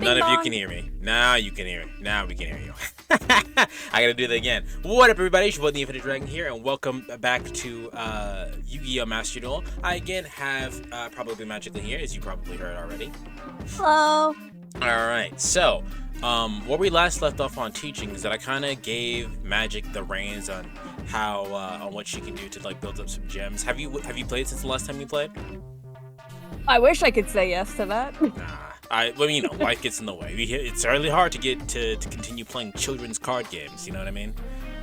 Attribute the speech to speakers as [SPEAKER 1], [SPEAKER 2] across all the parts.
[SPEAKER 1] none of you can hear me. Now you can hear me. Now we can hear you. I gotta do that again. What up, everybody? It's your boy, the Infinite Dragon here, and welcome back to Yu-Gi-Oh! Master Duel. I again have Probably Magically here, as you probably heard already.
[SPEAKER 2] Hello.
[SPEAKER 1] Alright, so, where we last left off on teaching is that I kind of gave Magic the reins on how, on what she can do to, like, build up some gems. Have you played since the last time you played?
[SPEAKER 2] I wish I could say yes to that.
[SPEAKER 1] Nah. You know, life gets in the way. It's really hard to get to continue playing children's card games, you know what I mean?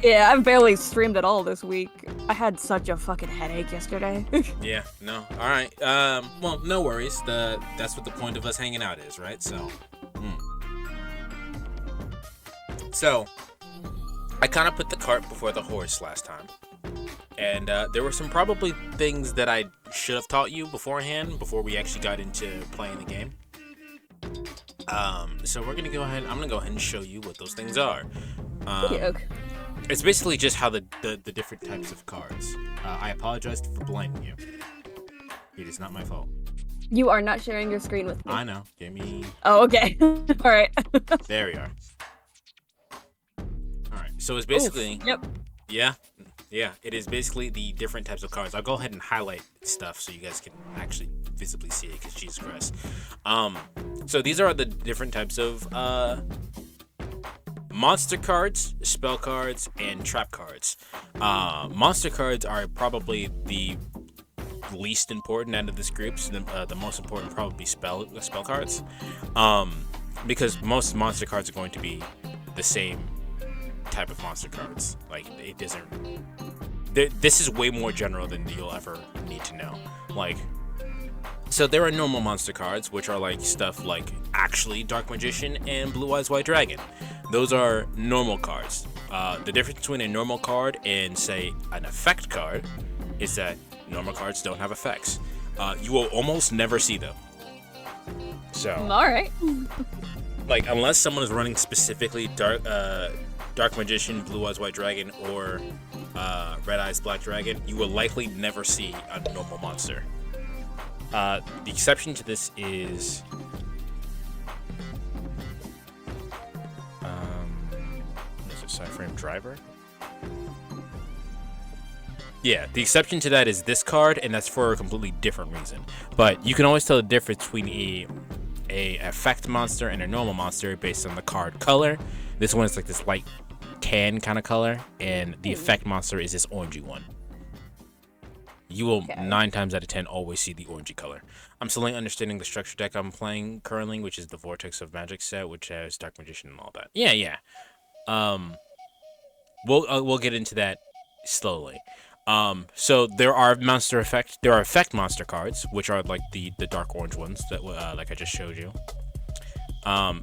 [SPEAKER 2] Yeah, I've barely streamed at all this week. I had such a fucking headache yesterday.
[SPEAKER 1] Yeah, no. Alright. Well, no worries. That's what the point of us hanging out is, right? So, So, I kind of put the cart before the horse last time. And there were some probably things that I should have taught you beforehand, before we actually got into playing the game. So I'm gonna go ahead and show you what those things are. It's basically just how the different types of cards. I apologize for blaming you. It is not my fault.
[SPEAKER 2] You are not sharing your screen with me.
[SPEAKER 1] I know. Give me...
[SPEAKER 2] Oh, okay. Alright.
[SPEAKER 1] There we are. Alright, so it's basically...
[SPEAKER 2] Oof. Yep.
[SPEAKER 1] Yeah, it is basically the different types of cards. I'll go ahead and highlight stuff so you guys can actually visibly see it, because Jesus Christ. So these are the different types of monster cards, spell cards, and trap cards. Monster cards are probably the least important out of this group. So the most important probably spell cards, because most monster cards are going to be the same type of monster cards. Like, it doesn't... This is way more general than you'll ever need to know. Like, so there are normal monster cards, which are like stuff like actually Dark Magician and Blue Eyes White Dragon. Those are normal cards. The difference between a normal card and, say, an effect card is that normal cards don't have effects. You will almost never see them. So,
[SPEAKER 2] Alright.
[SPEAKER 1] like, unless someone is running specifically Dark Magician, Blue Eyes White Dragon, or Red Eyes Black Dragon, you will likely never see a normal monster. The exception to this is is it Cyframe Driver? Yeah, the exception to that is this card, and that's for a completely different reason. But you can always tell the difference between a effect monster and a normal monster based on the card color. This one is like this light tan kind of color, and the effect monster is this orangey one. You will 9 times out of 10 always see the orangey color. I'm still understanding the structure deck I'm playing currently, which is the Vortex of Magic set, which has Dark Magician and all that. Yeah. We'll get into that slowly. So there are effect monster cards, which are like the dark orange ones that like I just showed you.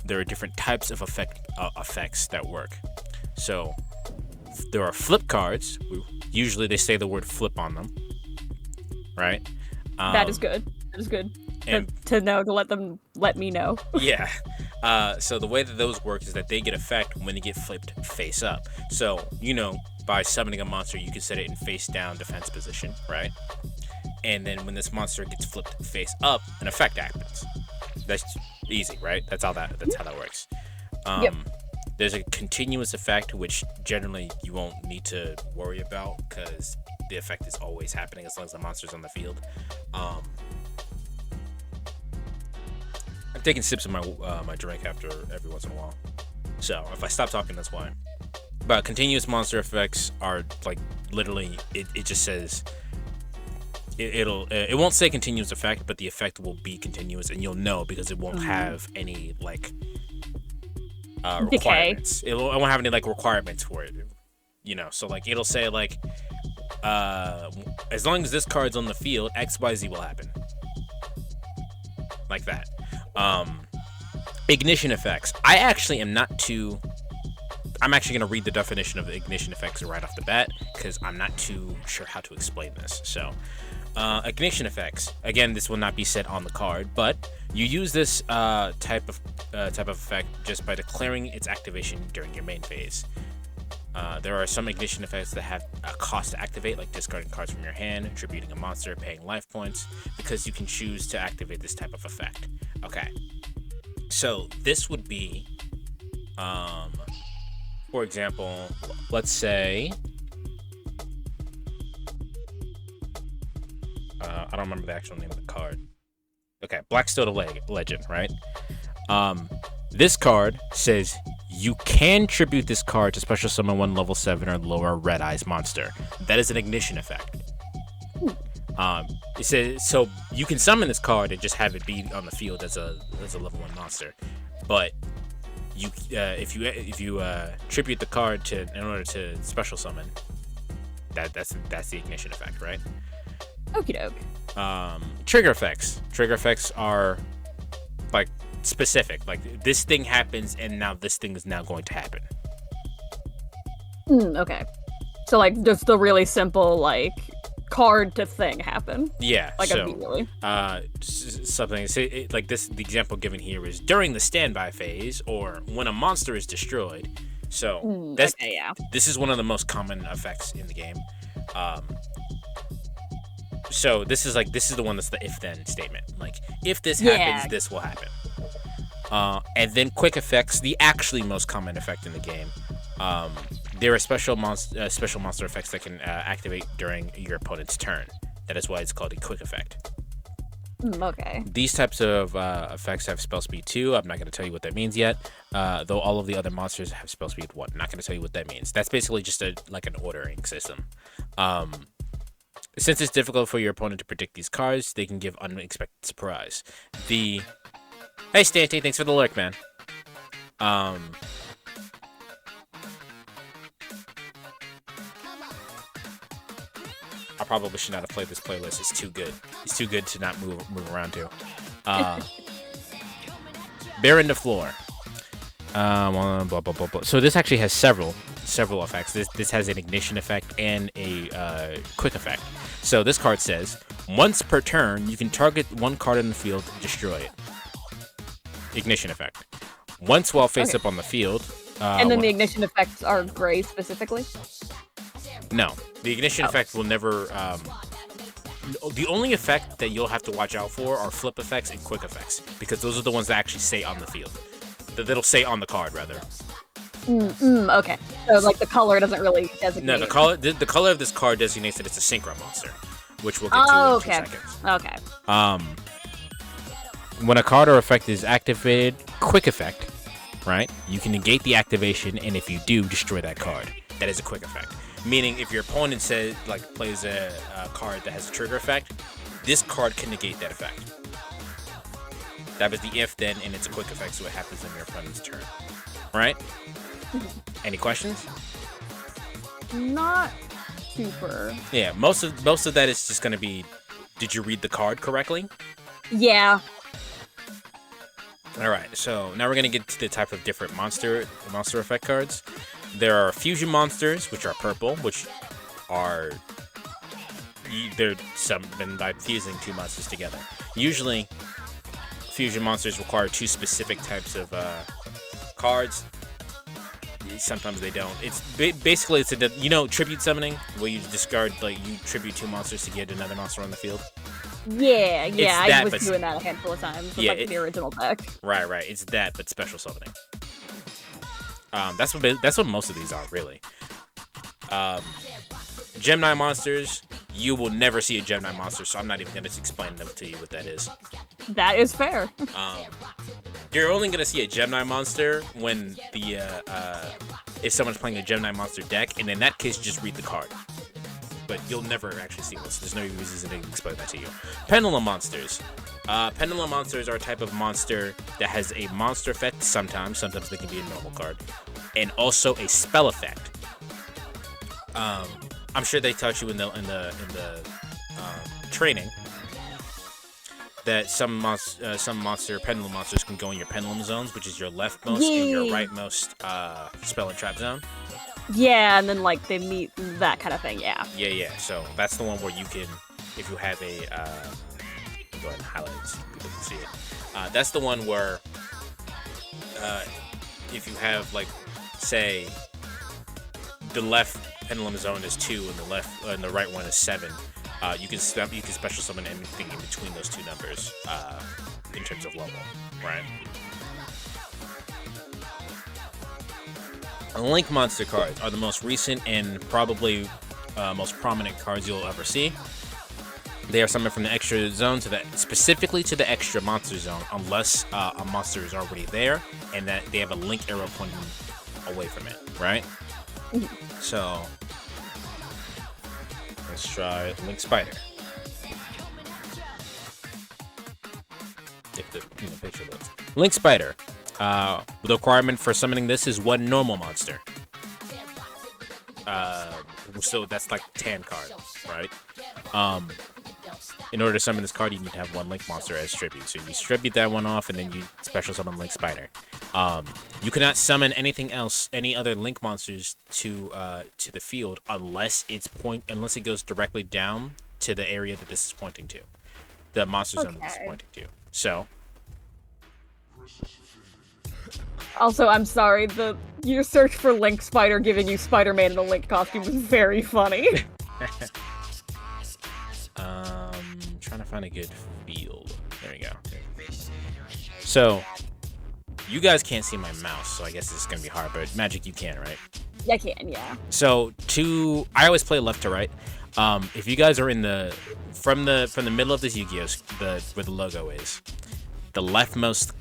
[SPEAKER 1] There are different types of effects that work. So there are flip cards. Usually they say the word flip on them, right?
[SPEAKER 2] That is good. That is good.
[SPEAKER 1] And
[SPEAKER 2] to let me know.
[SPEAKER 1] Yeah. So the way that those work is that they get effect when they get flipped face up. So, you know, by summoning a monster, you can set it in face down defense position, right? And then when this monster gets flipped face up, an effect happens. That's easy, right? That's how that works.
[SPEAKER 2] Yep.
[SPEAKER 1] There's a continuous effect, which generally you won't need to worry about, because the effect is always happening as long as the monster's on the field. I'm taking sips of my drink every once in a while, so if I stop talking, that's why. But continuous monster effects are like literally it just says it won't say continuous effect, but the effect will be continuous, and you'll know because it won't have any like requirements. It won't have any like requirements for it, you know. So like it'll say like as long as this card's on the field, XYZ will happen, like that. Ignition effects. I'm actually going to read the definition of ignition effects right off the bat, because I'm not too sure how to explain this. So, ignition effects. Again, this will not be set on the card, but you use this type of effect just by declaring its activation during your main phase. There are some ignition effects that have a cost to activate, like discarding cards from your hand, tributing a monster, paying life points, because you can choose to activate this type of effect. Okay. So this would be, for example, let's say, I don't remember the actual name of the card. Okay, Blackstone Legend, right? This card says you can tribute this card to special summon one level 7 or lower Red Eyes monster. That is an ignition effect. It says so you can summon this card and just have it be on the field as a level 1 monster, but you if you tribute the card in order to special summon, that's the ignition effect, right?
[SPEAKER 2] Okie doke.
[SPEAKER 1] Trigger effects are like specific, like this thing happens and now this thing is now going to happen.
[SPEAKER 2] Okay. So like just the really simple like card to thing happen.
[SPEAKER 1] Yeah.
[SPEAKER 2] Like
[SPEAKER 1] so,
[SPEAKER 2] immediately.
[SPEAKER 1] Something like this. The example given here is during the standby phase or when a monster is destroyed. So that's
[SPEAKER 2] okay, yeah.
[SPEAKER 1] This is one of the most common effects in the game. So this is the one that's the if-then statement. Like if this happens, this will happen. And then quick effects, the actually most common effect in the game. There are special monster effects that can activate during your opponent's turn. That is why it's called a quick effect.
[SPEAKER 2] Okay.
[SPEAKER 1] These types of effects have spell speed 2. I'm not going to tell you what that means yet. Though all of the other monsters have spell speed 1. I'm not going to tell you what that means. That's basically just an ordering system. Since it's difficult for your opponent to predict these cards, they can give unexpected surprise. Hey, Stanty, thanks for the lurk, man. I probably should not have played this playlist. It's too good. It's too good to not move around to. Bare in the floor. Blah, blah, blah, blah. So this actually has several effects. This has an ignition effect and a quick effect. So this card says, once per turn, you can target one card in the field and destroy it. Ignition effect. Once while face up on the field.
[SPEAKER 2] And then the ignition effects are gray specifically?
[SPEAKER 1] No. The ignition effect will never... the only effect that you'll have to watch out for are flip effects and quick effects, because those are the ones that actually say on the field. That'll say on the card, rather.
[SPEAKER 2] Okay. So, like, the color doesn't really designate.
[SPEAKER 1] No, the color of this card designates that it's a synchro monster, which we'll get to in 2 seconds.
[SPEAKER 2] Okay.
[SPEAKER 1] When a card or effect is activated, quick effect, right? You can negate the activation, and if you do, destroy that card. That is a quick effect. Meaning, if your opponent plays a card that has a trigger effect, this card can negate that effect. That was the if then, and it's a quick effect, so it happens on your opponent's turn. Right? Any questions?
[SPEAKER 2] Not super.
[SPEAKER 1] Yeah, most of that is just gonna be, did you read the card correctly?
[SPEAKER 2] Yeah.
[SPEAKER 1] All right, so now we're gonna get to the type of different monster effect cards. There are fusion monsters, which are purple, which are they're summoned by fusing 2 monsters together. Usually, fusion monsters require 2 specific types of cards. Sometimes they don't. It's basically tribute summoning, where you discard you tribute 2 monsters to get another monster on the field.
[SPEAKER 2] Yeah, I was doing that a handful of times with the original deck.
[SPEAKER 1] Right. It's that, but special summoning. That's what most of these are, really. Gemini monsters, you will never see a Gemini monster, so I'm not even going to explain them to you what that is.
[SPEAKER 2] That is fair.
[SPEAKER 1] You're only going to see a Gemini monster when if someone's playing a Gemini monster deck, and in that case, just read the card. But you'll never actually see this. There's no reason to explain that to you. Pendulum monsters. Pendulum monsters are a type of monster that has a monster effect sometimes they can be a normal card, and also a spell effect. I'm sure they taught you in the training that some pendulum monsters can go in your pendulum zones, which is your leftmost and your rightmost spell and trap zone.
[SPEAKER 2] Yeah, and then they meet that kind of thing. Yeah.
[SPEAKER 1] Yeah. So that's the one where you can, if you have a go ahead and highlight it so people can see it. That's the one where if you have say the left pendulum zone is 2 and the right one is 7, you can special summon anything in between those 2 numbers in terms of level, right? Link monster cards are the most recent and probably most prominent cards you'll ever see. They are summoned from the extra zone specifically to the extra monster zone, unless a monster is already there and that they have a link arrow pointing away from it, right? So let's try Link Spider. If the picture looks. Link Spider. The requirement for summoning this is one normal monster. So that's like 10 card, right? In order to summon this card, you need to have one Link monster as tribute. So you tribute that one off, and then you special summon Link Spider. You cannot summon anything else, any other Link monsters to the field unless it goes directly down to the area that this is pointing to, the monster zone that this is pointing to. So.
[SPEAKER 2] Also, I'm sorry, your search for Link Spider giving you Spider-Man in a Link costume was very funny.
[SPEAKER 1] Trying to find a good field. There we go. So, you guys can't see my mouse, so I guess this is gonna be hard, but Magic, you can, right?
[SPEAKER 2] I can, yeah.
[SPEAKER 1] So, I always play left to right. If you guys are from the middle of this Yu-Gi-Oh, where the logo is, the leftmost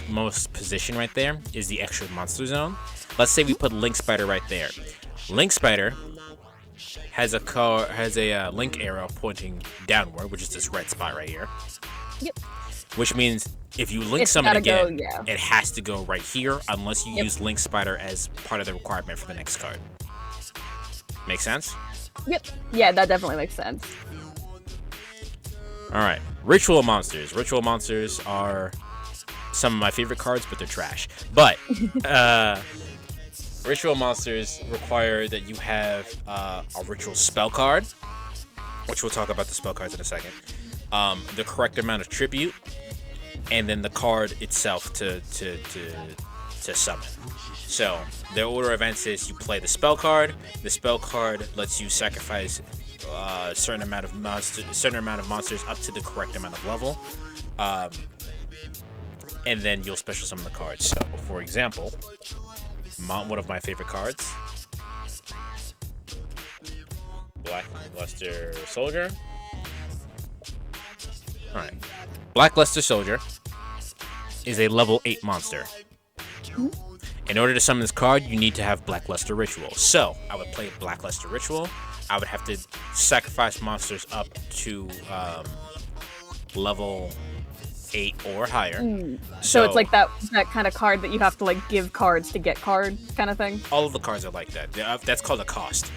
[SPEAKER 1] most position right there is the extra monster zone. Let's say we put Link Spider right there. Link Spider has a link arrow pointing downward, which is this red spot right here.
[SPEAKER 2] Yep.
[SPEAKER 1] Which means if you link summon again,
[SPEAKER 2] yeah.
[SPEAKER 1] it has to go right here unless you use Link Spider as part of the requirement for the next card. Make sense?
[SPEAKER 2] Yep. Yeah, that definitely makes sense.
[SPEAKER 1] Alright, Ritual Monsters. Ritual Monsters are some of my favorite cards, but they're trash. But, Ritual Monsters require that you have a Ritual Spell card, which we'll talk about the spell cards in a second, the correct amount of Tribute, and then the card itself to summon. So, the order of events is you play the spell card. The spell card lets you sacrifice a certain amount of monsters up to the correct amount of level, and then you'll special summon the cards. So, for example, one of my favorite cards, Black Luster Soldier. All right, Black Luster Soldier is a level 8 monster. In order to summon this card, you need to have Black Luster Ritual. So, I would play Black Luster Ritual. I would have to sacrifice monsters up to level 8 or higher.
[SPEAKER 2] So it's like that kind of card that you have to like give cards to get cards kind of thing?
[SPEAKER 1] All of the cards are like that. That's called a cost.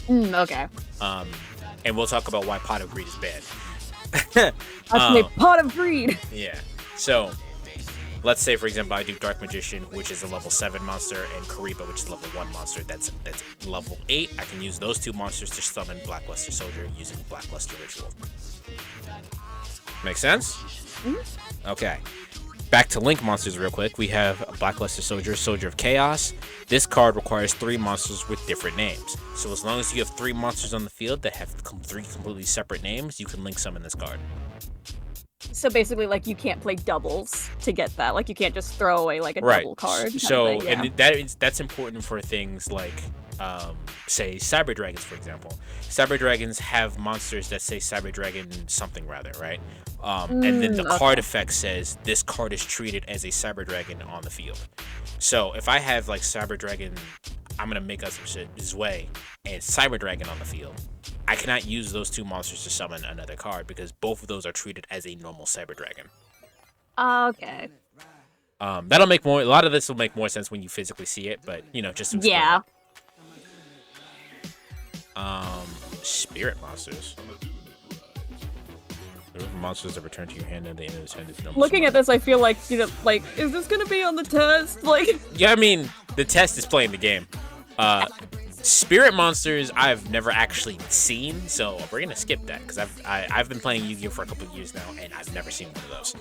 [SPEAKER 2] Okay.
[SPEAKER 1] And we'll talk about why Pot of Greed is bad.
[SPEAKER 2] That's Pot of Greed!
[SPEAKER 1] Yeah. So, let's say, for example, I do Dark Magician, which is a level 7 monster, and Kariba, which is level 1 monster. That's level 8. I can use those two monsters to summon Black Luster Soldier using Black Luster Ritual. Make sense? Okay. Back to Link monsters real quick. We have Black Luster Soldier, Soldier of Chaos. This card requires 3 monsters with different names. So as long as you have 3 monsters on the field that have 3 completely separate names, you can Link summon this card.
[SPEAKER 2] So basically, like, you can't play doubles to get that. Like, you can't just throw away, like, a double card.
[SPEAKER 1] So, and that's important for things like, say, Cyber Dragons, for example. Cyber Dragons have monsters that say Cyber Dragon something, rather, right? And then the card effect says this card is treated as a Cyber Dragon on the field. So, if I have, like, Cyber Dragon, I'm going to make up some shit, Zwei, and Cyber Dragon on the field, I cannot use those 2 monsters to summon another card because both of those are treated as a normal Cyber Dragon.
[SPEAKER 2] Okay.
[SPEAKER 1] That'll make a lot of this will make more sense when you physically see it, but you know, just to explain it. Spirit monsters. Monsters that return to your hand at the end of the turn is no.
[SPEAKER 2] Looking at this, I feel like, you know, like, is this gonna be on the test? Like,
[SPEAKER 1] yeah, I mean, the test is playing the game. Spirit monsters I've never actually seen, so we're gonna skip that because I've been playing Yu-Gi-Oh for a couple of years now, and I've never seen one of those.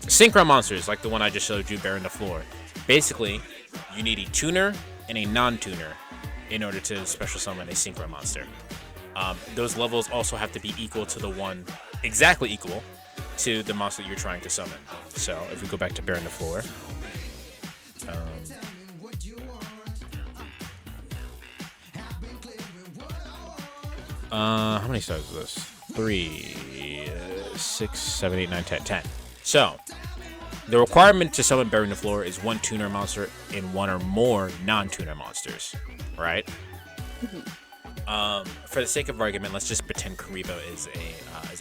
[SPEAKER 1] Synchro monsters, like the one I just showed you, bearing the floor. Basically, you need a tuner and a non-tuner in order to special summon a synchro monster. Those levels also have to be equal to the one, exactly equal to the monster you're trying to summon. So if we go back to bearing the floor, How many stars is this? 3, 6, 7, 8, 9, 10. 10. So, the requirement to summon Bury the Floor is 1 tuner monster and 1 or more non-tuner monsters, right? For the sake of argument, let's just pretend Karibo is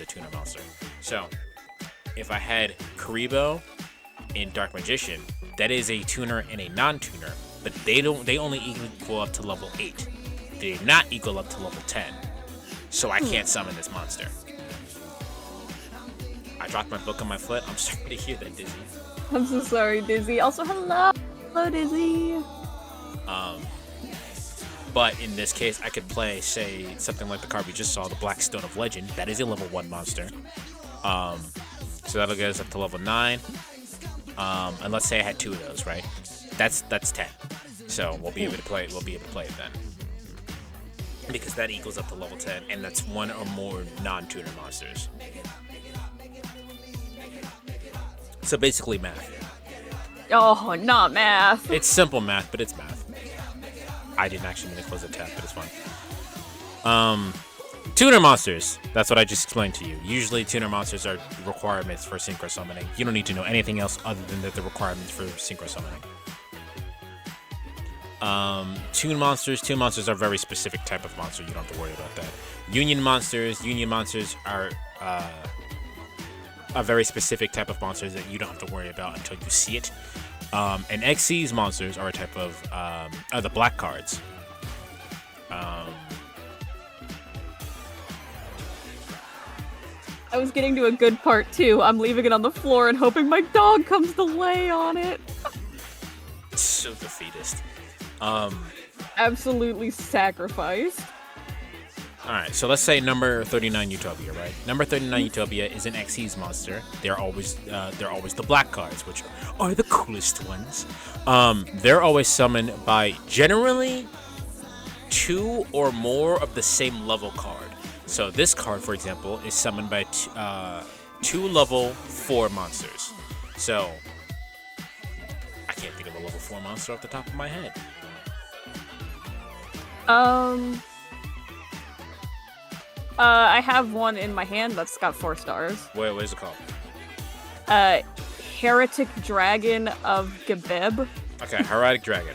[SPEAKER 1] a tuner monster. So, if I had Karibo in Dark Magician, that is a tuner and a non-tuner, but they only equal up to level 8. They do not equal up to level 10. So I can't summon this monster. I dropped my book on my foot. I'm sorry to hear that, Dizzy.
[SPEAKER 2] I'm so sorry, Dizzy. Also, hello, Dizzy.
[SPEAKER 1] But in this case, I could play, say, something like the card we just saw, the Black Stone of Legend. That is a level 1 monster. So that'll get us up to level 9. And let's say I had 2 of those, right? That's 10. So we'll be able to play it. We'll be able to play it then. Because that equals up to level 10, and that's 1 or more non-tuner monsters. So basically math.
[SPEAKER 2] Oh, not math.
[SPEAKER 1] It's simple math, but it's math. I didn't actually mean to close the tab, but it's fine. Tuner monsters. That's what I just explained to you. Usually tuner monsters are requirements for synchro summoning. You don't need to know anything else other than the requirements for synchro summoning. Tune monsters are a very specific type of monster. You don't have to worry about that. Union monsters are a very specific type of monsters that you don't have to worry about until you see it. And XC's monsters are a type of are the black cards.
[SPEAKER 2] I was getting to a good part too. I'm leaving it on the floor and hoping my dog comes to lay on it.
[SPEAKER 1] So defeatist.
[SPEAKER 2] Absolutely sacrificed.
[SPEAKER 1] Alright, so let's say number 39 Utopia, right? Number 39 Utopia is an XE's monster. They're always the black cards, which are the coolest ones. They're always summoned by generally 2 or more of the same level card. So this card, for example, is summoned by 2 level 4 monsters. So I can't think of a level 4 monster off the top of my head.
[SPEAKER 2] I have one in my hand that's got 4 stars.
[SPEAKER 1] What is it called?
[SPEAKER 2] Heretic Dragon of Gebeb.
[SPEAKER 1] Okay, Heretic Dragon.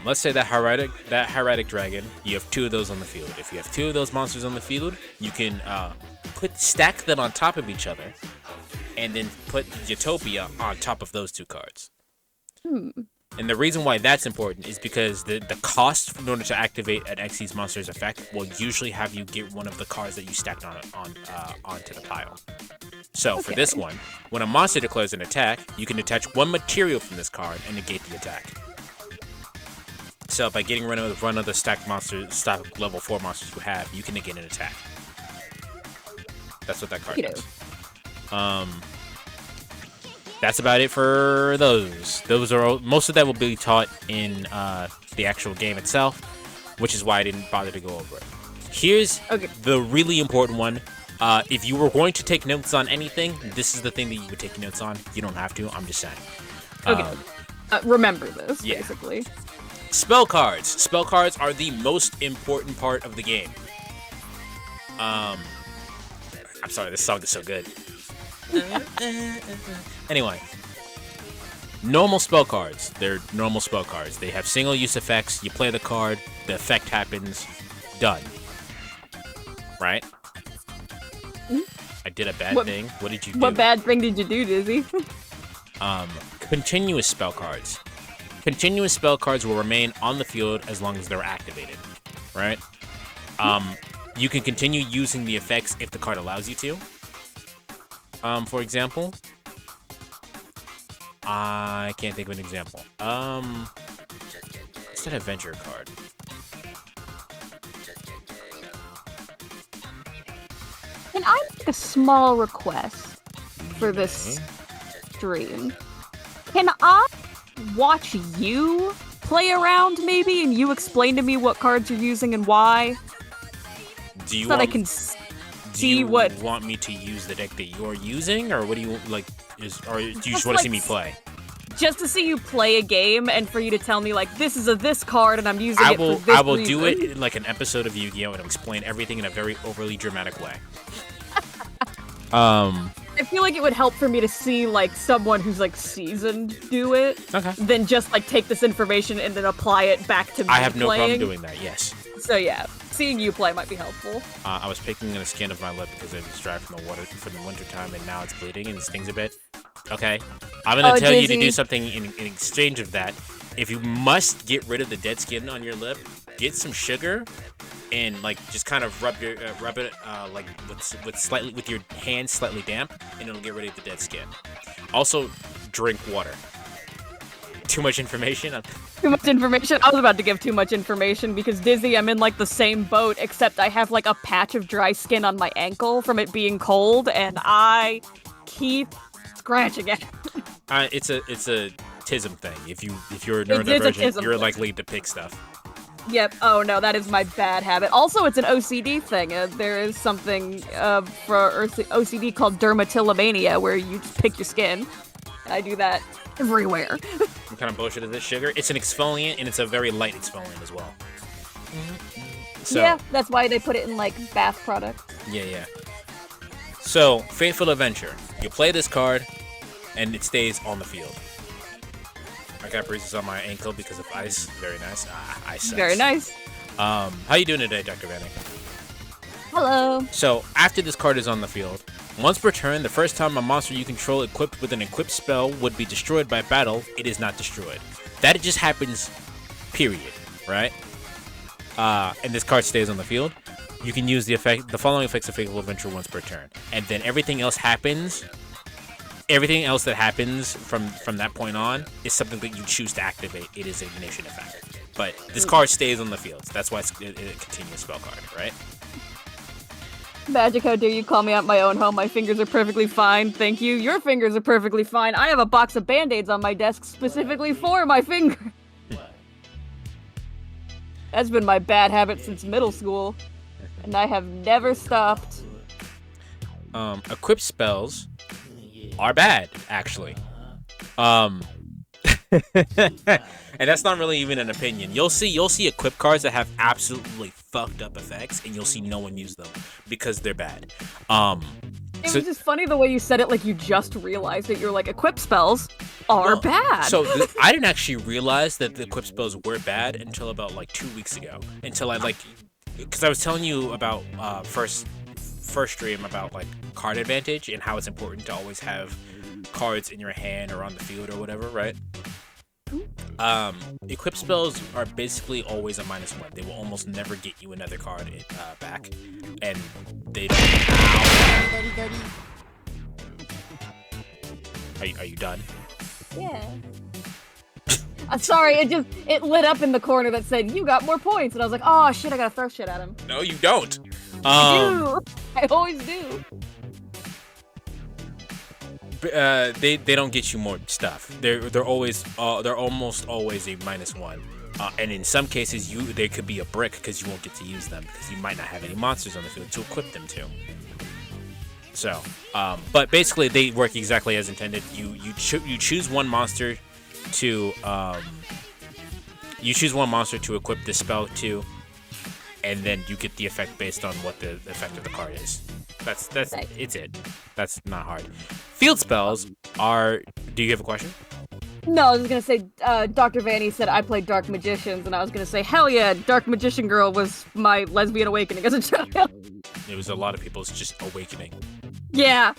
[SPEAKER 1] Let's say that Heretic Dragon, you have 2 of those on the field. If you have 2 of those monsters on the field, you can stack them on top of each other, and then put Utopia on top of those 2 cards. And the reason why that's important is because the cost in order to activate an XYZ monster's effect will usually have you get one of the cards that you stacked onto the pile. So for this one, when a monster declares an attack, you can detach 1 material from this card and negate the attack. So by getting rid of the stacked level 4 monsters you have, you can negate an attack. That's what that card does. That's about it for those. Most of that will be taught in the actual game itself, which is why I didn't bother to go over it. Here's the really important one. If you were going to take notes on anything, this is the thing that you would take notes on. You don't have to. I'm just saying.
[SPEAKER 2] Okay. Remember this, basically.
[SPEAKER 1] Spell cards. Spell cards are the most important part of the game. I'm sorry, this song is so good. Anyway, normal spell cards. They're normal spell cards. They have single-use effects. You play the card, the effect happens, done. Right? I did a bad thing. What did you do?
[SPEAKER 2] What bad thing did you do, Dizzy?
[SPEAKER 1] Continuous spell cards. Continuous spell cards will remain on the field as long as they're activated. Right? You can continue using the effects if the card allows you to. For example, I can't think of an example. What's that adventure card?
[SPEAKER 2] Can I make a small request for this stream? Can I watch you play around, maybe, and you explain to me what cards you're using and why?
[SPEAKER 1] Do you
[SPEAKER 2] so that I can see what...
[SPEAKER 1] want me to use the deck that you're using, or what do you like? Or do you just want to see me play?
[SPEAKER 2] just to see you play a game and for you to tell me like this is this card and I'm using it for this
[SPEAKER 1] I will
[SPEAKER 2] reason.
[SPEAKER 1] do it in like an episode of Yu-Gi-Oh! And explain everything in a very overly dramatic way.
[SPEAKER 2] I feel like it would help for me to see like someone who's like seasoned do it, than just like take this information and then apply it back to me.
[SPEAKER 1] I have no
[SPEAKER 2] playing.
[SPEAKER 1] problem doing that. Yes.
[SPEAKER 2] So yeah, seeing you play might be helpful.
[SPEAKER 1] I was picking the skin of my lip because it was dry from the water from the winter time, and now it's bleeding and it stings a bit. Okay, I'm gonna tell you to do something in exchange of that. If you must get rid of the dead skin on your lip, get some sugar and like just kind of rub it like with your hands slightly damp, and it'll get rid of the dead skin. Also, drink water. Too much information.
[SPEAKER 2] Too much information. I was about to give too much information because Dizzy, I'm in like the same boat, except I have like a patch of dry skin on my ankle from it being cold, and I keep scratching it.
[SPEAKER 1] It's a tism thing. If you're neurodivergent, you're likely to pick stuff.
[SPEAKER 2] Yep. Oh no, that is my bad habit. Also, it's an OCD thing. There is something for OCD called dermatillomania, where you just pick your skin. And I do that everywhere.
[SPEAKER 1] What kind of bullshit is this, sugar? It's an exfoliant, and it's a very light exfoliant as well. So,
[SPEAKER 2] yeah, that's why they put it in like bath products.
[SPEAKER 1] Yeah. So, Fateful Adventure. You play this card, and it stays on the field. I got bruises on my ankle because of ice. Very nice. Ice sucks.
[SPEAKER 2] Very nice.
[SPEAKER 1] How you doing today, Dr. Vanning?
[SPEAKER 2] Hello.
[SPEAKER 1] So, after this card is on the field, once per turn, the first time a monster you control equipped with an equipped spell would be destroyed by battle, it is not destroyed. That just happens, period, right? And this card stays on the field. You can use the following effects of Fateful Adventure once per turn. And then everything else happens. Everything else that happens from that point on is something that you choose to activate. It is an ignition effect. But this card stays on the field. That's why it's a continuous spell card, right?
[SPEAKER 2] Magic, how dare you call me out my own home? My fingers are perfectly fine, thank you. Your fingers are perfectly fine. I have a box of Band-Aids on my desk specifically for my finger. That's been my bad habit since middle school, and I have never stopped.
[SPEAKER 1] Equipped spells are bad, actually. And that's not really even an opinion. You'll see equipped cards that have absolutely fucked up effects, and you'll see no one use them because they're bad.
[SPEAKER 2] It was just funny the way you said it, like you just realized it. You're like, equipped spells are bad.
[SPEAKER 1] So I didn't actually realize that the equipped spells were bad until about like 2 weeks ago. Until because I was telling you about first stream about like card advantage and how it's important to always have cards in your hand or on the field or whatever, right? Equipped spells are basically always a -1. They will almost never get you another card back, and they don't. Are you done?
[SPEAKER 2] Yeah. Sorry, it lit up in the corner that said you got more points, and I was like, oh shit, I gotta throw shit at him.
[SPEAKER 1] No, you don't.
[SPEAKER 2] I do. I always do.
[SPEAKER 1] They don't get you more stuff. They're almost always a -1. And in some cases, they could be a brick because you won't get to use them because you might not have any monsters on the field to equip them to. So, but basically they work exactly as intended. You choose one monster to equip the spell to, and then you get the effect based on what the effect of the card is. That's it's it. That's not hard. Field spells are. Do you have a question?
[SPEAKER 2] No, I was gonna say, Dr. Vanny said I played Dark Magicians, and I was gonna say, hell yeah, Dark Magician Girl was my lesbian awakening as a child.
[SPEAKER 1] It was a lot of people's just awakening.
[SPEAKER 2] Yeah.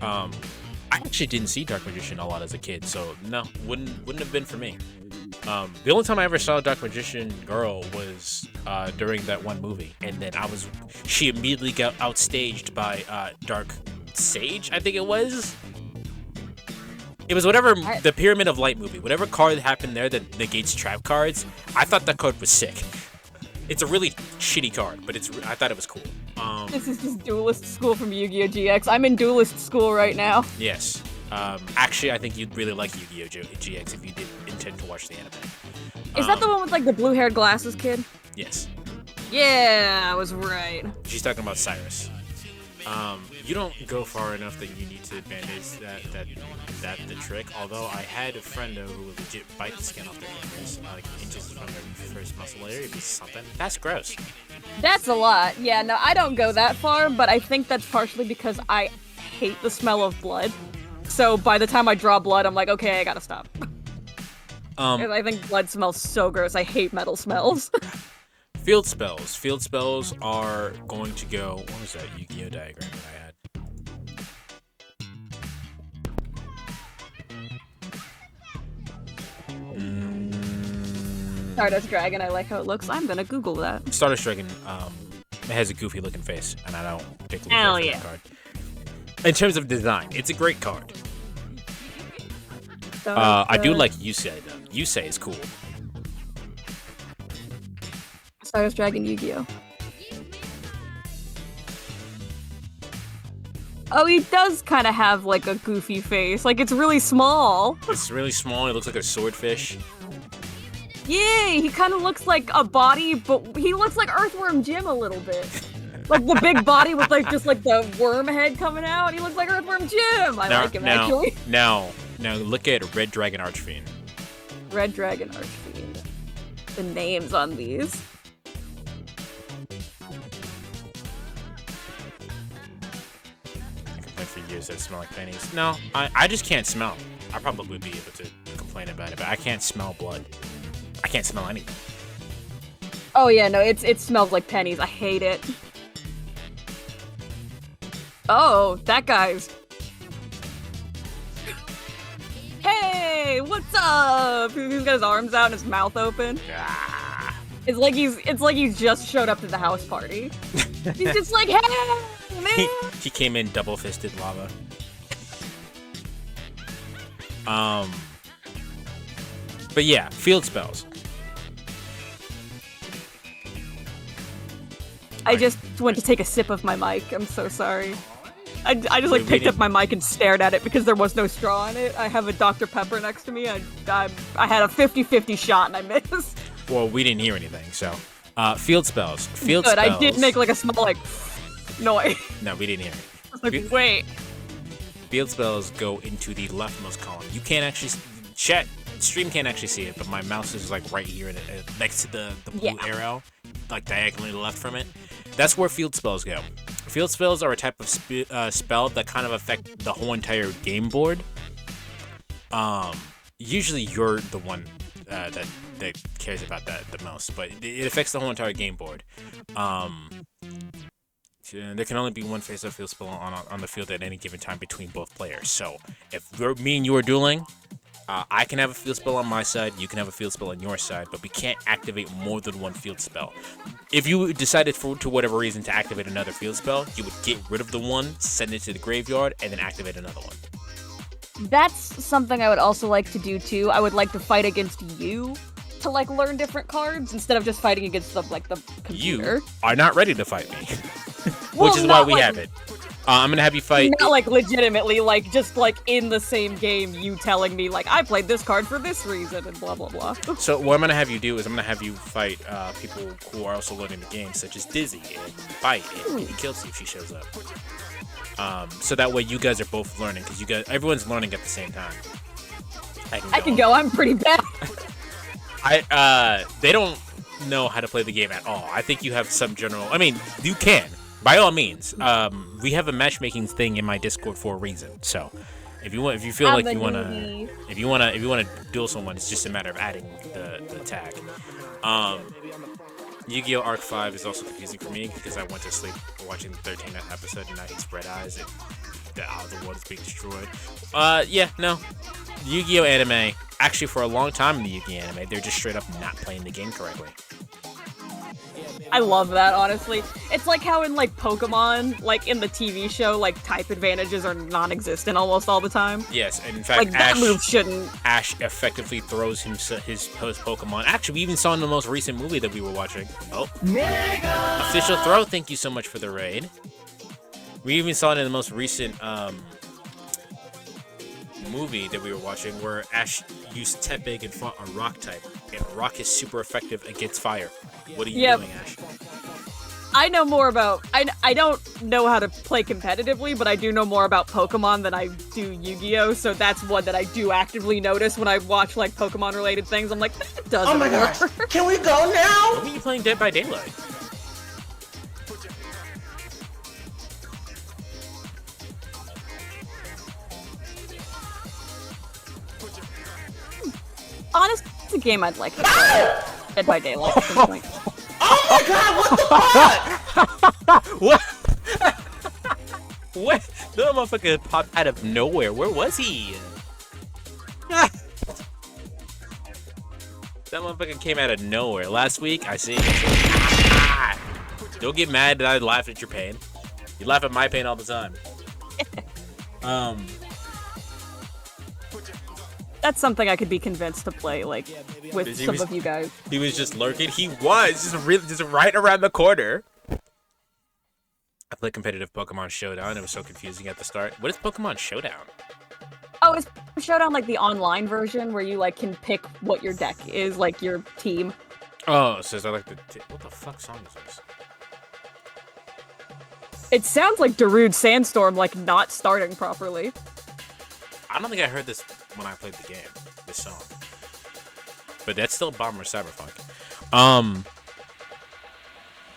[SPEAKER 1] I actually didn't see Dark Magician a lot as a kid, so no, wouldn't have been for me. The only time I ever saw Dark Magician Girl was during that one movie, and then she immediately got outstaged by Dark Sage, I think it was. It was whatever, the Pyramid of Light movie. Whatever card happened there that negates trap cards, I thought that card was sick. It's a really shitty card, but I thought it was cool.
[SPEAKER 2] This is just Duelist School from Yu-Gi-Oh! GX. I'm in Duelist School right now.
[SPEAKER 1] Yes. Actually, I think you'd really like Yu-Gi-Oh! GX if you did intend to watch the anime.
[SPEAKER 2] Is that the one with like the blue-haired glasses kid?
[SPEAKER 1] Yes.
[SPEAKER 2] Yeah, I was right.
[SPEAKER 1] She's talking about Cyrus. You don't go far enough that you need to bandage that the trick. Although I had a friend who would legit bite the skin off their fingers, like inches from their first muscle area. It'd be something. That's gross.
[SPEAKER 2] That's a lot. Yeah, no, I don't go that far, but I think that's partially because I hate the smell of blood. So by the time I draw blood, I'm like, okay, I gotta stop. I think blood smells so gross. I hate metal smells.
[SPEAKER 1] Field spells. Field spells are going to go. What was that Yu-Gi-Oh diagram that I had?
[SPEAKER 2] Stardust Dragon, I like how it looks. I'm gonna Google that.
[SPEAKER 1] Stardust Dragon. It has a goofy looking face, and I don't particularly
[SPEAKER 2] Hell
[SPEAKER 1] care for
[SPEAKER 2] yeah.
[SPEAKER 1] that card. In terms of design, it's a great card. I do like Yusei though. Yusei is cool.
[SPEAKER 2] Stardust Dragon Yu-Gi-Oh. Oh, he does kind of have like a goofy face. Like it's really small.
[SPEAKER 1] It's really small. It looks like a swordfish.
[SPEAKER 2] Yeah, he kind of looks like a body, but he looks like Earthworm Jim a little bit. Like the big body with like just like the worm head coming out. He looks like Earthworm Jim. I like him actually.
[SPEAKER 1] Now look at Red Dragon Archfiend.
[SPEAKER 2] Red Dragon Archfiend. The names on these.
[SPEAKER 1] I complain for years that it smell like pennies. No, I just can't smell. I probably would be able to complain about it, but I can't smell blood. I can't smell anything.
[SPEAKER 2] Oh yeah, no, it smells like pennies. I hate it. Oh, that guy's. Hey, what's up? He's got his arms out and his mouth open.
[SPEAKER 1] Ah.
[SPEAKER 2] It's like he's just showed up to the house party. He's just like, hey, man.
[SPEAKER 1] He came in double-fisted lava. But yeah, field spells.
[SPEAKER 2] I just went to take a sip of my mic. I'm so sorry. I just like picked up my mic and stared at it because there was no straw in it. I have a Dr. Pepper next to me. I had a 50-50 shot and I missed.
[SPEAKER 1] Well, we didn't hear anything, so field spells. Field
[SPEAKER 2] Good,
[SPEAKER 1] spells.
[SPEAKER 2] I did make like a small like noise.
[SPEAKER 1] No, we didn't hear it.
[SPEAKER 2] I was like, wait.
[SPEAKER 1] Field spells go into the leftmost column. You can't actually stream can't actually see it, but my mouse is like right here next to the blue arrow, like diagonally left from it. That's where field spells go. Field spells are a type of spell that kind of affect the whole entire game board. Usually you're the one that cares about that the most, but it affects the whole entire game board. There can only be one face-up field spell on the field at any given time between both players. So if me and you are dueling, I can have a field spell on my side, you can have a field spell on your side, but we can't activate more than one field spell. If you decided for whatever reason to activate another field spell, you would get rid of the one, send it to the graveyard, and then activate another one.
[SPEAKER 2] That's something I would also like to do too. I would like to fight against you to like learn different cards instead of just fighting against the computer.
[SPEAKER 1] You are not ready to fight me,
[SPEAKER 2] Well,
[SPEAKER 1] which is why we have it. I'm gonna have you fight.
[SPEAKER 2] Not like legitimately, like just like in the same game, you telling me like I played this card for this reason and blah blah blah.
[SPEAKER 1] So what I'm gonna have you do is I'm gonna have you fight people who are also learning the game, such as Dizzy and Fight and Kelsey if she shows up. So that way you guys are both learning because everyone's learning at the same time.
[SPEAKER 2] I can go. I'm pretty bad.
[SPEAKER 1] They don't know how to play the game at all. I think you have some general. I mean, you can. By all means, we have a matchmaking thing in my Discord for a reason. So, if you feel like you wanna duel someone, it's just a matter of adding the tag. Yu-Gi-Oh! Arc 5 is also confusing for me because I went to sleep watching the 13th episode and now he's red eyes and the world is being destroyed. Yu-Gi-Oh! Anime. Actually, for a long time in the Yu-Gi-Oh! Anime, they're just straight up not playing the game correctly.
[SPEAKER 2] I love that, honestly. It's like how in, like, Pokemon, like, in the TV show, like, type advantages are non-existent almost all the time.
[SPEAKER 1] Yes, and in fact,
[SPEAKER 2] like, that move shouldn't.
[SPEAKER 1] Ash effectively throws his Pokemon. Actually, we even saw in the most recent movie that we were watching. Oh. Mega! Official Throw, thank you so much for the raid. We even saw it in the most recent, movie that we were watching where Ash used Tepig and fought a rock type, and rock is super effective against fire. What are you doing, Ash?
[SPEAKER 2] I know more about. I don't know how to play competitively, but I do know more about Pokemon than I do Yu-Gi-Oh. So that's one that I do actively notice when I watch like Pokemon related things. I'm like, that doesn't
[SPEAKER 3] Oh my
[SPEAKER 2] work.
[SPEAKER 3] gosh. Can we go now?
[SPEAKER 1] When are you playing Dead by Daylight?
[SPEAKER 2] Honestly, it's a game I'd like to play. Dead by Daylight at some point.
[SPEAKER 3] Oh my god, what the fuck?
[SPEAKER 1] What? What? That motherfucker popped out of nowhere. Where was he? That motherfucker came out of nowhere. Last week, I see. Don't get mad that I laughed at your pain. You laugh at my pain all the time.
[SPEAKER 2] That's something I could be convinced to play, like, with some of you guys.
[SPEAKER 1] He was just lurking. He was just right around the corner. I played competitive Pokemon Showdown. It was so confusing at the start. What is Pokemon Showdown?
[SPEAKER 2] Oh, is Showdown like the online version where you like can pick what your deck is, like your team?
[SPEAKER 1] Oh, so is that like what the fuck song is this?
[SPEAKER 2] It sounds like Darude Sandstorm, like not starting properly.
[SPEAKER 1] I don't think I heard this when I played the game, this song. But that's still Bomber Cyberpunk.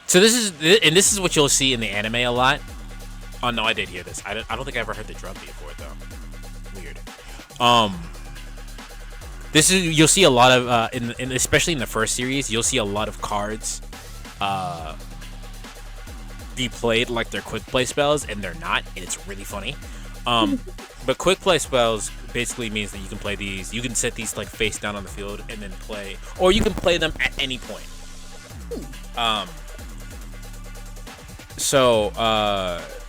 [SPEAKER 1] So this is what you'll see in the anime a lot. Oh no, I did hear this. I don't think I ever heard the drum beat for it though. Weird. You'll see a lot of especially in the first series, you'll see a lot of cards be played like they're quick play spells, and they're not, and it's really funny. But quick play spells basically means that you can play these. You can set these like face down on the field and then play, or you can play them at any point.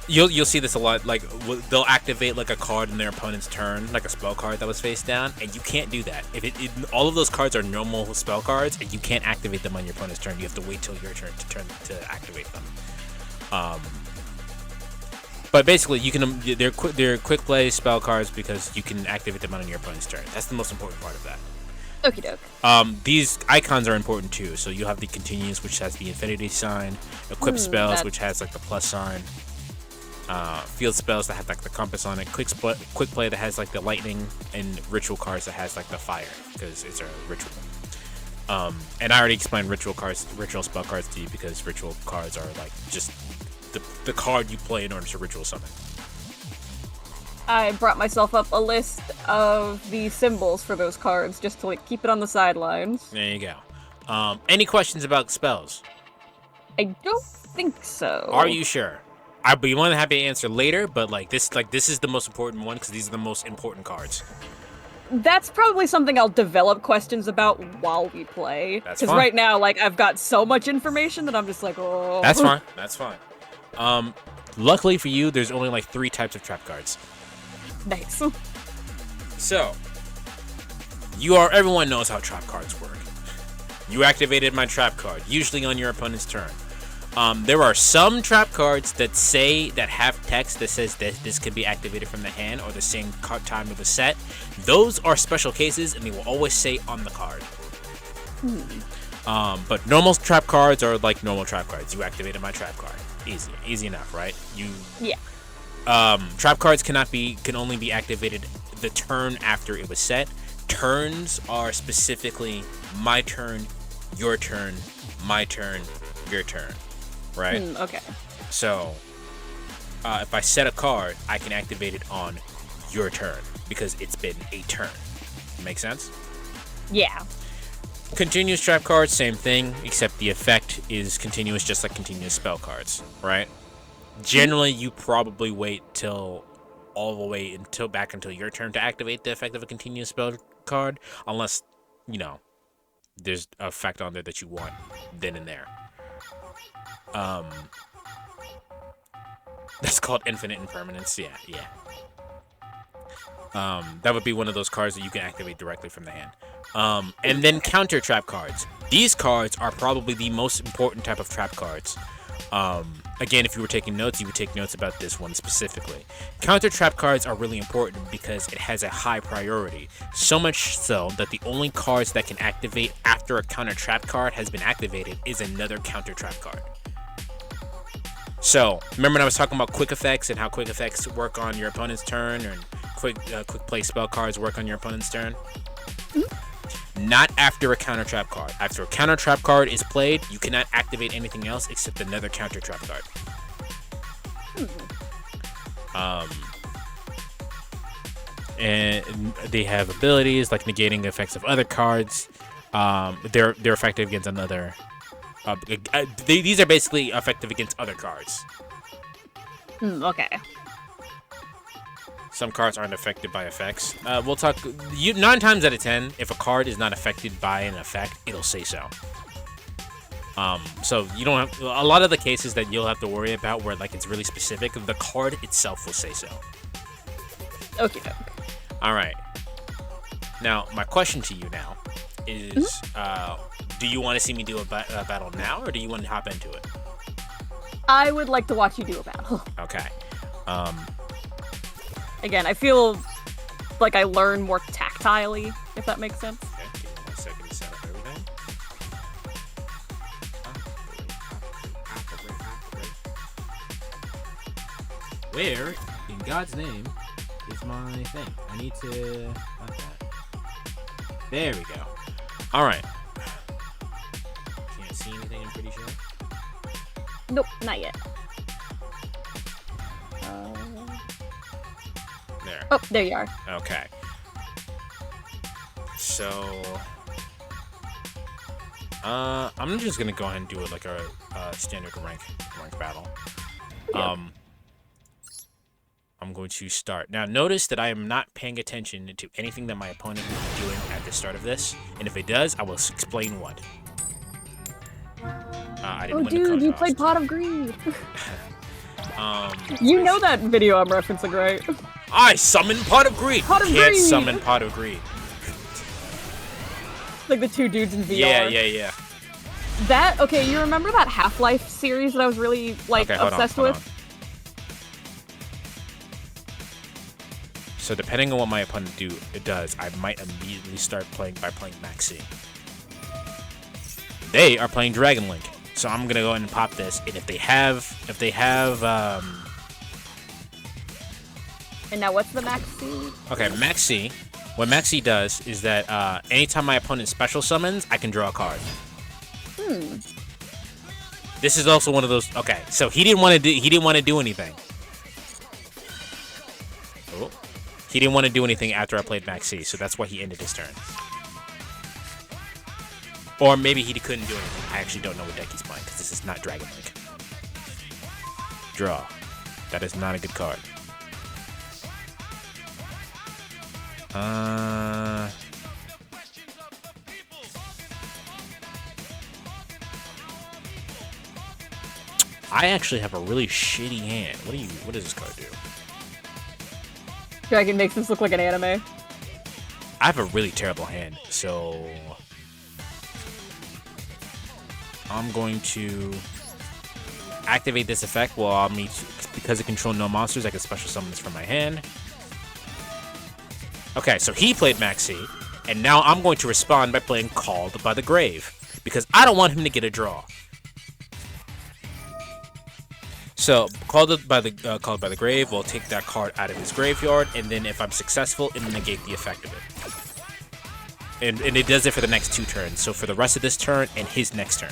[SPEAKER 1] You'll see this a lot. Like they'll activate like a card in their opponent's turn, like a spell card that was face down, and you can't do that. If all of those cards are normal spell cards, and you can't activate them on your opponent's turn. You have to wait till your turn to activate them. But basically, they're quick play spell cards because you can activate them on your opponent's turn. That's the most important part of that.
[SPEAKER 2] Okie doke.
[SPEAKER 1] These icons are important too. So you have the continuous, which has the infinity sign, equip spells, which has like the plus sign, field spells that have like the compass on it, quick play that has like the lightning, and ritual cards that has like the fire because it's a ritual. And I already explained ritual spell cards to you because ritual cards are like just the card you play in order to ritual summon.
[SPEAKER 2] I brought myself up a list of the symbols for those cards just to like keep it on the sidelines.
[SPEAKER 1] There you go. Any questions about spells?
[SPEAKER 2] I don't think so.
[SPEAKER 1] Are you sure? I'd be more than happy to answer later, but this is the most important one because these are the most important cards.
[SPEAKER 2] That's probably something I'll develop questions about while we play.
[SPEAKER 1] That's
[SPEAKER 2] because
[SPEAKER 1] fine.
[SPEAKER 2] right now, like, I've got so much information that I'm just like, oh.
[SPEAKER 1] That's fine. That's fine. Luckily for you, there's only like 3 types of trap cards.
[SPEAKER 2] Nice.
[SPEAKER 1] So, everyone knows how trap cards work. You activated my trap card, usually on your opponent's turn. There are some trap cards that have text that says that this can be activated from the hand or the same time of the set. Those are special cases, and they will always say on the card. But normal trap cards are like normal trap cards. You activated my trap card. Easy enough, right?
[SPEAKER 2] Yeah.
[SPEAKER 1] Trap cards can only be activated the turn after it was set. Turns are specifically my turn, your turn, my turn, your turn, right?
[SPEAKER 2] Okay.
[SPEAKER 1] So, if I set a card, I can activate it on your turn because it's been a turn. Make sense?
[SPEAKER 2] Yeah.
[SPEAKER 1] Continuous trap cards, same thing, except the effect is continuous, just like continuous spell cards, right? Generally, you probably wait till until your turn to activate the effect of a continuous spell card, unless, there's an effect on there that you want then and there. That's called infinite impermanence. Yeah. That would be one of those cards that you can activate directly from the hand. And then counter trap cards. These cards are probably the most important type of trap cards. Again, if you were taking notes, you would take notes about this one specifically. Counter trap cards are really important because it has a high priority. So much so that the only cards that can activate after a counter trap card has been activated is another counter trap card. So, remember when I was talking about quick effects and how quick effects work on your opponent's turn, or quick play spell cards work on your opponent's turn? Not after a counter trap card. After a counter trap card is played, you cannot activate anything else except another counter trap card. And they have abilities like negating the effects of other cards. They're effective against another. These are basically effective against other cards.
[SPEAKER 2] Okay.
[SPEAKER 1] Some cards aren't affected by effects. We'll talk. 9 times out of 10, if a card is not affected by an effect, it'll say so. So you don't have a lot of the cases that you'll have to worry about where like it's really specific. The card itself will say so.
[SPEAKER 2] Okay.
[SPEAKER 1] All right. Now my question to you now is: do you want to see me do a battle now, or do you want to hop into it?
[SPEAKER 2] I would like to watch you do a battle.
[SPEAKER 1] Okay.
[SPEAKER 2] Again, I feel like I learn more tactilely, if that makes sense.
[SPEAKER 1] Okay, give me 1 second to set up everything. Where, in God's name, is my thing? I need to... not that. There we go. Alright. Can't see anything, I'm pretty sure.
[SPEAKER 2] Nope, not yet.
[SPEAKER 1] There.
[SPEAKER 2] Oh, there you are.
[SPEAKER 1] Okay. So... I'm just gonna go ahead and do it like a standard rank battle.
[SPEAKER 2] Yeah.
[SPEAKER 1] I'm going to start. Now, notice that I am not paying attention to anything that my opponent is doing at the start of this, and if it does, I will explain what. I didn't
[SPEAKER 2] Oh,
[SPEAKER 1] win the
[SPEAKER 2] dude, you
[SPEAKER 1] contest.
[SPEAKER 2] played Pot of Greed. You know that video I'm referencing, right?
[SPEAKER 1] I summon Pot of Greed.
[SPEAKER 2] Pot of
[SPEAKER 1] Can't
[SPEAKER 2] Greed!
[SPEAKER 1] summon Pot of Greed.
[SPEAKER 2] Like the 2 dudes in VR.
[SPEAKER 1] Yeah.
[SPEAKER 2] That, okay, you remember that Half-Life series that I was really, like,
[SPEAKER 1] Okay, hold
[SPEAKER 2] obsessed
[SPEAKER 1] on.
[SPEAKER 2] with?
[SPEAKER 1] So depending on what my opponent does, I might immediately start playing by playing Maxi. They are playing Dragon Link, so I'm gonna go ahead and pop this. And if they have,
[SPEAKER 2] And now what's the Maxi?
[SPEAKER 1] okay, Maxi. What Maxi does is that anytime my opponent special summons, I can draw a card. This is also one of those. Okay, so he didn't want to do anything. Oh. He didn't want to do anything after I played Maxi, so that's why he ended his turn. Or maybe he couldn't do anything. I actually don't know what deck he's playing, because this is not Dragon Link. Draw. That is not a good card. I actually have a really shitty hand. What does this card do?
[SPEAKER 2] Dragon makes this look like an anime.
[SPEAKER 1] I have a really terrible hand, so I'm going to activate this effect will allow me to, because it controls no monsters, I can special summon this from my hand. Okay, so he played Maxi, and now I'm going to respond by playing Called by the Grave, because I don't want him to get a draw. So, Called by the Grave will take that card out of his graveyard, and then if I'm successful, it'll negate the effect of it. And it does it for the next 2 turns, so for the rest of this turn and his next turn.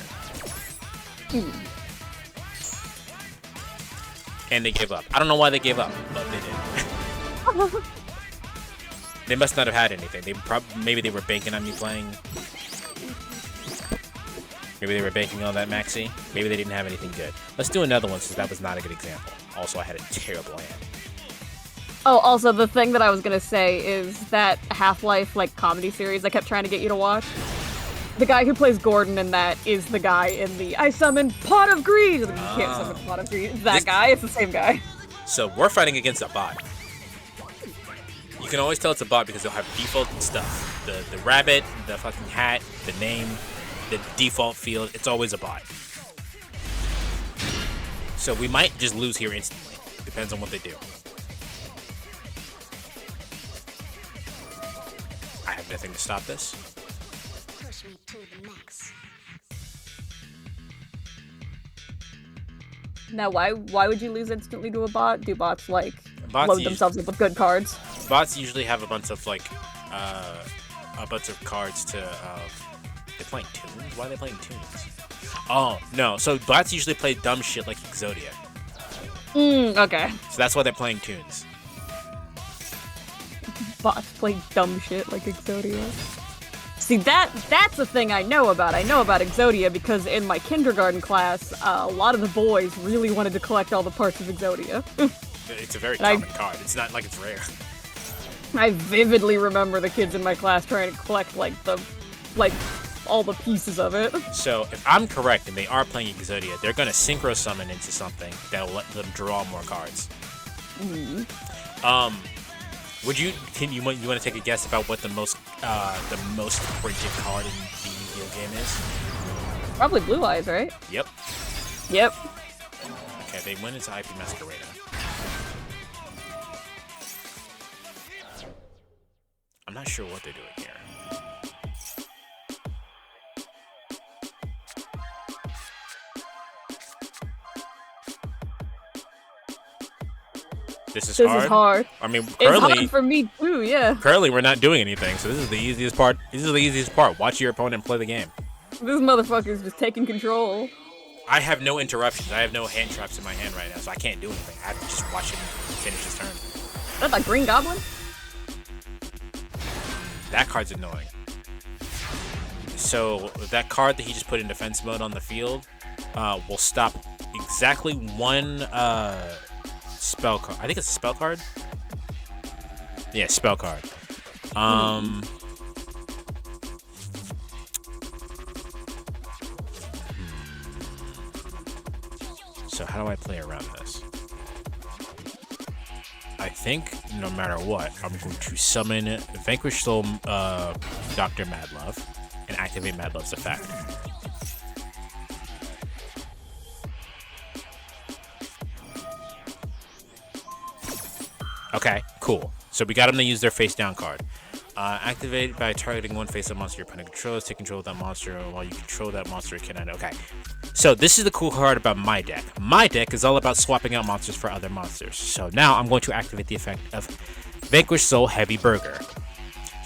[SPEAKER 1] And they gave up. I don't know why they gave up, but they did. They must not have had anything. Maybe they were banking on me playing. Maybe they were banking on that Maxi. Maybe they didn't have anything good. Let's do another one since that was not a good example. Also, I had a terrible hand.
[SPEAKER 2] Oh, also, the thing that I was gonna say is that Half-Life, like, comedy series I kept trying to get you to watch. The guy who plays Gordon in that is the guy in the I summoned Pot of Greed! Like, you can't summon Pot of Greed. It's that guy. It's the same guy.
[SPEAKER 1] So, we're fighting against a bot. You can always tell it's a bot because they'll have default stuff. The rabbit, the fucking hat, the name, the default field. It's always a bot. So we might just lose here instantly. Depends on what they do. I have nothing to stop this.
[SPEAKER 4] Push me to the max.
[SPEAKER 2] Now, why would you lose instantly to a bot? Do bots like
[SPEAKER 1] Bots
[SPEAKER 2] load
[SPEAKER 1] usually,
[SPEAKER 2] themselves up with good cards?
[SPEAKER 1] bots usually have a bunch of like cards to they're playing tunes? Why are they playing tunes? Oh no, so bots usually play dumb shit like Exodia.
[SPEAKER 2] Okay.
[SPEAKER 1] So that's why they're playing tunes.
[SPEAKER 2] Bots play dumb shit like Exodia. See, that's the thing I know about. I know about Exodia because in my kindergarten class, a lot of the boys really wanted to collect all the parts of Exodia.
[SPEAKER 1] It's a very common card. It's not like it's rare.
[SPEAKER 2] I vividly remember the kids in my class trying to collect all the pieces of it.
[SPEAKER 1] So if I'm correct and they are playing Exodia, they're gonna synchro summon into something that will let them draw more cards. You want to take a guess about what the most printed card in the Yu-Gi-Oh game is?
[SPEAKER 2] Probably Blue Eyes, right?
[SPEAKER 1] Yep.
[SPEAKER 2] Yep.
[SPEAKER 1] Okay, they went into IP Masquerada. I'm not sure what they're doing here. This is hard. I mean,
[SPEAKER 2] It's
[SPEAKER 1] currently,
[SPEAKER 2] hard for me too, yeah.
[SPEAKER 1] currently we're not doing anything, so this is the easiest part. This is the easiest part. Watch your opponent play the game.
[SPEAKER 2] This motherfucker's just taking control.
[SPEAKER 1] I have no interruptions. I have no hand traps in my hand right now, so I can't do anything. I have to just watch him finish his turn.
[SPEAKER 2] Is that the Green Goblin?
[SPEAKER 1] That card's annoying. So that card that he just put in defense mode on the field will stop exactly one spell card. I think it's a spell card. Yeah, spell card. So how do I play around this? I think no matter what, I'm going to summon Vanquish Soul Dr. Madlove and activate Madlove's effect. Okay, cool. So we got him to use their face down card. Activate by targeting one face-up monster your opponent controls. Take control of that monster while you control that monster. Cannot. Okay. So this is the cool card about my deck. My deck is all about swapping out monsters for other monsters. So now I'm going to activate the effect of Vanquish Soul Heavy Burger.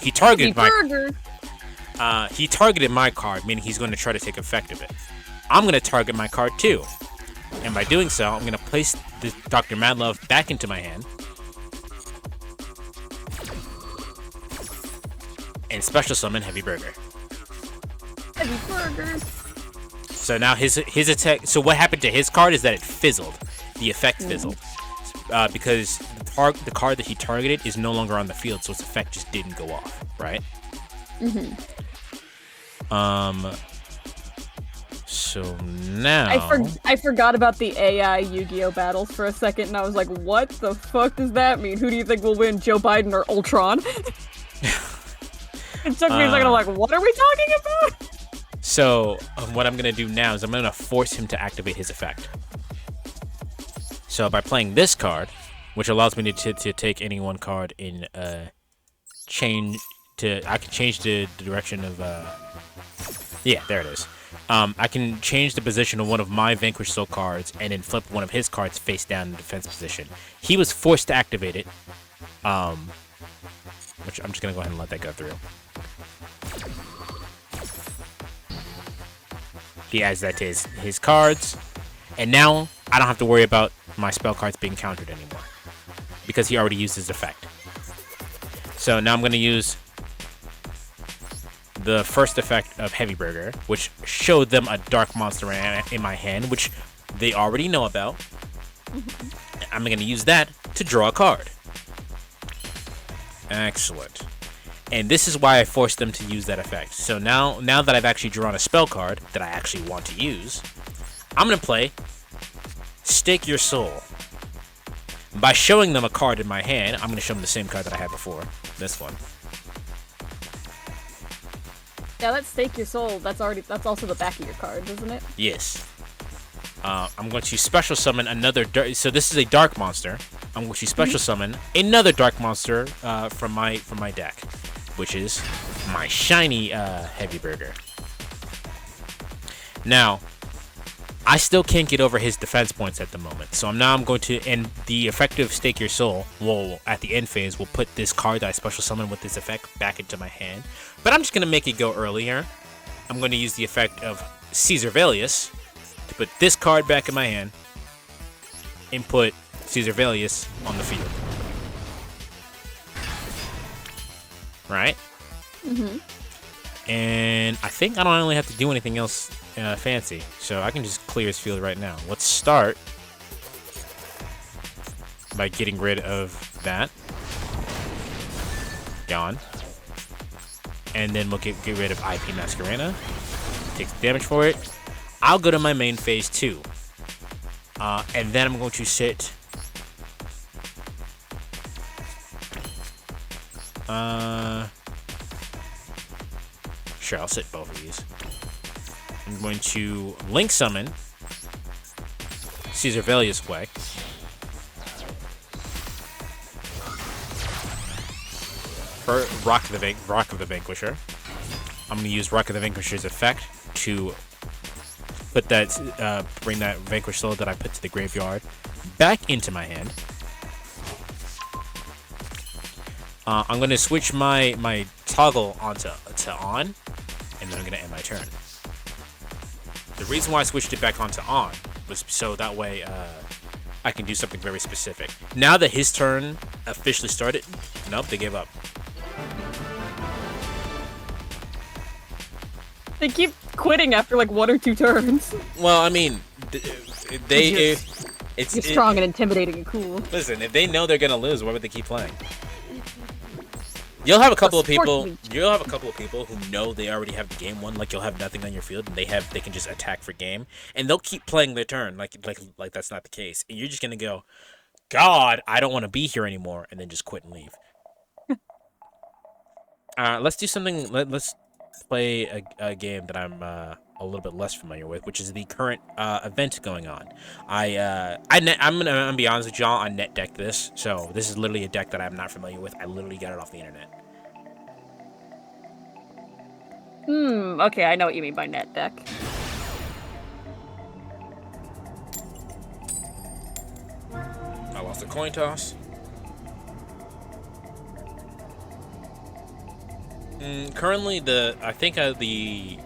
[SPEAKER 1] He targeted my card, meaning he's going to try to take effect of it. I'm going to target my card too. And by doing so, I'm going to place the Dr. Madlove back into my hand. And special summon Heavy Burger.
[SPEAKER 2] Heavy Burger.
[SPEAKER 1] So now his attack. So what happened to his card is that it fizzled. The effect fizzled because the card that he targeted is no longer on the field, so its effect just didn't go off. Right. So now
[SPEAKER 2] I forgot about the AI Yu-Gi-Oh battles for a second, and I was like, what the fuck does that mean? Who do you think will win, Joe Biden or Ultron? It took me a second. I'm like, what are we talking about?
[SPEAKER 1] So what I'm gonna do now is I'm gonna force him to activate his effect. So by playing this card, which allows me to take any one card in I can change the direction of yeah, there it is. I can change the position of one of my Vanquish Soul cards and then flip one of his cards face down in defense position. He was forced to activate it, which I'm just gonna go ahead and let that go through. He adds that to his cards, and now I don't have to worry about my spell cards being countered anymore because he already used his effect. So now I'm going to use the first effect of Heavy Burger, which showed them a dark monster in my hand, which they already know about. I'm going to use that to draw a card. Excellent. And this is why I forced them to use that effect. So now that I've actually drawn a spell card that I actually want to use, I'm going to play Stake Your Soul. By showing them a card in my hand, I'm going to show them the same card that I had before. This one.
[SPEAKER 2] Yeah, that's Stake Your Soul. That's also the back of your card, isn't it?
[SPEAKER 1] Yes. I'm going to special summon another so this is a dark monster. I'm going to special summon another dark monster from my deck, which is my shiny Heavy Burger. Now, I still can't get over his defense points at the moment. So I'm going to, and the effective Stake Your Soul will, at the end phase, will put this card that I special summon with this effect back into my hand. But I'm just going to make it go earlier. I'm going to use the effect of Caesar Velius to put this card back in my hand and put Caesar Velius on the field. Right?
[SPEAKER 2] Mm-hmm.
[SPEAKER 1] And I think I don't really have to do anything else fancy, so I can just clear his field right now. Let's start by getting rid of that. Gone. And then we'll get rid of IP Masquerena. Takes damage for it. I'll go to my main phase 2. And then I'm going to sit... Sure, I'll sit both of these. I'm going to Link Summon Caesar Velius way. For Rock of the Vanquisher. I'm going to use Rock of the Vanquisher's effect to put that, bring that Vanquish Soul that I put to the graveyard back into my hand. I'm going to switch my toggle onto on, and then I'm going to end my turn. The reason why I switched it back onto on was so that way I can do something very specific. Now that his turn officially started, nope, they gave up.
[SPEAKER 2] They keep quitting after like 1 or 2 turns.
[SPEAKER 1] Well, I mean, you're
[SPEAKER 2] strong and intimidating and cool.
[SPEAKER 1] Listen, if they know they're gonna lose, why would they keep playing? You'll have a couple of people. You'll have a couple of people who know they already have the game won. Like you'll have nothing on your field, and they can just attack for game, and they'll keep playing their turn. Like that's not the case, and you're just gonna go, God, I don't want to be here anymore, and then just quit and leave. Let's do something. Let's play a game that I'm a little bit less familiar with, which is the current event going on. I'm gonna be honest with y'all. I net decked this, so this is literally a deck that I'm not familiar with. I literally got it off the internet.
[SPEAKER 2] Okay, I know what you mean by net deck.
[SPEAKER 1] I lost a coin toss. Currently, I think the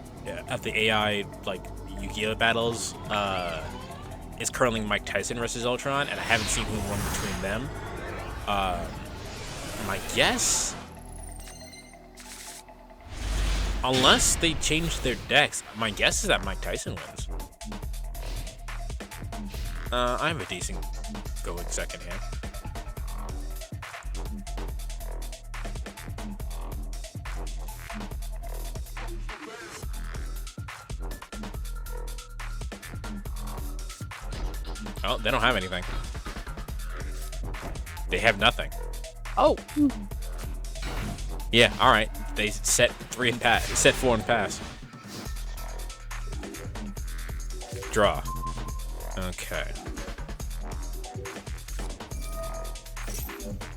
[SPEAKER 1] AI like Yu-Gi-Oh battles is currently Mike Tyson versus Ultron, and I haven't seen who won between them. My guess, unless they change their decks, my guess is that Mike Tyson wins. I have a decent going second here. Oh, they don't have anything. They have nothing.
[SPEAKER 2] Oh.
[SPEAKER 1] Yeah, all right. They set 4 and pass. Draw. Okay.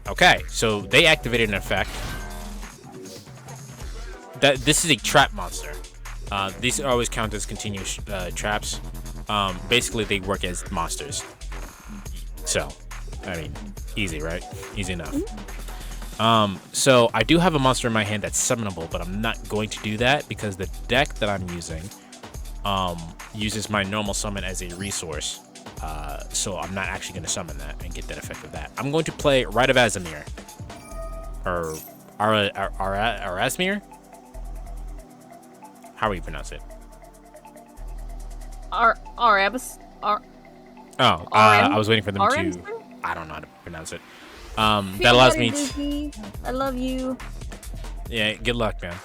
[SPEAKER 1] Okay, so they activated an effect. This is a trap monster. These always count as continuous traps. Basically, they work as monsters. So, I mean, easy, right? Easy enough. So I do have a monster in my hand that's summonable, but I'm not going to do that because the deck that I'm using uses my normal summon as a resource. So I'm not actually going to summon that and get that effect of that. I'm going to play Rite of Azimir. Or Arasmir? How do you pronounce it?
[SPEAKER 2] I
[SPEAKER 1] was waiting for them to... I don't know how to pronounce it. That allows me to...
[SPEAKER 2] I love you.
[SPEAKER 1] Yeah, good luck, man.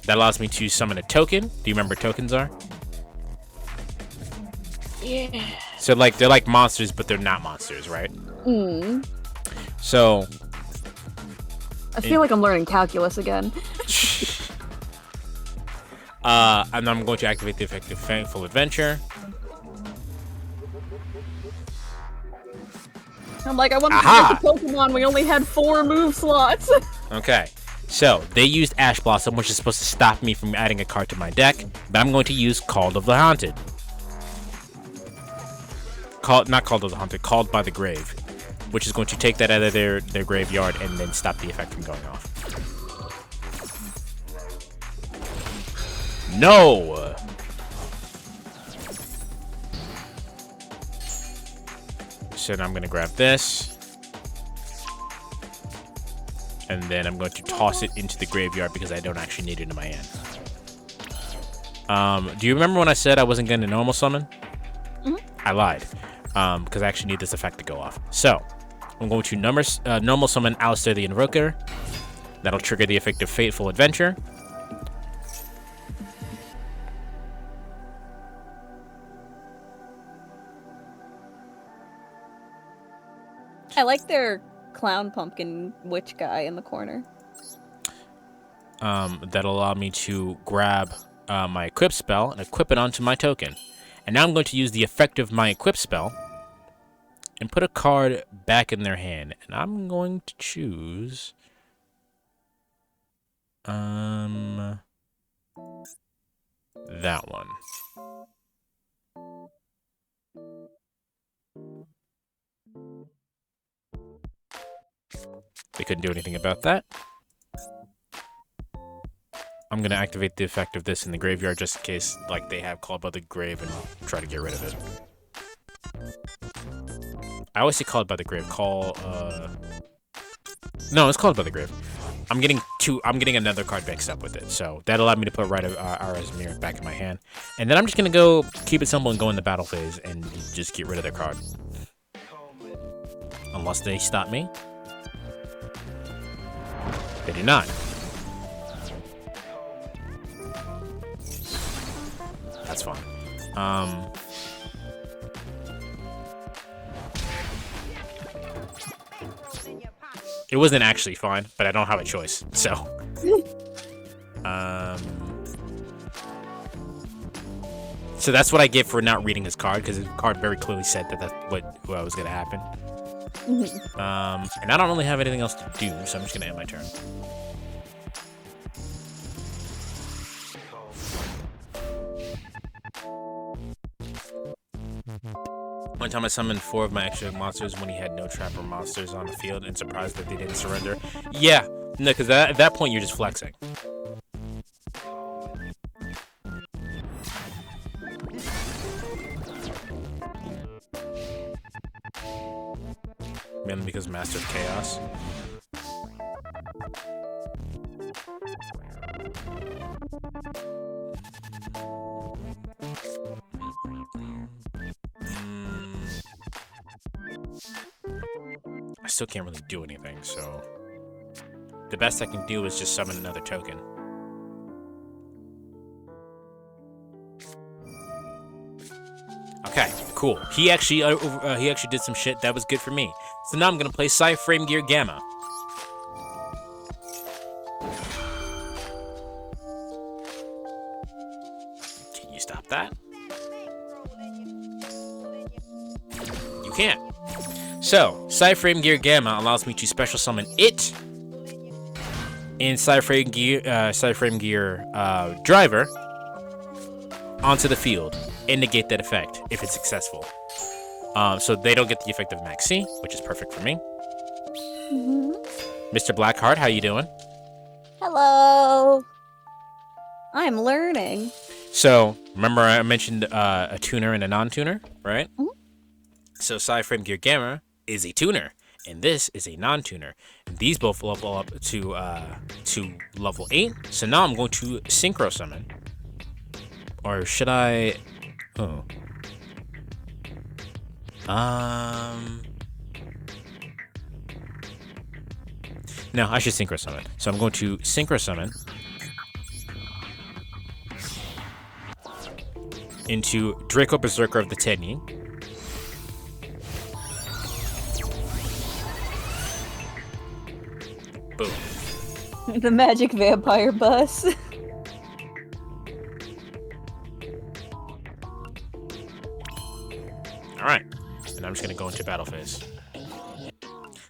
[SPEAKER 1] That allows me to summon a token. Do you remember what tokens are?
[SPEAKER 2] Yeah.
[SPEAKER 1] So, like, they're like monsters, but they're not monsters, right? So...
[SPEAKER 2] I feel like I'm learning calculus again.
[SPEAKER 1] And I'm going to activate the effect of Thankful Adventure.
[SPEAKER 2] I'm like, I want to get the Pokemon. We only had 4 move slots.
[SPEAKER 1] Okay. So, they used Ash Blossom, which is supposed to stop me from adding a card to my deck, but I'm going to use Call of the Haunted. not called of the hunted, called by the grave, which is going to take that out of their graveyard and then stop the effect from going off. No! So now I'm going to grab this. And then I'm going to toss it into the graveyard because I don't actually need it in my hand. Do you remember when I said I wasn't going to normal summon?
[SPEAKER 2] Mm-hmm.
[SPEAKER 1] I lied. Because I actually need this effect to go off. So, I'm going to normal summon Alistair the Invoker. That'll trigger the effect of Fateful Adventure.
[SPEAKER 2] I like their clown pumpkin witch guy in the corner.
[SPEAKER 1] That'll allow me to grab my equip spell and equip it onto my token. And now I'm going to use the effect of my equip spell and put a card back in their hand. And I'm going to choose that one. They couldn't do anything about that. I'm going to activate the effect of this in the graveyard just in case, like, they have Called by the Grave and try to get rid of it. I always say Called by the Grave. No, it's Called by the Grave. I'm getting another card mixed up with it, so that allowed me to put Ara's Mirror back in my hand. And then I'm just going to go keep it simple and go in the battle phase and just get rid of their card. Unless they stop me. They do not. That's fine. It wasn't actually fine, but I don't have a choice, so. So that's what I get for not reading his card, because his card very clearly said that that's what was going to happen. And I don't really have anything else to do, so I'm just going to end my turn. One time I summoned 4 of my extra monsters when he had no trapper monsters on the field and surprised that they didn't surrender. Yeah, no, because at that point you're just flexing. Mainly because Master of Chaos. I still can't really do anything, so the best I can do is just summon another token. Okay, cool. He actually did some shit that was good for me. So now I'm gonna play Frame Gear Gamma. Can you stop that? You can't. So, Frame Gear Gamma allows me to special summon it in Frame Gear Driver onto the field and negate that effect if it's successful. So they don't get the effect of Maxi, which is perfect for me. Mr. Blackheart, how you doing?
[SPEAKER 2] Hello. I'm learning.
[SPEAKER 1] So, remember I mentioned a tuner and a non-tuner, right?
[SPEAKER 2] Mm-hmm.
[SPEAKER 1] So, Frame Gear Gamma is a tuner, and this is a non-tuner. And these both level up to level 8. So now I'm going to synchro summon. Or should I? Oh. No, I should synchro summon. So I'm going to synchro summon into Draco Berserker of the Tenyi. Boom.
[SPEAKER 2] The magic vampire bus.
[SPEAKER 1] Alright. And I'm just going to go into battle phase.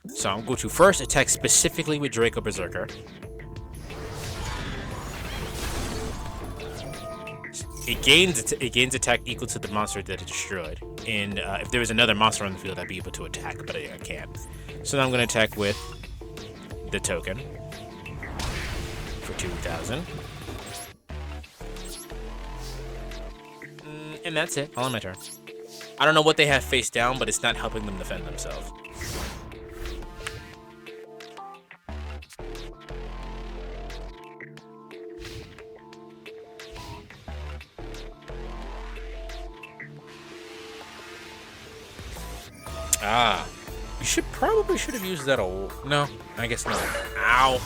[SPEAKER 1] So I'm going to first attack specifically with Draco Berserker. it gains attack equal to the monster that it destroyed. And if there was another monster on the field, I'd be able to attack, but I can't. So now I'm going to attack with the token for 2,000. And that's it. All on my turn. I don't know what they have face down, but it's not helping them defend themselves. Ah, you should have used that old. No, I guess not. Ow.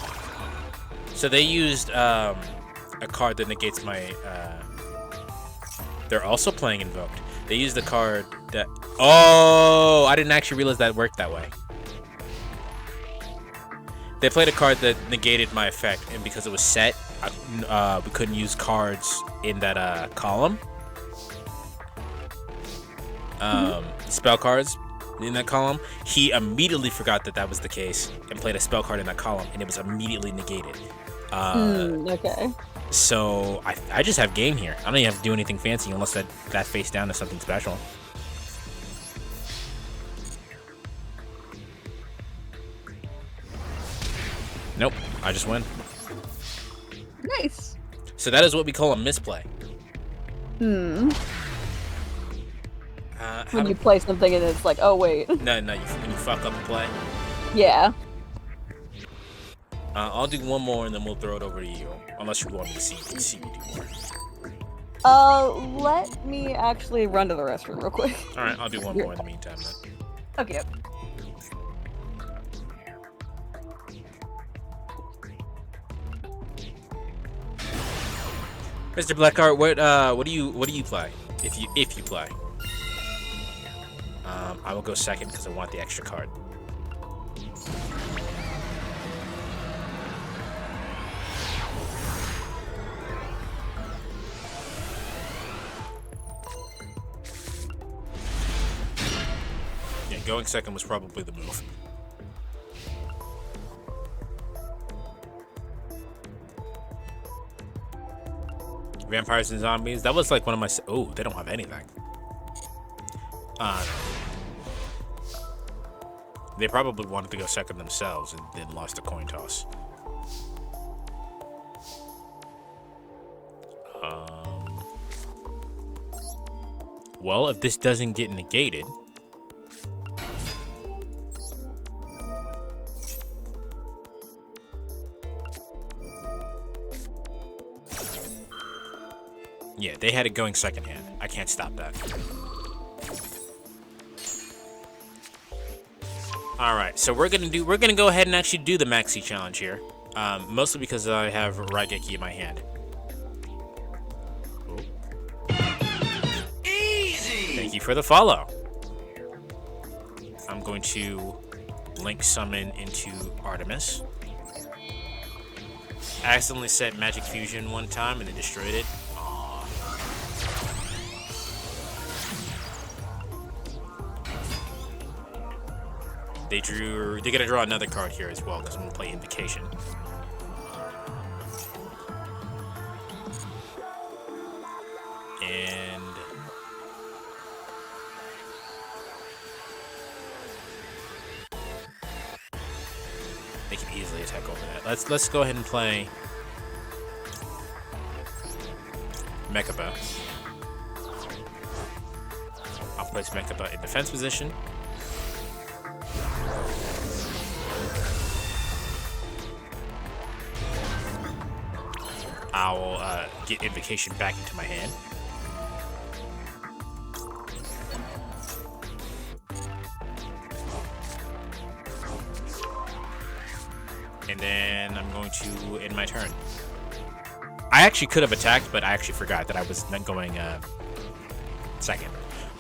[SPEAKER 1] So they used a card that negates my. They're also playing Invoked. They used the card that. Oh, I didn't actually realize that worked that way. They played a card that negated my effect, and because it was set, we couldn't use cards in that column. Spell cards in that column. He immediately forgot that was the case and played a spell card in that column, and it was immediately negated.
[SPEAKER 2] Okay.
[SPEAKER 1] So I just have game here. I don't even have to do anything fancy unless that face down is something special. Nope, I just win.
[SPEAKER 2] Nice.
[SPEAKER 1] So that is what we call a misplay.
[SPEAKER 2] When you play something and it's like, oh wait.
[SPEAKER 1] No, when you fuck up a play.
[SPEAKER 2] Yeah.
[SPEAKER 1] I'll do one more and then we'll throw it over to you. Unless you want me to see me do more.
[SPEAKER 2] Let me actually run to the restroom real quick.
[SPEAKER 1] Alright, I'll do one more in the meantime then.
[SPEAKER 2] Okay.
[SPEAKER 1] Mr. Blackheart, what do you play? If you play. I will go second because I want the extra card. Yeah, going second was probably the move. Vampires and zombies. That was like one of my. Oh, they don't have anything. They probably wanted to go second themselves and then lost a coin toss. Well, if this doesn't get negated. Yeah, they had it going second hand. I can't stop that. All right, so we're gonna go ahead and actually do the maxi challenge here, mostly because I have Raigeki in my hand.
[SPEAKER 3] Easy.
[SPEAKER 1] Thank you for the follow. I'm going to link summon into Artemis. I accidentally set Magic Fusion one time and it destroyed it. They're gonna draw another card here as well because I'm gonna play Invocation. And they can easily attack over that. Let's go ahead and play Mechaba. I'll place Mechaba in defense position. I will get Invocation back into my hand. And then I'm going to end my turn. I actually could have attacked, but I actually forgot that I was not going second.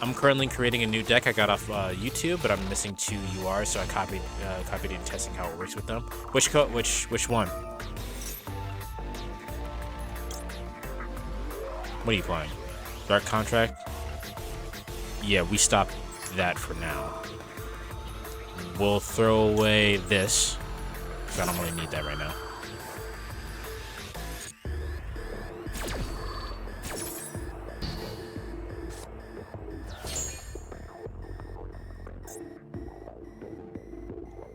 [SPEAKER 1] I'm currently creating a new deck I got off YouTube, but I'm missing 2 URs, so I copied it and testing how it works with them. Which one? What are you playing? Dark Contract? Yeah, we stopped that for now. We'll throw away this, because I don't really need that right now.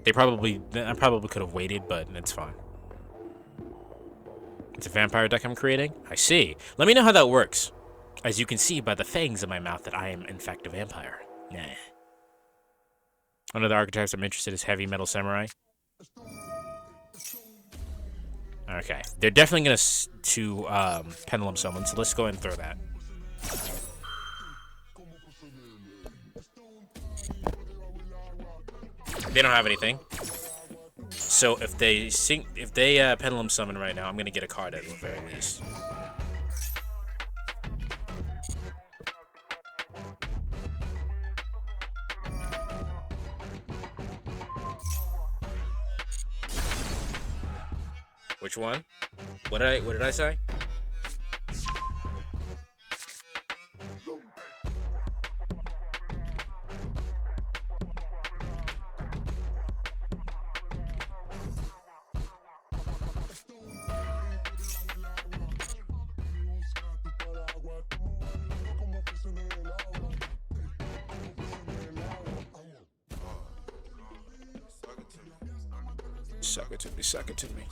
[SPEAKER 1] I probably could have waited, but it's fine. It's a vampire deck I'm creating? I see. Let me know how that works. As you can see by the fangs in my mouth that I am, in fact, a vampire. Nah. One of the archetypes I'm interested in is Heavy Metal Samurai. Okay. They're definitely going to Pendulum Summon, so let's go ahead and throw that. They don't have anything. So if they Pendulum Summon right now, I'm gonna get a card at the very least. Which one? What did I say? Suck it to me.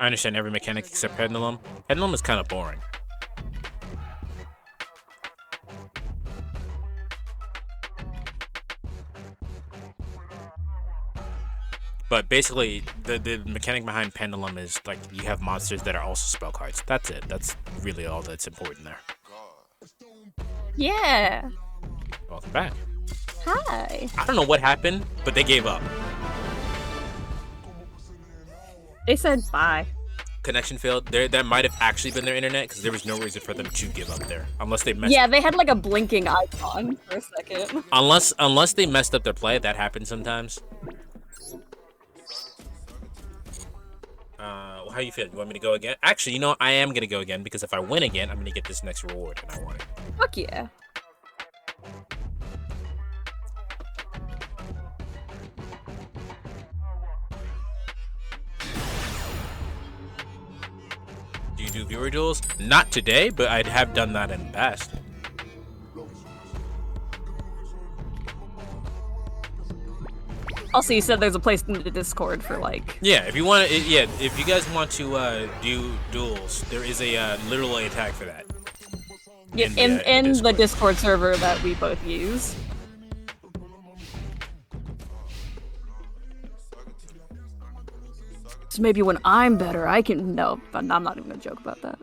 [SPEAKER 1] I understand every mechanic except Pendulum. Pendulum is kind of boring. But basically, the mechanic behind Pendulum is, like, you have monsters that are also spell cards. That's it. That's really all that's important there.
[SPEAKER 2] Yeah.
[SPEAKER 1] Welcome back.
[SPEAKER 2] Hi.
[SPEAKER 1] I don't know what happened, but they gave up.
[SPEAKER 2] They said bye.
[SPEAKER 1] Connection failed. That might have actually been their internet, because there was no reason for them to give up there. Unless they messed
[SPEAKER 2] Yeah, they had like a blinking icon for a second.
[SPEAKER 1] Unless they messed up their play. That happens sometimes. How you feel? You want me to go again? Actually, you know, I am going to go again, because if I win again, I'm going to get this next reward, and I want it.
[SPEAKER 2] Fuck yeah.
[SPEAKER 1] Do you do viewer duels? Not today, but I have done that in the past.
[SPEAKER 2] Also, you said there's a place in the Discord for like.
[SPEAKER 1] Yeah, if you want to, yeah, if you guys want to do duels, there is a literal attack for that.
[SPEAKER 2] Yeah, in the Discord server that we both use. So maybe when I'm better, I can. No, but I'm not even gonna joke about that.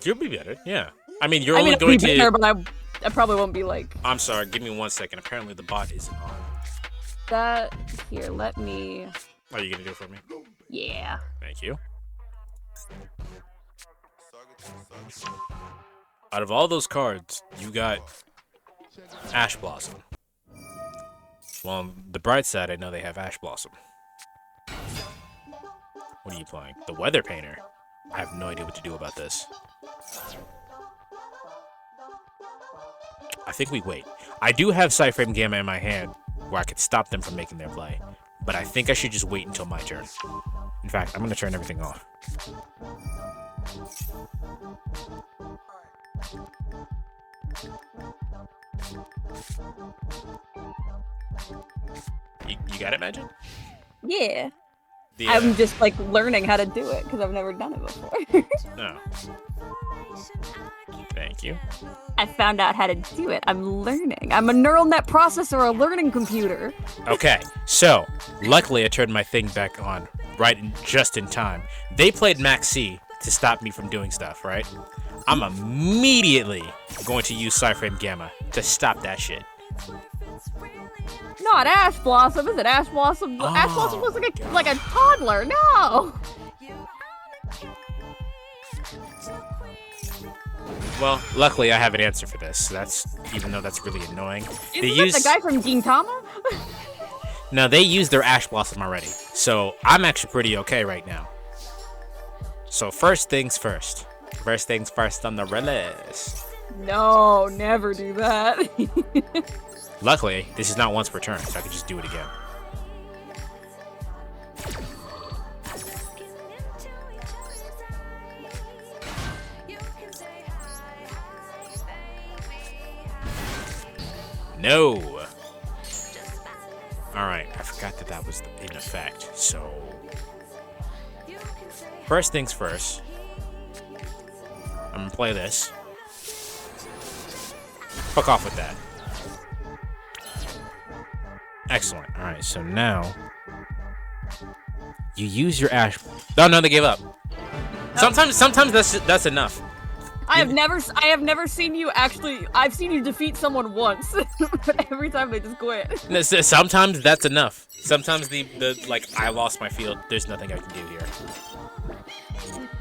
[SPEAKER 1] You'll be better, yeah. I mean, you're
[SPEAKER 2] I
[SPEAKER 1] only
[SPEAKER 2] mean,
[SPEAKER 1] going
[SPEAKER 2] I'll
[SPEAKER 1] to.
[SPEAKER 2] be better, but I probably won't be like.
[SPEAKER 1] I'm sorry. Give me 1 second. Apparently, the bot isn't on.
[SPEAKER 2] That here, let me.
[SPEAKER 1] Are you gonna do it for me?
[SPEAKER 2] Yeah.
[SPEAKER 1] Thank you. Out of all those cards, you got Ash Blossom. Well, on the bright side, I know they have Ash Blossom. What are you playing? The Weather Painter. I have no idea what to do about this. I think we wait. I do have Cyframe Gamma in my hand, where I could stop them from making their play. But I think I should just wait until my turn. In fact, I'm going to turn everything off. You got it, Magic?
[SPEAKER 2] Yeah.
[SPEAKER 1] The,
[SPEAKER 2] I'm just like learning how to do it because I've never done it before.
[SPEAKER 1] No. Thank you.
[SPEAKER 2] I found out how to do it. I'm learning. I'm a neural net processor, a learning computer.
[SPEAKER 1] Okay, so luckily I turned my thing back on just in time. They played Max C to stop me from doing stuff, right? I'm immediately going to use Cyframe Gamma to stop that shit.
[SPEAKER 2] Not Ash Blossom, is it? Ash Blossom.
[SPEAKER 1] Oh,
[SPEAKER 2] Ash Blossom was like a toddler. No.
[SPEAKER 1] Well, luckily I have an answer for this. That's even though that's really annoying.
[SPEAKER 2] Isn't that the guy from Gintama?
[SPEAKER 1] No, they used their Ash Blossom already, so I'm actually pretty okay right now. So first things first. First things first on the release.
[SPEAKER 2] No, never do that.
[SPEAKER 1] Luckily, this is not once per turn, so I can just do it again. No! Alright, I forgot that that was in effect, so... First things first. I'm gonna play this. Fuck off with that. Excellent. Alright, so now... You use your ash... Oh, no, they gave up. Sometimes that's enough.
[SPEAKER 2] I have never seen you actually. I've seen you defeat someone once, but every time they just quit.
[SPEAKER 1] No, sometimes that's enough. Sometimes the like I lost my field. There's nothing I can do here.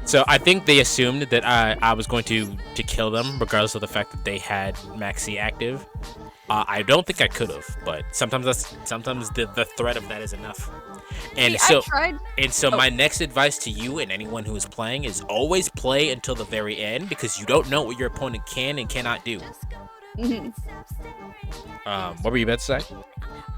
[SPEAKER 1] So I think they assumed that I was going to kill them regardless of the fact that they had Maxi active. I don't think I could have, but sometimes the threat of that is enough. And
[SPEAKER 2] See,
[SPEAKER 1] so my next advice to you and anyone who is playing is always play until the very end, because you don't know what your opponent can and cannot do. What were you about to say?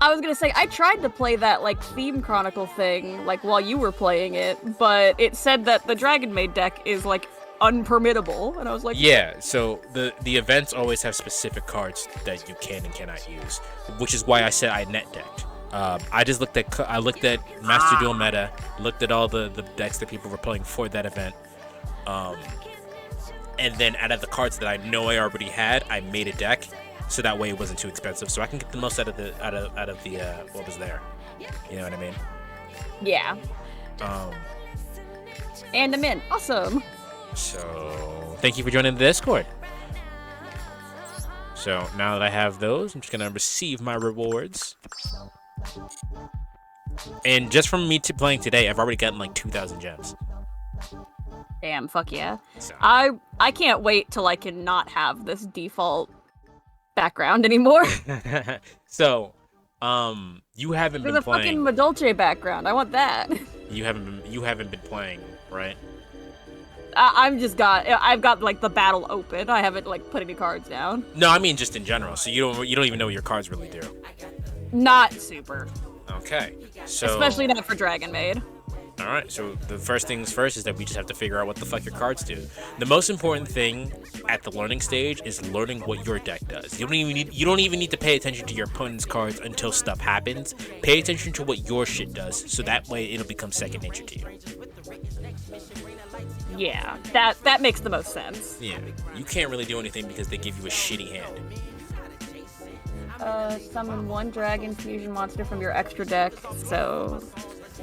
[SPEAKER 2] I was gonna say I tried to play that like theme chronicle thing like while you were playing it, but it said that the Dragon Maid deck is like unpermittable, and I was like,
[SPEAKER 1] yeah. So the events always have specific cards that you can and cannot use, which is why I said I net decked. I looked at Master Duel meta, looked at all the decks that people were playing for that event, and then out of the cards that I know I already had, I made a deck, so that way it wasn't too expensive, so I can get the most out of the what was there. You know what I mean?
[SPEAKER 2] yeah. And I'm in. Awesome.
[SPEAKER 1] So thank you for joining the Discord. So now that I have those, I'm just gonna receive my rewards. And just from me playing today, I've already gotten like 2,000 gems.
[SPEAKER 2] Damn, fuck yeah.
[SPEAKER 1] So.
[SPEAKER 2] I can't wait till I can not have this default background anymore.
[SPEAKER 1] So, you haven't been
[SPEAKER 2] There's a
[SPEAKER 1] playing.
[SPEAKER 2] fucking Madolce background. I want that.
[SPEAKER 1] You haven't been playing, right?
[SPEAKER 2] I've got like the battle open. I haven't like put any cards down.
[SPEAKER 1] No, I mean just in general. So you don't even know what your cards really do.
[SPEAKER 2] Not super.
[SPEAKER 1] Okay. So
[SPEAKER 2] Especially not for Dragon Maid.
[SPEAKER 1] all right. So the first things first is that we just have to figure out what the fuck your cards do. The most important thing at the learning stage is learning what your deck does. You don't even need to pay attention to your opponent's cards until stuff happens. Pay attention to what your shit does, so that way it'll become second nature to you.
[SPEAKER 2] Yeah, that makes the most sense.
[SPEAKER 1] Yeah. You can't really do anything because they give you a shitty hand.
[SPEAKER 2] Summon one Dragon Fusion monster from your extra deck. So,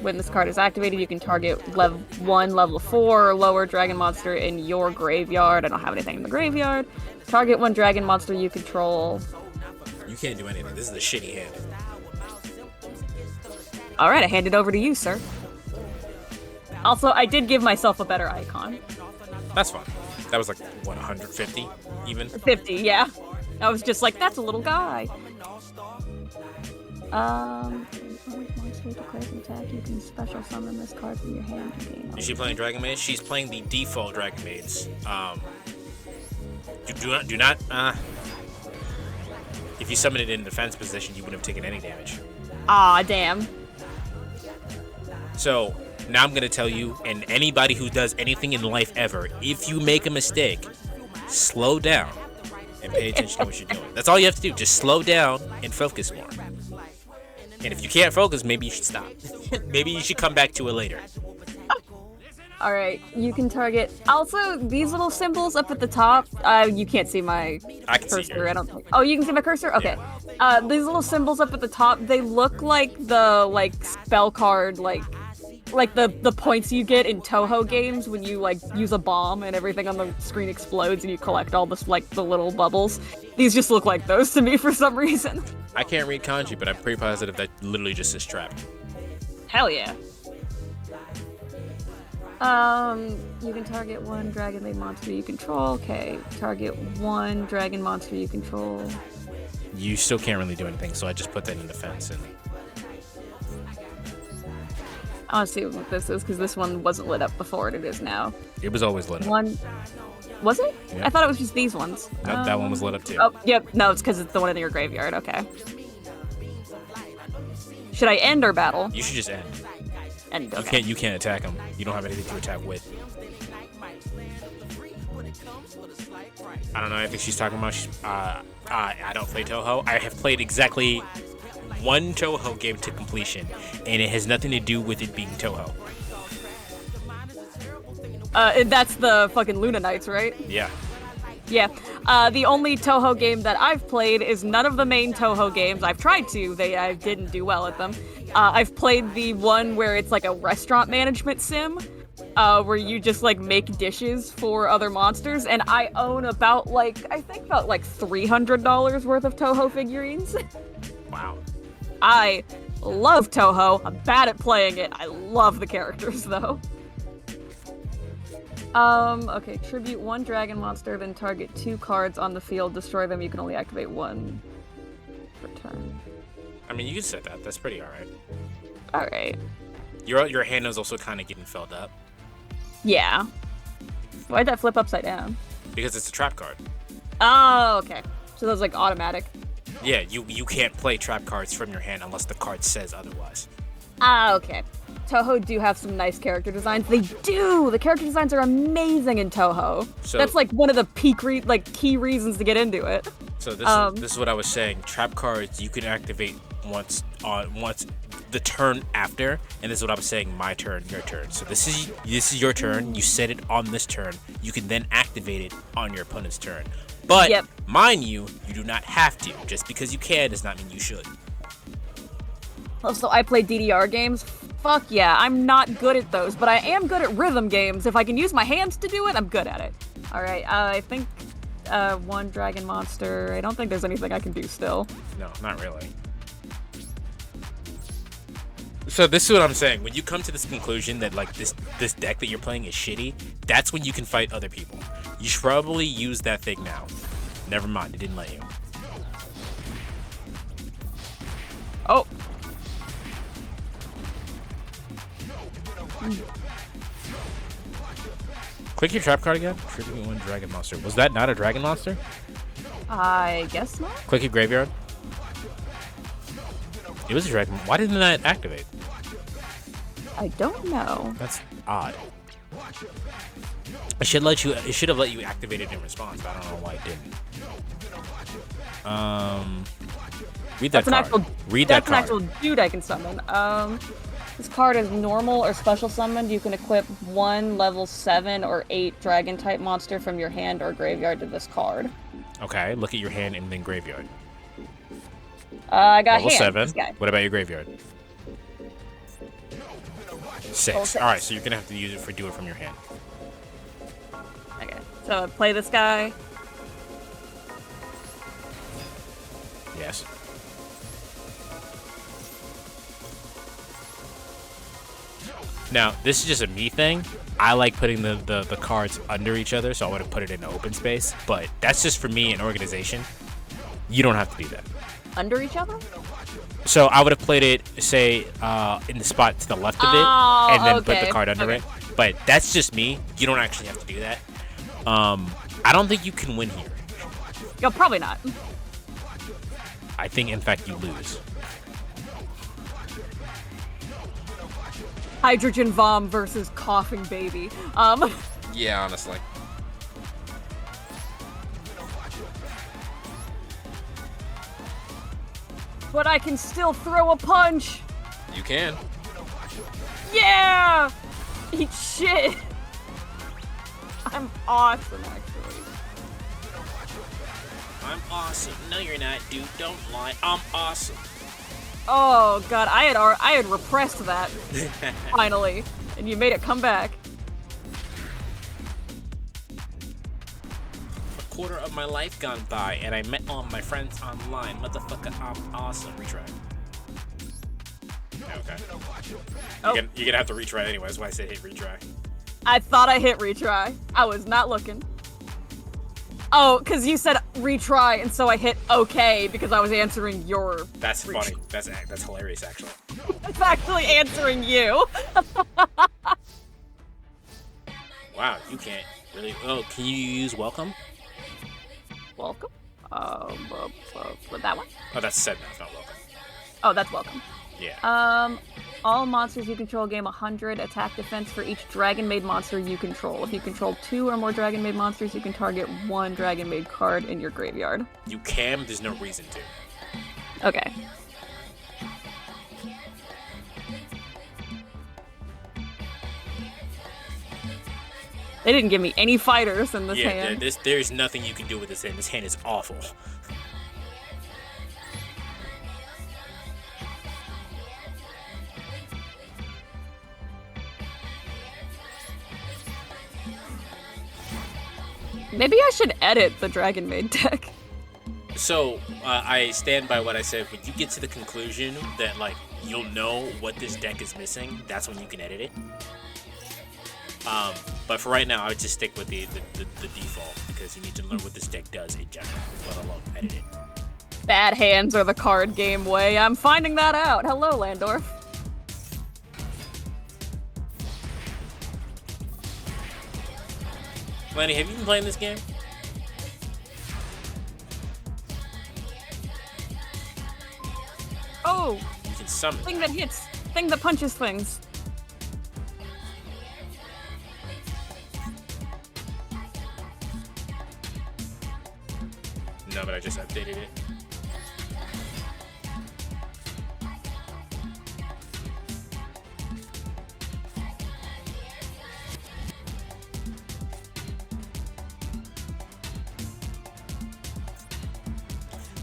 [SPEAKER 2] when this card is activated, you can target level 4 or lower Dragon monster in your graveyard. I don't have anything in the graveyard. Target one Dragon monster you control.
[SPEAKER 1] You can't do anything. This is a shitty hand.
[SPEAKER 2] Alright, I hand it over to you, sir. Also, I did give myself a better icon.
[SPEAKER 1] That's fine. That was like, what, 150 even?
[SPEAKER 2] 50, yeah. I was just like, that's a little guy. Monster declares an attack, you can special summon this card from your hand to gain.
[SPEAKER 1] Is she playing Dragon Maid? She's playing the default Dragon Maids. Do not. If you summon it in defense position, you wouldn't have taken any damage.
[SPEAKER 2] Ah, damn.
[SPEAKER 1] So now I'm gonna tell you, and anybody who does anything in life ever, if you make a mistake, slow down and pay attention to what you're doing. That's all you have to do. Just slow down and focus more. And if you can't focus, maybe you should stop. Maybe you should come back to it later.
[SPEAKER 2] Alright, you can target. Also, these little symbols up at the top, you can't see my cursor,
[SPEAKER 1] see yours.
[SPEAKER 2] I don't think. Oh, you can see my cursor? Okay.
[SPEAKER 1] Yeah.
[SPEAKER 2] These little symbols up at the top, they look like the, spell card, like the points you get in Toho games when you, use a bomb and everything on the screen explodes and you collect all this, the little bubbles. These just look like those to me for some reason.
[SPEAKER 1] I can't read kanji, but I'm pretty positive that literally just says trap.
[SPEAKER 2] Hell yeah. You can target one Dragon Maid monster you control. Okay, target one Dragon monster you control.
[SPEAKER 1] You still can't really do anything, so I just put that in defense. And
[SPEAKER 2] I want to see what this is, because this one wasn't lit up before, and it is now.
[SPEAKER 1] it was always lit up.
[SPEAKER 2] Was it?
[SPEAKER 1] Yeah.
[SPEAKER 2] I thought it was just these ones.
[SPEAKER 1] Nope, that one was lit up too.
[SPEAKER 2] Oh, yep. No, it's because it's the one in your graveyard. Okay. Should I end or battle?
[SPEAKER 1] You should just end.
[SPEAKER 2] End. Okay.
[SPEAKER 1] You can't attack him. You don't have anything to attack with. I don't know. I think she's talking about. I don't play Touhou. I have played exactly one Touhou game to completion, and it has nothing to do with it being Touhou.
[SPEAKER 2] And that's the fucking Luna Knights, right?
[SPEAKER 1] Yeah.
[SPEAKER 2] Yeah. The only Touhou game that I've played is none of the main Touhou games. I've tried to. I didn't do well at them. I've played the one where it's like a restaurant management sim, where you just like make dishes for other monsters, and I own about I think about $300 worth of Touhou figurines.
[SPEAKER 1] Wow.
[SPEAKER 2] I love Touhou. I'm bad at playing it. I love the characters though. Okay, tribute 1 dragon monster, then target 2 cards on the field, destroy them, you can only activate 1 per turn.
[SPEAKER 1] I mean, you can set that. That's pretty alright.
[SPEAKER 2] Alright.
[SPEAKER 1] Your hand is also kind of getting filled up.
[SPEAKER 2] Yeah. Why'd that flip upside down?
[SPEAKER 1] Because it's a trap card.
[SPEAKER 2] Oh, okay. So that's automatic.
[SPEAKER 1] Yeah, you can't play trap cards from your hand unless the card says otherwise.
[SPEAKER 2] Ah, okay. Touhou do have some nice character designs. They do! The character designs are amazing in Touhou.
[SPEAKER 1] So,
[SPEAKER 2] that's one of the key reasons to get into it.
[SPEAKER 1] So this is what I was saying. Trap cards you can activate once the turn after, and this is what I was saying. My turn, your turn. So this is your turn. You set it on this turn. You can then activate it on your opponent's turn. But mind you do not have to. Just because you can does not mean you should.
[SPEAKER 2] Also, I play DDR games. Fuck yeah, I'm not good at those, but I am good at rhythm games. If I can use my hands to do it, I'm good at it. Alright, I think 1 dragon monster. I don't think there's anything I can do still.
[SPEAKER 1] No, not really. So this is what I'm saying. When you come to this conclusion that this deck that you're playing is shitty, that's when you can fight other people. You should probably use that thing now. Never mind, it didn't let you.
[SPEAKER 2] Oh.
[SPEAKER 1] Click your trap card again. Tribute 1 dragon monster. Was that not a dragon monster?
[SPEAKER 2] I guess not.
[SPEAKER 1] Click your graveyard. It was a dragon. Why didn't that activate?
[SPEAKER 2] I don't know.
[SPEAKER 1] That's odd. It should have let you activate it in response, but I don't know why it didn't. Read that card. Read that card.
[SPEAKER 2] That's an actual dude I can summon. This card is normal or special summoned. You can equip 1 level 7 or 8 dragon type monster from your hand or graveyard to this card.
[SPEAKER 1] Okay, look at your hand and then graveyard.
[SPEAKER 2] I got
[SPEAKER 1] level
[SPEAKER 2] hand.
[SPEAKER 1] 7.
[SPEAKER 2] This guy.
[SPEAKER 1] What about your graveyard? 6.
[SPEAKER 2] Level 6.
[SPEAKER 1] All right, so you're gonna have to use it for do it from your hand.
[SPEAKER 2] Okay, so play this guy.
[SPEAKER 1] Yes. Now, this is just a me thing. I like putting the cards under each other, so I would have put it in an open space. But that's just for me and organization. You don't have to do that.
[SPEAKER 2] Under each other?
[SPEAKER 1] So I would have played it, say, in the spot to the left of it, and then put the card under it. But that's just me. You don't actually have to do that. I don't think you can win here.
[SPEAKER 2] Yo, probably not.
[SPEAKER 1] I think, in fact, you lose.
[SPEAKER 2] Hydrogen Vom versus Coughing Baby.
[SPEAKER 1] Yeah, honestly.
[SPEAKER 2] But I can still throw a punch.
[SPEAKER 1] You can.
[SPEAKER 2] Yeah! Eat shit. I'm awesome, actually.
[SPEAKER 1] I'm awesome. No, you're not, dude. Don't lie. I'm awesome.
[SPEAKER 2] Oh god, I had repressed that finally, and you made it come back.
[SPEAKER 1] A quarter of my life gone by, and I met all my friends online. Motherfucker, I'm awesome. Retry. Okay.
[SPEAKER 2] Oh.
[SPEAKER 1] You're gonna have to retry anyway. That's why I said hit retry.
[SPEAKER 2] I thought I hit retry. I was not looking. Oh, because you said retry, and so I hit OK because I was answering your.
[SPEAKER 1] That's funny. That's hilarious, actually.
[SPEAKER 2] It's actually answering you.
[SPEAKER 1] Wow, you can't. Really? Oh, can you use welcome?
[SPEAKER 2] Welcome. With that one?
[SPEAKER 1] Oh, that's said now, not welcome.
[SPEAKER 2] Oh, that's welcome.
[SPEAKER 1] Yeah.
[SPEAKER 2] All monsters you control gain 100 attack defense for each Dragon Maid monster you control. If you control 2 or more Dragon Maid monsters, you can target 1 Dragon Maid card in your graveyard.
[SPEAKER 1] You can. There's no reason to.
[SPEAKER 2] Okay. They didn't give me any fighters in this hand.
[SPEAKER 1] Yeah, there's nothing you can do with this hand. This hand is awful.
[SPEAKER 2] Maybe I should edit the Dragon Maid deck.
[SPEAKER 1] So, I stand by what I said. When you get to the conclusion that, like, you'll know what this deck is missing, that's when you can edit it. But for right now, I would just stick with the default, because you need to learn what this deck does in general, let alone edit it.
[SPEAKER 2] Bad hands are the card game way. I'm finding that out. Hello, Landorf.
[SPEAKER 1] Lanny, have you been playing this game?
[SPEAKER 2] Oh,
[SPEAKER 1] You can summon.
[SPEAKER 2] thing that hits. Thing that punches things.
[SPEAKER 1] No, but I just updated it.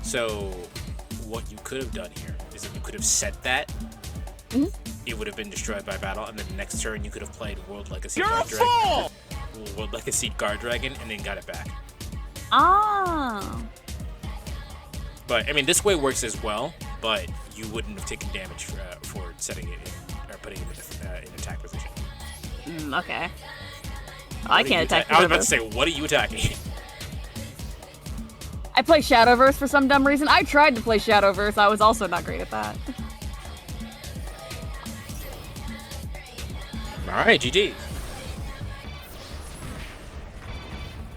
[SPEAKER 1] So, what you could have done here is that you could have set that.
[SPEAKER 2] Mhm.
[SPEAKER 1] It would have been destroyed by battle, and then the next turn you could have played World Legacy
[SPEAKER 3] You're a
[SPEAKER 1] Guard Dragon.
[SPEAKER 3] fool!
[SPEAKER 1] World Legacy Guard Dragon, and then got it back.
[SPEAKER 2] Ah.
[SPEAKER 1] But I mean, this way works as well, but you wouldn't have taken damage for setting it in, or putting it in attack position.
[SPEAKER 2] Okay.
[SPEAKER 1] What
[SPEAKER 2] I
[SPEAKER 1] are
[SPEAKER 2] can't
[SPEAKER 1] you
[SPEAKER 2] attack.
[SPEAKER 1] I was about to
[SPEAKER 2] Shadowverse.
[SPEAKER 1] say, what are you attacking?
[SPEAKER 2] I play Shadowverse for some dumb reason. I tried to play Shadowverse. I was also not great at that.
[SPEAKER 1] All right, GG.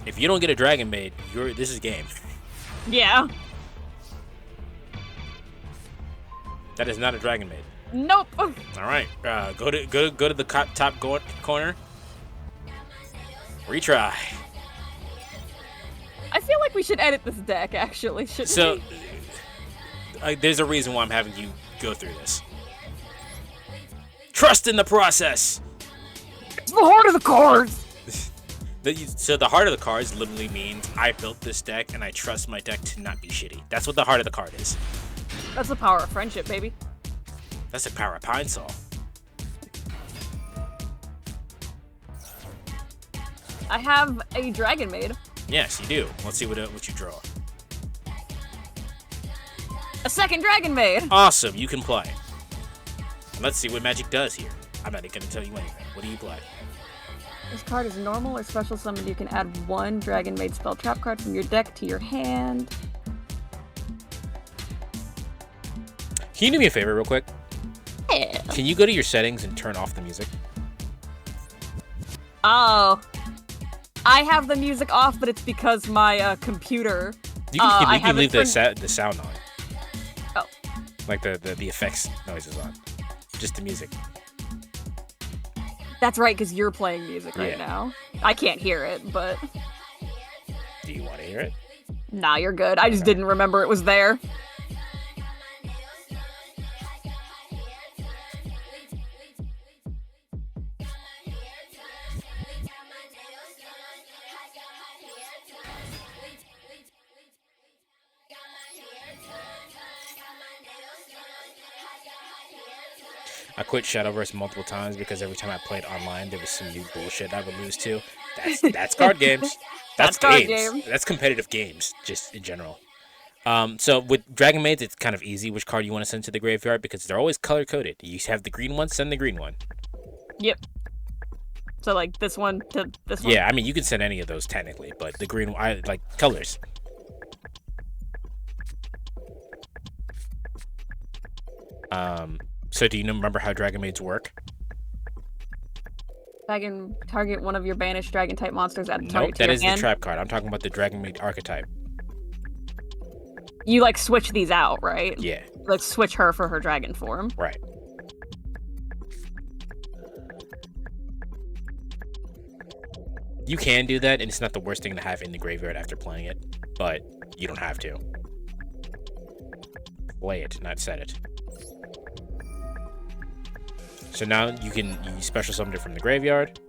[SPEAKER 1] If you don't get a Dragon Maid, this is game.
[SPEAKER 2] Yeah.
[SPEAKER 1] That is not a Dragon Maid.
[SPEAKER 2] Nope.
[SPEAKER 1] All right, go to the top corner. Retry.
[SPEAKER 2] I feel like we should edit this deck, actually, shouldn't
[SPEAKER 1] So,
[SPEAKER 2] we?
[SPEAKER 1] there's a reason why I'm having you go through this. Trust in the process.
[SPEAKER 2] It's the heart of the cards!
[SPEAKER 1] So the heart of the cards literally means I built this deck and I trust my deck to not be shitty. That's what the heart of the card is.
[SPEAKER 2] That's the power of friendship, baby.
[SPEAKER 1] That's the power of Pine Saw.
[SPEAKER 2] I have a Dragon Maid.
[SPEAKER 1] Yes, you do. Let's see what you draw.
[SPEAKER 2] A second Dragon Maid!
[SPEAKER 1] Awesome, you can play. Let's see what Magic does here. I'm not going to tell you anything. What do you play?
[SPEAKER 2] This card is normal or special summoned. You can add 1 Dragon Maid spell trap card from your deck to your hand.
[SPEAKER 1] Can you do me a favor real quick?
[SPEAKER 2] Yeah.
[SPEAKER 1] Can you go to your settings and turn off the music?
[SPEAKER 2] Oh. I have the music off, but it's because my computer...
[SPEAKER 1] You can,
[SPEAKER 2] I
[SPEAKER 1] you can
[SPEAKER 2] have it
[SPEAKER 1] leave the
[SPEAKER 2] turned-
[SPEAKER 1] sound on.
[SPEAKER 2] Oh.
[SPEAKER 1] Like the effects noises on. Just the music.
[SPEAKER 2] That's right, because you're playing music right
[SPEAKER 1] Yeah.
[SPEAKER 2] now. I can't hear it, but...
[SPEAKER 1] Do you want to hear it?
[SPEAKER 2] Nah, you're good. I just didn't remember it was there.
[SPEAKER 1] I quit Shadowverse multiple times because every time I played online, there was some new bullshit I would lose to. That's card games. That's
[SPEAKER 2] card
[SPEAKER 1] games.
[SPEAKER 2] games.
[SPEAKER 1] That's competitive games, just in general. So with Dragon Maids, it's kind of easy which card you want to send to the graveyard because they're always color coded. You have the green one, send the green one.
[SPEAKER 2] Yep. So, like, this one to this one?
[SPEAKER 1] Yeah, I mean you can send any of those technically, but the green, I like colors. So do you remember how Dragon Maids work?
[SPEAKER 2] Dragon, target one of your banished dragon type monsters at the target
[SPEAKER 1] Nope,
[SPEAKER 2] to
[SPEAKER 1] that
[SPEAKER 2] your
[SPEAKER 1] is
[SPEAKER 2] hand.
[SPEAKER 1] the trap card. I'm talking about the Dragon Maid archetype.
[SPEAKER 2] You like switch these out, right?
[SPEAKER 1] Yeah.
[SPEAKER 2] Like switch her for her dragon form.
[SPEAKER 1] Right. You can do that, and it's not the worst thing to have in the graveyard after playing it, but you don't have to. Play it, not set it. So now you special summon it from the graveyard.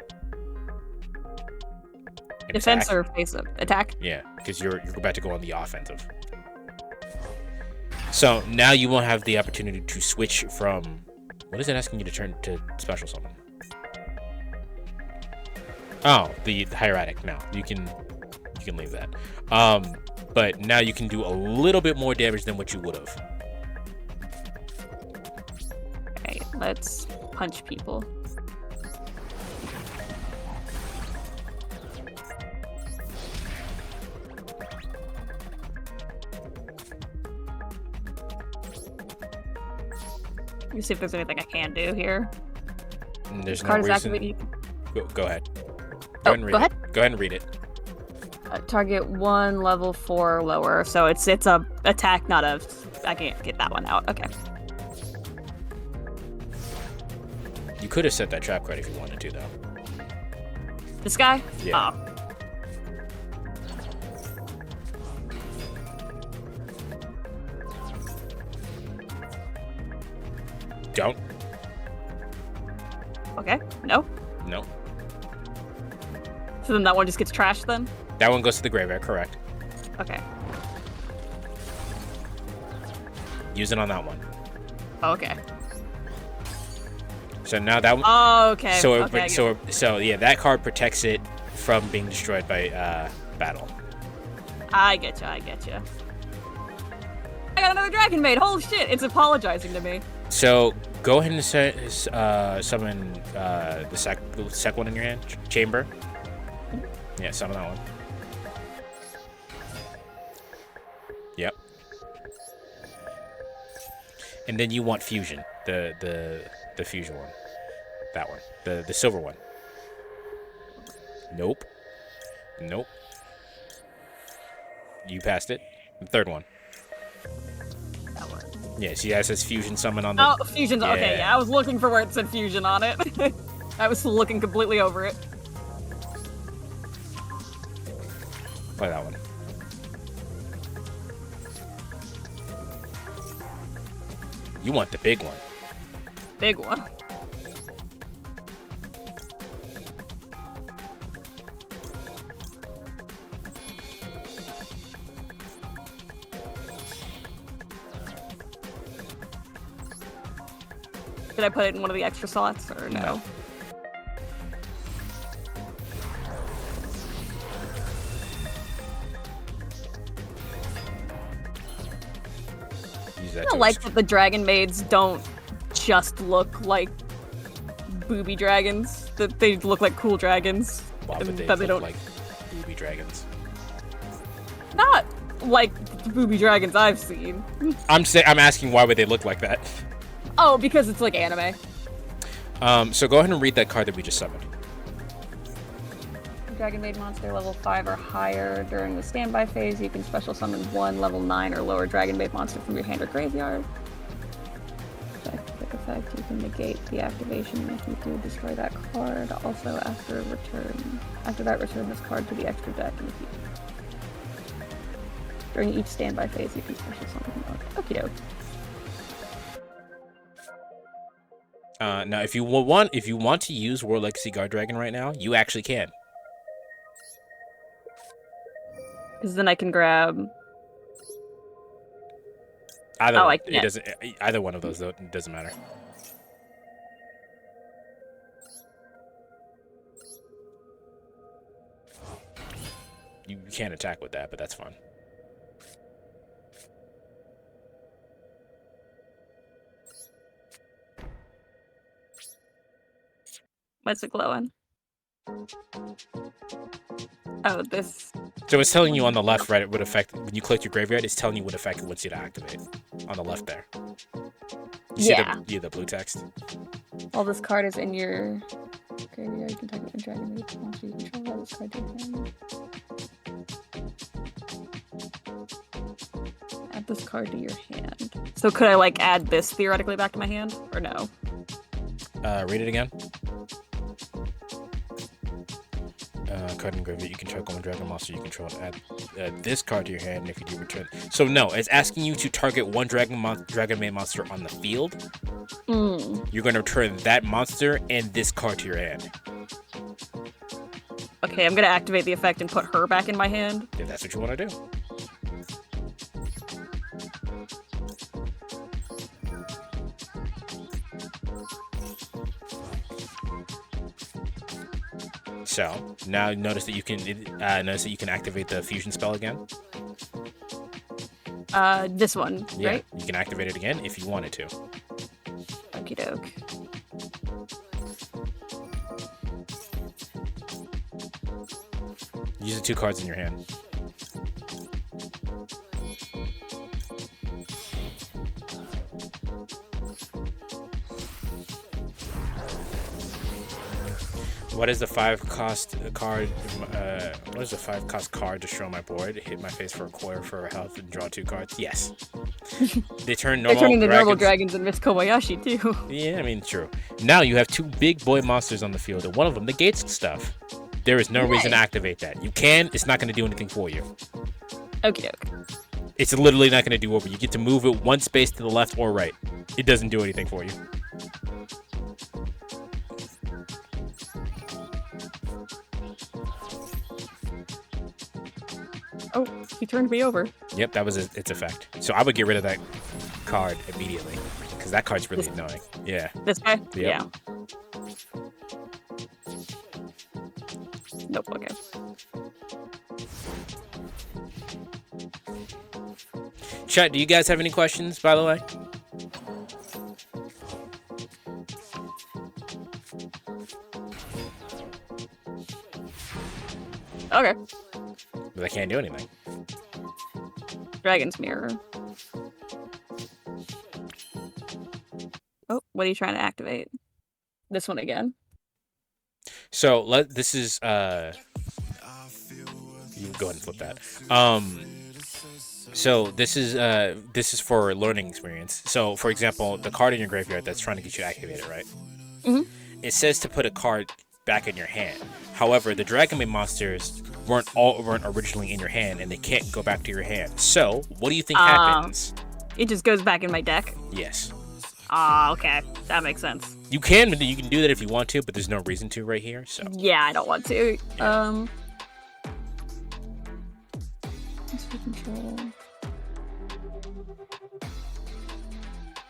[SPEAKER 1] And
[SPEAKER 2] Defense
[SPEAKER 1] attack.
[SPEAKER 2] or face up? Attack?
[SPEAKER 1] Yeah, because you're about to go on the offensive. So now you won't have the opportunity to switch from. What is it asking you to turn to special summon? Oh, the hieratic. No, you can leave that. But now you can do a little bit more damage than what you would have.
[SPEAKER 2] Okay, let's punch people. Let me see if there's anything I can do here.
[SPEAKER 1] There's no
[SPEAKER 2] Card is
[SPEAKER 1] reason.
[SPEAKER 2] activated.
[SPEAKER 1] Go ahead.
[SPEAKER 2] Oh,
[SPEAKER 1] Go ahead and read
[SPEAKER 2] go ahead.
[SPEAKER 1] it. Go ahead and read it.
[SPEAKER 2] Target 1 level 4 or lower, so it's a attack, not a. I can't get that one out. Okay.
[SPEAKER 1] You could have set that trap card if you wanted to, though.
[SPEAKER 2] This guy?
[SPEAKER 1] Yeah.
[SPEAKER 2] Oh.
[SPEAKER 1] Don't.
[SPEAKER 2] Okay. No.
[SPEAKER 1] No.
[SPEAKER 2] So then that one just gets trashed then?
[SPEAKER 1] That one goes to the graveyard. Correct.
[SPEAKER 2] Okay.
[SPEAKER 1] Use it on that one.
[SPEAKER 2] Okay.
[SPEAKER 1] So now that one.
[SPEAKER 2] Oh, okay.
[SPEAKER 1] So it,
[SPEAKER 2] okay,
[SPEAKER 1] so yeah, that card protects it from being destroyed by battle.
[SPEAKER 2] I get you. I got another dragon maid. Holy shit! It's apologizing to me.
[SPEAKER 1] So go ahead and summon the sec one in your hand, chamber. Yeah, summon that one. Yep. And then you want fusion, the fusion one, that one, the silver one. Nope. Nope. You passed it. The third one.
[SPEAKER 2] That one.
[SPEAKER 1] Yeah, see that says fusion summon on the.
[SPEAKER 2] Oh, fusion's okay. Yeah, I was looking for where it said fusion on it. I was looking completely over it.
[SPEAKER 1] Play that one. You want the big one.
[SPEAKER 2] Big one. Did I put it in one of the extra slots or no?
[SPEAKER 1] No. Use that
[SPEAKER 2] I don't like that the dragon maids don't just look like booby dragons. That they look like cool dragons.
[SPEAKER 1] Why would
[SPEAKER 2] and
[SPEAKER 1] they
[SPEAKER 2] that
[SPEAKER 1] look like booby dragons?
[SPEAKER 2] Not like the booby dragons I've seen.
[SPEAKER 1] I'm asking why would they look like that?
[SPEAKER 2] Oh, because it's like anime.
[SPEAKER 1] So go ahead and read that card that we just summoned.
[SPEAKER 2] Dragon Maid monster level 5 or higher. During the standby phase, you can special summon 1 level 9 or lower Dragon Maid monster from your hand or graveyard. Quick effect, you can negate the activation if you do destroy that card. Also, after that, return this card to the extra deck in the future. During each standby phase, you can special summon. Okie doke.
[SPEAKER 1] Now, if you want to use World Legacy Guard Dragon right now, you actually can.
[SPEAKER 2] Because then I can grab.
[SPEAKER 1] Either
[SPEAKER 2] Oh,
[SPEAKER 1] one.
[SPEAKER 2] I
[SPEAKER 1] It
[SPEAKER 2] can't.
[SPEAKER 1] doesn't. Either one of those though. It doesn't matter. You can't attack with that, but that's fine.
[SPEAKER 2] What's it glowing? Oh, this.
[SPEAKER 1] So it's telling you on the left, right? It would affect when you click your graveyard. It's telling you what effect it wants you to activate on the left there. You see
[SPEAKER 2] Yeah.
[SPEAKER 1] the blue text.
[SPEAKER 2] All this card is in your Okay, yeah, you can talk about a dragon mage monster you control. This card to your hand. Add this card to your hand. So could I like add this theoretically back to my hand, or no?
[SPEAKER 1] Read it again. Card in graveyard, you can target one dragon monster you control and add this card to your hand, and if you do return. So no, it's asking you to target one dragon main monster on the field. You're going to return that monster and this card to your hand.
[SPEAKER 2] Okay, I'm gonna activate the effect and put her back in my hand.
[SPEAKER 1] If that's what you want to do. So now notice that you can activate the fusion spell again.
[SPEAKER 2] This one,
[SPEAKER 1] Yeah,
[SPEAKER 2] right?
[SPEAKER 1] you can activate it again if you wanted to.
[SPEAKER 2] Okie doke.
[SPEAKER 1] Use the 2 cards in your hand. What is the 5 cost card? What is the 5 cost card to show my board? Hit my face for a quarter for a health and draw 2 cards. Yes. They turn normal.
[SPEAKER 2] They're turning the
[SPEAKER 1] dragons.
[SPEAKER 2] normal dragons and Miss Kobayashi too.
[SPEAKER 1] Yeah, I mean, true. Now you have 2 big boy monsters on the field, and one of them negates stuff. There is no reason to activate that. You can. It's not going to do anything for you.
[SPEAKER 2] Okie doke.
[SPEAKER 1] It's literally not going to do over. You get to move it 1 space to the left or right. It doesn't do anything for you.
[SPEAKER 2] Oh, he turned me over.
[SPEAKER 1] Yep, that was its effect. So I would get rid of that card immediately, because that card's really annoying. Yeah.
[SPEAKER 2] This guy?
[SPEAKER 1] Yep.
[SPEAKER 2] Yeah. Nope, okay.
[SPEAKER 1] Chat, do you guys have any questions, by the way?
[SPEAKER 2] Okay.
[SPEAKER 1] But I can't do anything.
[SPEAKER 2] Dragon's Mirror. Oh, what are you trying to activate? This one again.
[SPEAKER 1] So this is you can go ahead and flip that. So this is for learning experience. So for example, the card in your graveyard that's trying to get you activated, right?
[SPEAKER 2] Mm-hmm.
[SPEAKER 1] It says to put a card back in your hand. However, the Dragon Maid monsters weren't originally in your hand, and they can't go back to your hand. So what do you think happens?
[SPEAKER 2] It just goes back in my deck.
[SPEAKER 1] Yes.
[SPEAKER 2] Ah, okay. That makes sense.
[SPEAKER 1] You can do that if you want to, but there's no reason to right here. So
[SPEAKER 2] Yeah, I don't want to.
[SPEAKER 1] Yeah.
[SPEAKER 2] Control.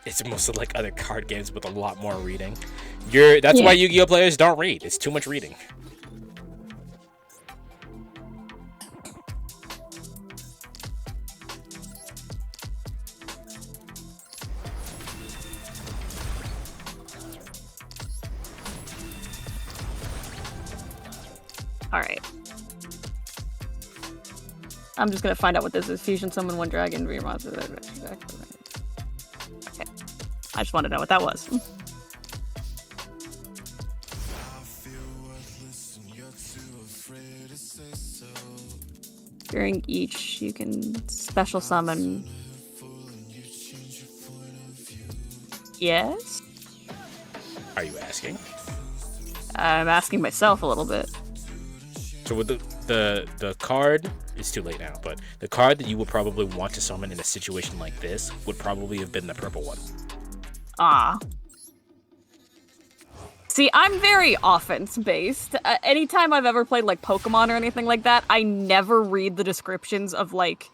[SPEAKER 1] it's mostly like other card games with a lot more reading. That's why Yu-Gi-Oh players don't read. It's too much reading.
[SPEAKER 2] All right. I'm just gonna find out what this is. Fusion summon 1 dragon, rear monster. Okay. I just want to know what that was. During each, you can special summon. Yes?
[SPEAKER 1] Are you asking?
[SPEAKER 2] I'm asking myself a little bit.
[SPEAKER 1] So with the card, it's too late now, but the card that you would probably want to summon in a situation like this would probably have been the purple one.
[SPEAKER 2] Ah. See, I'm very offense-based. Anytime I've ever played, like, Pokemon or anything like that, I never read the descriptions of, like,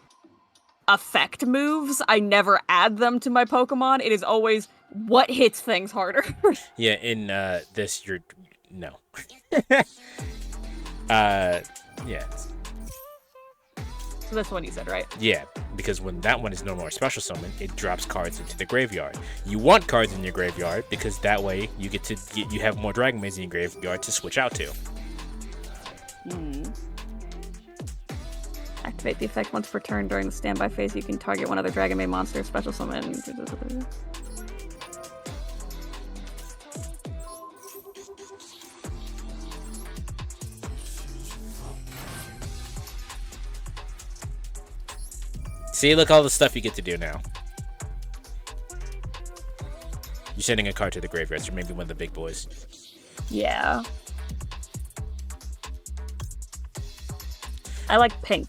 [SPEAKER 2] effect moves. I never add them to my Pokemon. It is always what hits things harder.
[SPEAKER 1] Yeah, in this, you're... No. Yeah.
[SPEAKER 2] So this one you said, right?
[SPEAKER 1] Yeah, because when that one is no more special summon, it drops cards into the graveyard. You want cards in your graveyard because that way you you have more Dragon Maids in your graveyard to switch out to.
[SPEAKER 2] Hmm. Activate the effect once per turn. During the standby phase, you can target one other Dragon Maid monster, special summon.
[SPEAKER 1] See, look all the stuff you get to do now. You're sending a card to the graveyard, so maybe one of the big boys.
[SPEAKER 2] Yeah. I like pink.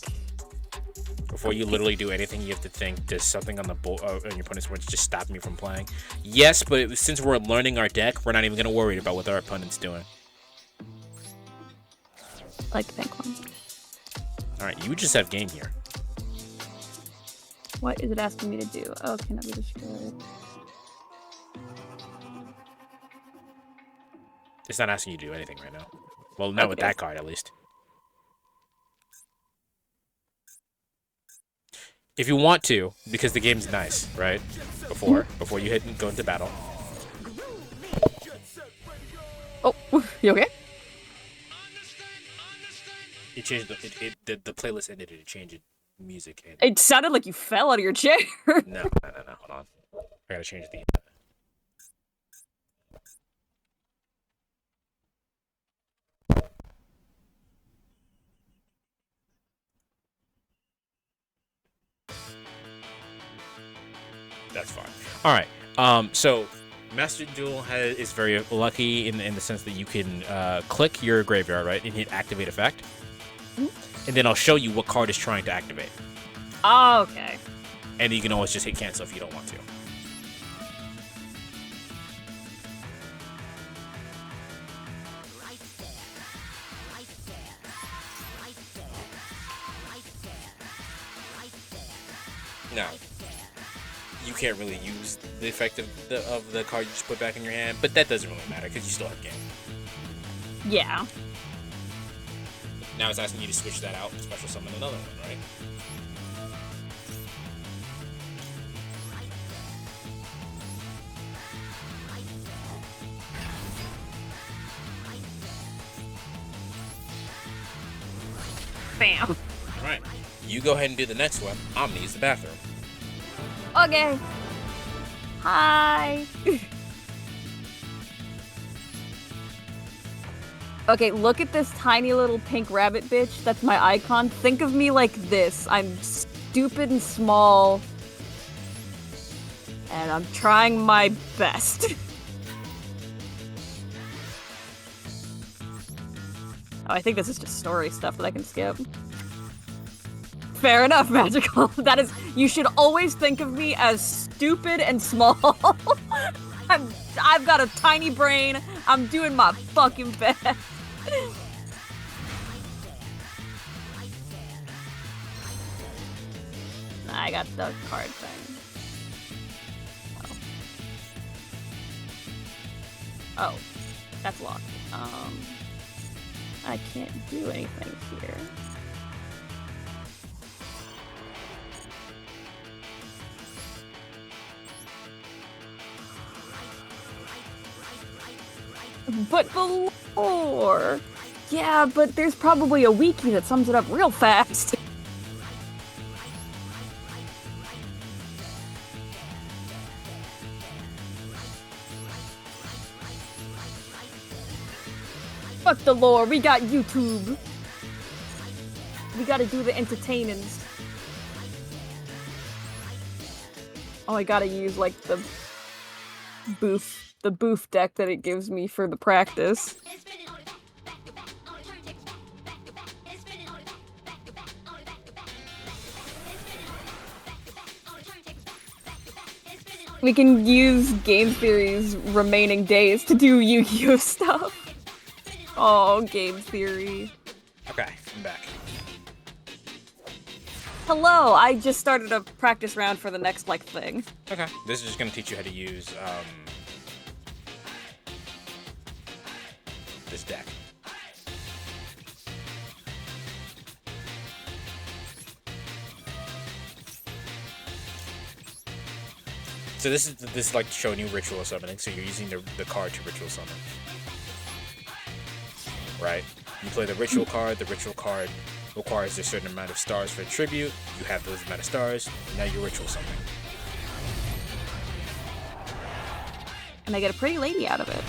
[SPEAKER 1] Before you literally do anything, you have to think, does something on the board on your opponent's board just stop me from playing? Yes, but since we're learning our deck, we're not even going to worry about what our opponent's doing.
[SPEAKER 2] I like the pink one.
[SPEAKER 1] Alright, you just have game here.
[SPEAKER 2] What is it asking me to do? Oh, cannot be destroyed.
[SPEAKER 1] It's not asking you to do anything right now. Well, not with that card, at least. If you want to, because the game's nice, right? Before you go into battle.
[SPEAKER 2] Oh, you okay?
[SPEAKER 1] It changed the playlist ended and it changed music. And...
[SPEAKER 2] It sounded like you fell out of your chair.
[SPEAKER 1] No. Hold on. I gotta change the. That's fine. All right. So Master Duel is very lucky in the sense that you can click your graveyard, right, and hit activate effect, and then I'll show you what card is trying to activate.
[SPEAKER 2] Oh, okay.
[SPEAKER 1] And you can always just hit cancel if you don't want to. Now, you can't really use the effect of the card you just put back in your hand, but that doesn't really matter because you still have game.
[SPEAKER 2] Yeah.
[SPEAKER 1] Now it's asking you to switch that out and special summon another one, right?
[SPEAKER 2] Bam.
[SPEAKER 1] Alright. You go ahead and do the next one. I'm gonna use the bathroom.
[SPEAKER 2] Okay. Hi. Okay, look at this tiny little pink rabbit bitch. That's my icon. Think of me like this. I'm stupid and small. And I'm trying my best. Oh, I think this is just story stuff that I can skip. Fair enough, Magical. That is, you should always think of me as stupid and small. I've got a tiny brain. I'm doing my fucking best. I got the card thing. Oh, that's locked. I can't do anything here. But the lore! Yeah, but there's probably a wiki that sums it up real fast. Fuck the lore, we got YouTube. We gotta do the entertainings. Oh, I gotta use, like, the booth deck that it gives me for the practice. We can use Game Theory's remaining days to do Yu-Gi-Oh stuff. Oh, Game Theory.
[SPEAKER 1] Okay, I'm back.
[SPEAKER 2] Hello, I just started a practice round for the next, like, thing.
[SPEAKER 1] Okay. This is just gonna teach you how to use, this deck. So this is like showing you ritual summoning, so you're using the card to ritual summon. Right? You play the ritual card requires a certain amount of stars for tribute, you have those amount of stars, now you're ritual summoning.
[SPEAKER 2] And I get a pretty lady out of it.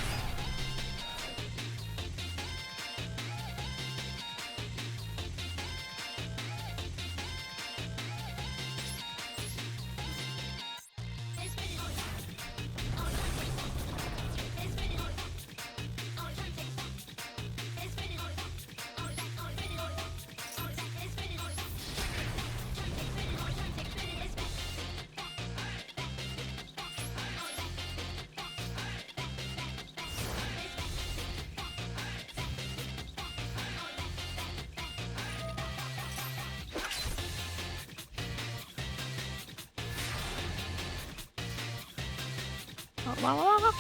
[SPEAKER 2] La, la, la.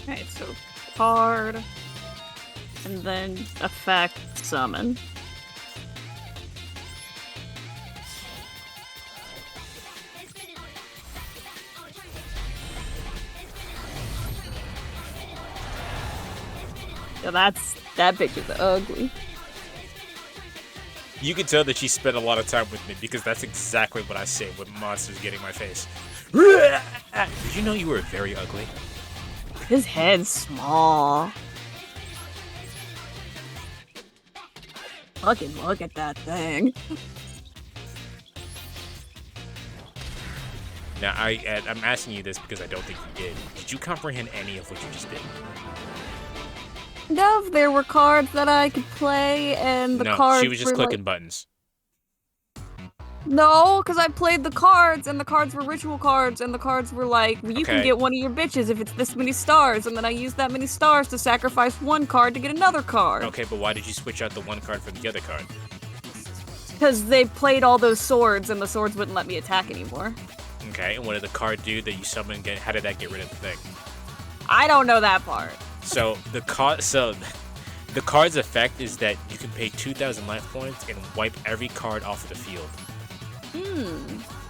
[SPEAKER 2] Alright, so card, and then effect, summon. Yeah, that bitch is ugly.
[SPEAKER 1] You can tell that she spent a lot of time with me because that's exactly what I say when monsters get in my face. Did you know you were very ugly?
[SPEAKER 2] His head's small. Fucking look at that thing.
[SPEAKER 1] Now, I'm asking you this because I don't think you did. Did you comprehend any of what you just did?
[SPEAKER 2] No, there were cards that I could play, and the cards
[SPEAKER 1] she was just
[SPEAKER 2] were
[SPEAKER 1] clicking
[SPEAKER 2] like...
[SPEAKER 1] buttons.
[SPEAKER 2] No, because I played the cards, and the cards were ritual cards, and the cards were like, well, you can
[SPEAKER 1] Okay.
[SPEAKER 2] get one of your bitches if it's this many stars, and then I used that many stars to sacrifice one card to get another card.
[SPEAKER 1] Okay, but why did you switch out the one card for the other card?
[SPEAKER 2] Because they played all those swords, and the swords wouldn't let me attack anymore.
[SPEAKER 1] Okay, and what did the card do that you summoned? How did that get rid of the thing?
[SPEAKER 2] I don't know that part.
[SPEAKER 1] So the card's effect is that you can pay 2,000 life points and wipe every card off of the field.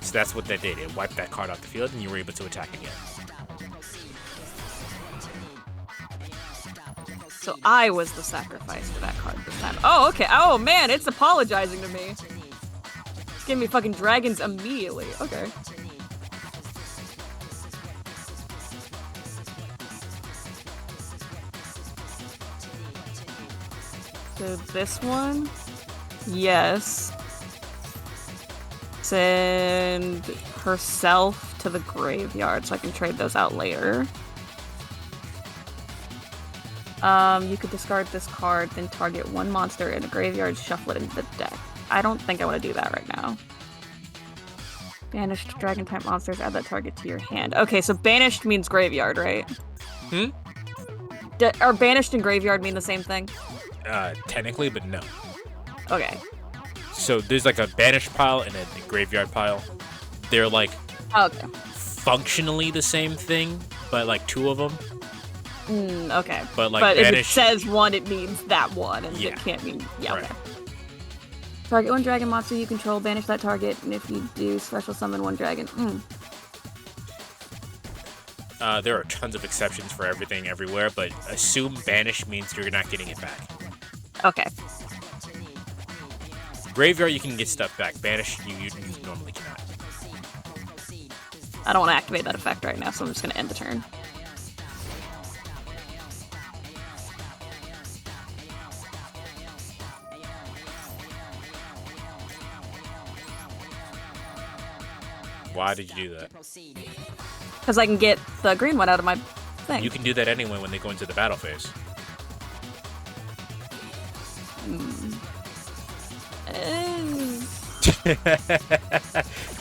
[SPEAKER 1] So that's what that did. It wiped that card off the field, and you were able to attack again.
[SPEAKER 2] So I was the sacrifice for that card this time. Oh, okay. Oh, man, it's apologizing to me. It's giving me fucking dragons immediately. Okay. So this one? Yes. Send herself to the graveyard so I can trade those out later. You could discard this card, then target one monster in the graveyard, shuffle it into the deck. I don't think I want to do that right now. Banished dragon-type monsters, add that target to your hand. Okay, so banished means graveyard, right? Are banished and graveyard mean the same thing?
[SPEAKER 1] Technically, but no.
[SPEAKER 2] Okay.
[SPEAKER 1] So there's like a banished pile and a graveyard pile. They're like
[SPEAKER 2] Okay.
[SPEAKER 1] functionally the same thing, but like two of them.
[SPEAKER 2] Okay.
[SPEAKER 1] But like
[SPEAKER 2] if it
[SPEAKER 1] banished,
[SPEAKER 2] says one, it means that one, and
[SPEAKER 1] Yeah.
[SPEAKER 2] it can't mean... Yeah,
[SPEAKER 1] Right.
[SPEAKER 2] okay. Target one dragon monster you control, banish that target, and if you do, special summon one dragon.
[SPEAKER 1] there are tons of exceptions for everything everywhere, but assume banish means you're not getting it back.
[SPEAKER 2] Okay.
[SPEAKER 1] Graveyard, you can get stuff back. Banish, you normally cannot.
[SPEAKER 2] I don't want to activate that effect right now, so I'm just going to end the turn.
[SPEAKER 1] Why did you do that?
[SPEAKER 2] Because I can get the green one out of my thing.
[SPEAKER 1] You can do that anyway when they go into the battle phase.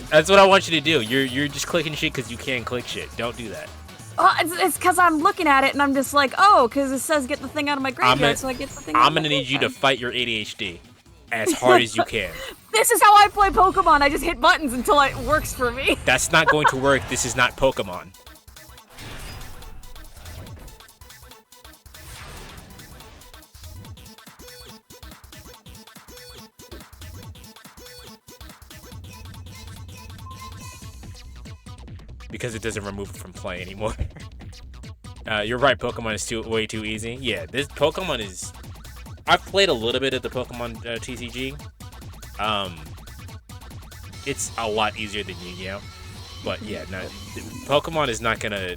[SPEAKER 1] That's what I want you to do. You're just clicking shit because you can't click shit. Don't do that.
[SPEAKER 2] Oh, it's because I'm looking at it and I'm just like, oh, because it says get the thing out of my graveyard, so I get the thing out
[SPEAKER 1] I'm
[SPEAKER 2] of my
[SPEAKER 1] gonna need you to
[SPEAKER 2] graveyard.
[SPEAKER 1] fight your ADHD as hard as you can.
[SPEAKER 2] This is how I play Pokemon. I just hit buttons until it works for me.
[SPEAKER 1] That's not going to work. This is not Pokemon. Because it doesn't remove it from play anymore. You're right, Pokemon is way too easy. Yeah, this Pokemon is... I've played a little bit of the Pokemon TCG. It's a lot easier than Yu-Gi-Oh! But yeah, no, Pokemon is not gonna...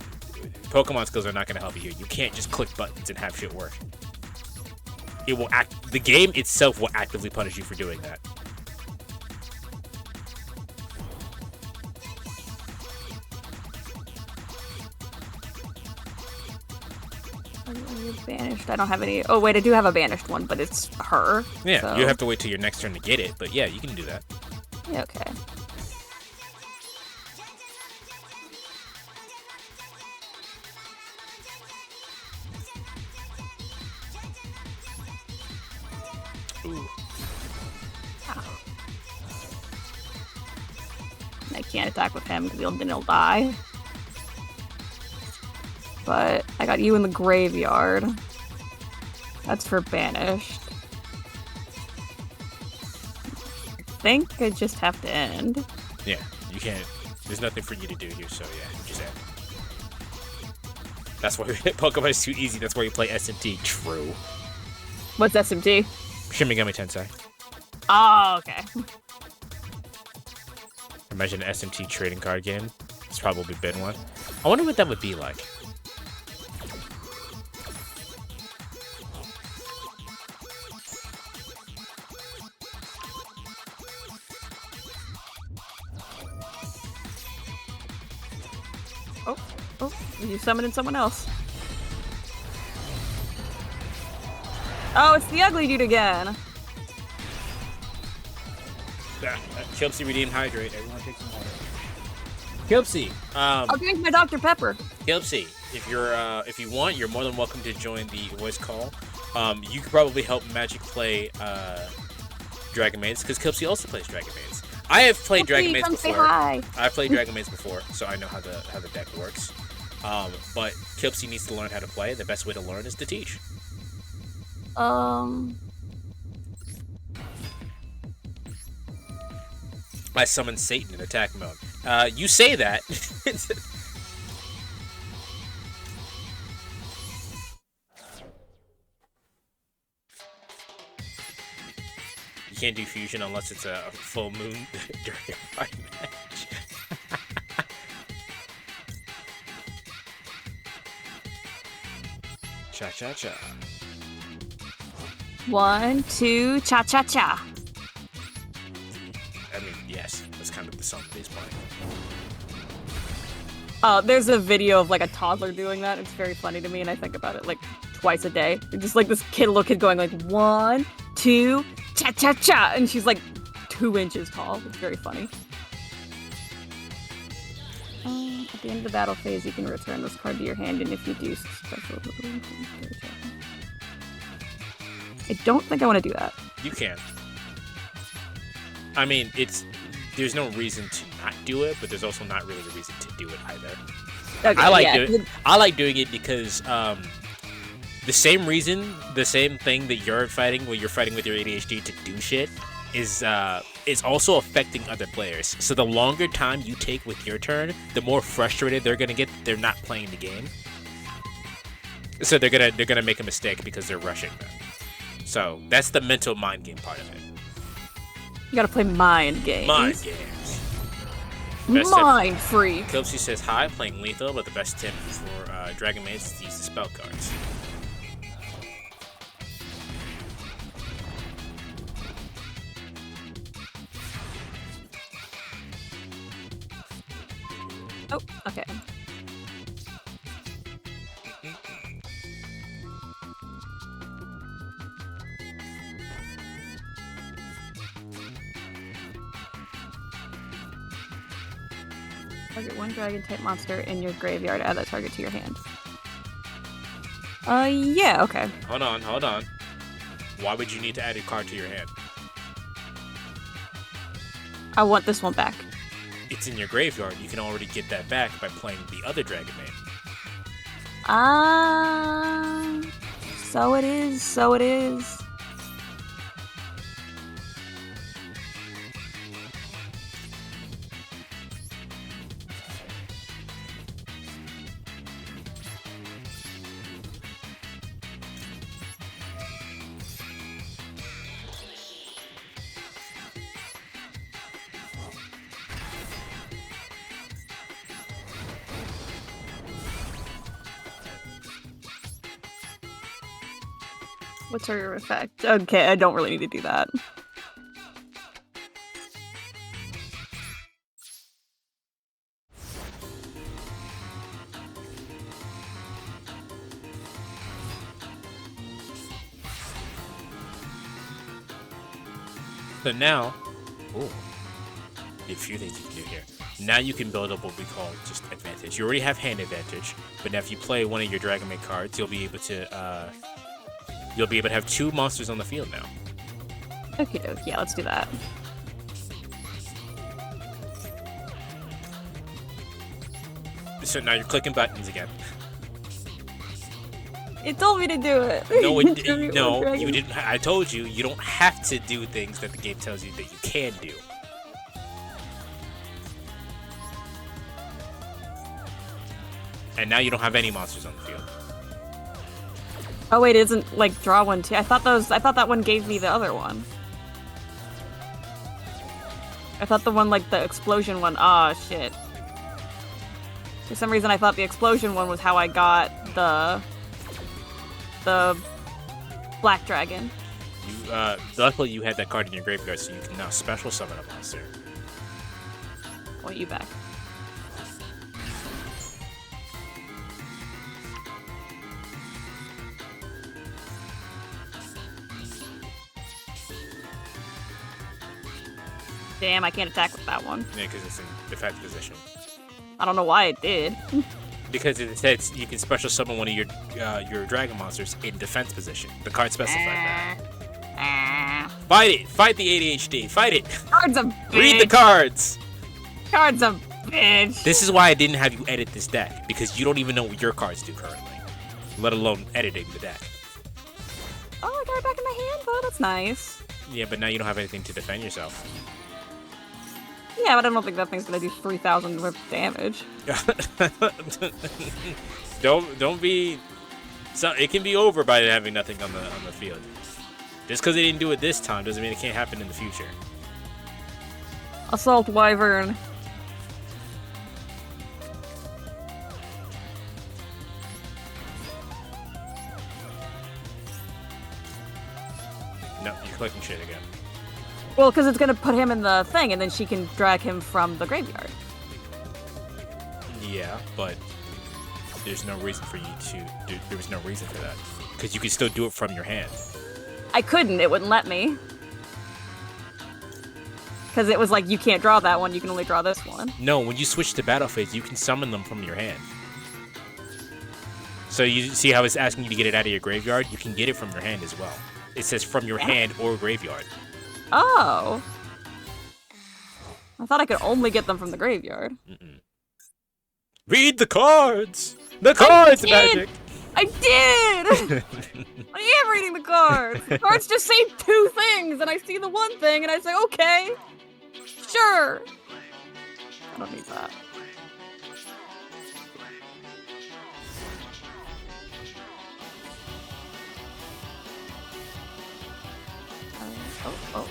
[SPEAKER 1] Pokemon skills are not gonna help you here. You can't just click buttons and have shit work. It will the game itself will actively punish you for doing that.
[SPEAKER 2] Banished. I don't have any. Oh wait, I do have a banished one, but it's her.
[SPEAKER 1] Yeah,
[SPEAKER 2] so...
[SPEAKER 1] you have to wait till your next turn to get it, but yeah, you can do that.
[SPEAKER 2] Yeah, okay.
[SPEAKER 1] Ooh.
[SPEAKER 2] I can't attack with him because then he'll die. But I got you in the graveyard. That's for banished. I think I just have to end.
[SPEAKER 1] Yeah, you can't. There's nothing for you to do here, so yeah, just end. That's why Pokemon is too easy. That's why you play SMT. True.
[SPEAKER 2] What's SMT?
[SPEAKER 1] Shimigami Tensei.
[SPEAKER 2] Oh, okay.
[SPEAKER 1] Imagine an SMT trading card game. It's probably been one. I wonder what that would be like.
[SPEAKER 2] Oh, you summoned someone else. Oh, it's the ugly dude again.
[SPEAKER 1] Kilpsy redeemed hydrate. Everyone take some water. Kilpsy,
[SPEAKER 2] I'll drink my Dr. Pepper.
[SPEAKER 1] Kilpsy, if you want, you're more than welcome to join the voice call. You could probably help Magic play Dragon Maids because Kilpsy also plays Dragon Maids. I have played Dragon Maids before. I've played Dragon Maids before, so I know how the deck works. But Kilpsy needs to learn how to play. The best way to learn is to teach. I summon Satan in attack mode. You say that. You can't do fusion unless it's a full moon during a fight match. Cha-cha-cha.
[SPEAKER 2] 1, 2, cha-cha-cha.
[SPEAKER 1] I mean, yes, that's kind of the song that he's playing.
[SPEAKER 2] There's a video of like a toddler doing that. It's very funny to me, and I think about it like twice a day. Just like this little kid going like 1, 2, cha-cha-cha, and she's like 2 inches tall. It's very funny. At the end of the battle phase, you can return this card to your hand, and if you do special... I don't think I want to do that.
[SPEAKER 1] You can. I mean, there's no reason to not do it, but there's also not really a reason to do it either.
[SPEAKER 2] Okay,
[SPEAKER 1] I like doing it because the same thing that you're fighting when you're fighting with your ADHD to do shit is also affecting other players. So the longer time you take with your turn, the more frustrated they're gonna get. They're not playing the game, so they're gonna make a mistake because they're rushing them. So that's the mental mind game part of it.
[SPEAKER 2] You gotta play mind games.
[SPEAKER 1] Mind games.
[SPEAKER 2] Mind freak.
[SPEAKER 1] Kilpsy says hi, playing lethal, but the best tip for Dragon Maids is to use the spell cards.
[SPEAKER 2] Oh, okay. Target 1 dragon-type monster in your graveyard. Add that target to your hand. Yeah, okay.
[SPEAKER 1] Hold on. Why would you need to add a card to your hand?
[SPEAKER 2] I want this one back.
[SPEAKER 1] It's in your graveyard. You can already get that back by playing the other Dragon Maid.
[SPEAKER 2] So it is. What's her effect? Okay, I don't really need to do that.
[SPEAKER 1] So now, a few things you can do here. Now you can build up what we call just advantage. You already have hand advantage, but now if you play one of your Dragon Maid cards, you'll be able to have 2 monsters on the field now.
[SPEAKER 2] Okay, yeah, let's do that.
[SPEAKER 1] So now you're clicking buttons again.
[SPEAKER 2] It told me to do it.
[SPEAKER 1] No, you didn't. I told you, you don't have to do things that the game tells you that you can do. And now you don't have any monsters on the field.
[SPEAKER 2] Oh wait, it isn't like draw one too. I thought that one gave me the other one. I thought the one like the explosion one. Ah, shit. For some reason, I thought the explosion one was how I got the black dragon.
[SPEAKER 1] You luckily you had that card in your graveyard, so you can now special summon a monster.
[SPEAKER 2] I want you back. Damn, I can't attack with that one.
[SPEAKER 1] Yeah, because it's in defense position.
[SPEAKER 2] I don't know why it did.
[SPEAKER 1] Because it says you can special summon one of your dragon monsters in defense position. The card specified that. Fight it! Fight the ADHD! Fight it!
[SPEAKER 2] Cards a bitch!
[SPEAKER 1] Read the cards!
[SPEAKER 2] Cards a bitch!
[SPEAKER 1] This is why I didn't have you edit this deck, because you don't even know what your cards do currently, let alone editing the deck.
[SPEAKER 2] Oh, I got it back in my hand, though. That's nice.
[SPEAKER 1] Yeah, but now you don't have anything to defend yourself.
[SPEAKER 2] Yeah, but I don't think that thing's gonna do 3,000 worth of damage.
[SPEAKER 1] Don't be. So it can be over by having nothing on the field. Just because they didn't do it this time doesn't mean it can't happen in the future.
[SPEAKER 2] Assault Wyvern.
[SPEAKER 1] No, you're clicking shit again.
[SPEAKER 2] Well, because it's gonna put him in the thing, and then she can drag him from the graveyard.
[SPEAKER 1] Yeah, but there's no reason for you to do. There was no reason for that, because you can still do it from your hand.
[SPEAKER 2] I couldn't. It wouldn't let me. Because it was like, you can't draw that one. You can only draw this one.
[SPEAKER 1] No, when you switch to battle phase, you can summon them from your hand. So you see how it's asking you to get it out of your graveyard? You can get it from your hand as well. It says from your hand or graveyard.
[SPEAKER 2] Oh. I thought I could only get them from the graveyard.
[SPEAKER 1] Read the cards! The cards, Magic!
[SPEAKER 2] I did! I am reading the cards! The cards just say two things, and I see the one thing, and I say, okay, sure. I don't need that. Oh.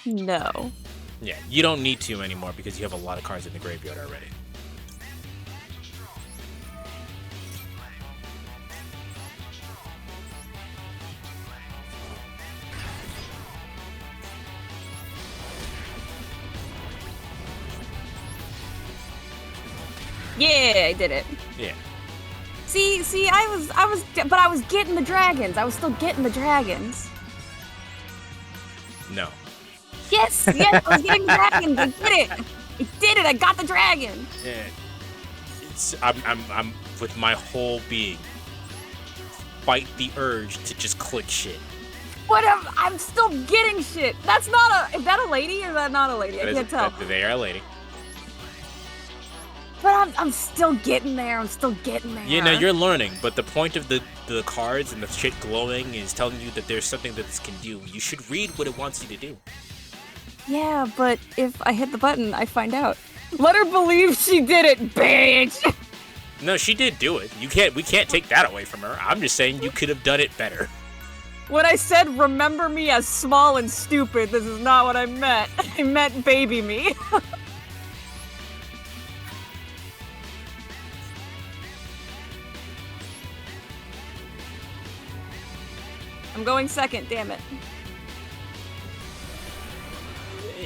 [SPEAKER 2] No.
[SPEAKER 1] Yeah, you don't need to anymore because you have a lot of cards in the graveyard already.
[SPEAKER 2] Yeah, I did it.
[SPEAKER 1] Yeah.
[SPEAKER 2] See, but I was getting the dragons. I was still getting the dragons.
[SPEAKER 1] No.
[SPEAKER 2] Yes, I was getting the dragons. I did it. I got the dragon.
[SPEAKER 1] Yeah. I'm with my whole being. Fight the urge to just click shit.
[SPEAKER 2] What? I'm still getting shit. That's not a. Is that a lady or is that not a lady? I can't tell.
[SPEAKER 1] They are a lady.
[SPEAKER 2] But I'm still getting there. I'm still getting there.
[SPEAKER 1] Yeah, no, you're learning. But the point of the cards and the shit glowing is telling you that there's something that this can do. You should read what it wants you to do.
[SPEAKER 2] Yeah, but if I hit the button, I find out. Let her believe she did it, bitch!
[SPEAKER 1] No, she did do it. We can't take that away from her. I'm just saying you could have done it better.
[SPEAKER 2] When I said remember me as small and stupid, this is not what I meant. I meant baby me. I'm going second, damn it.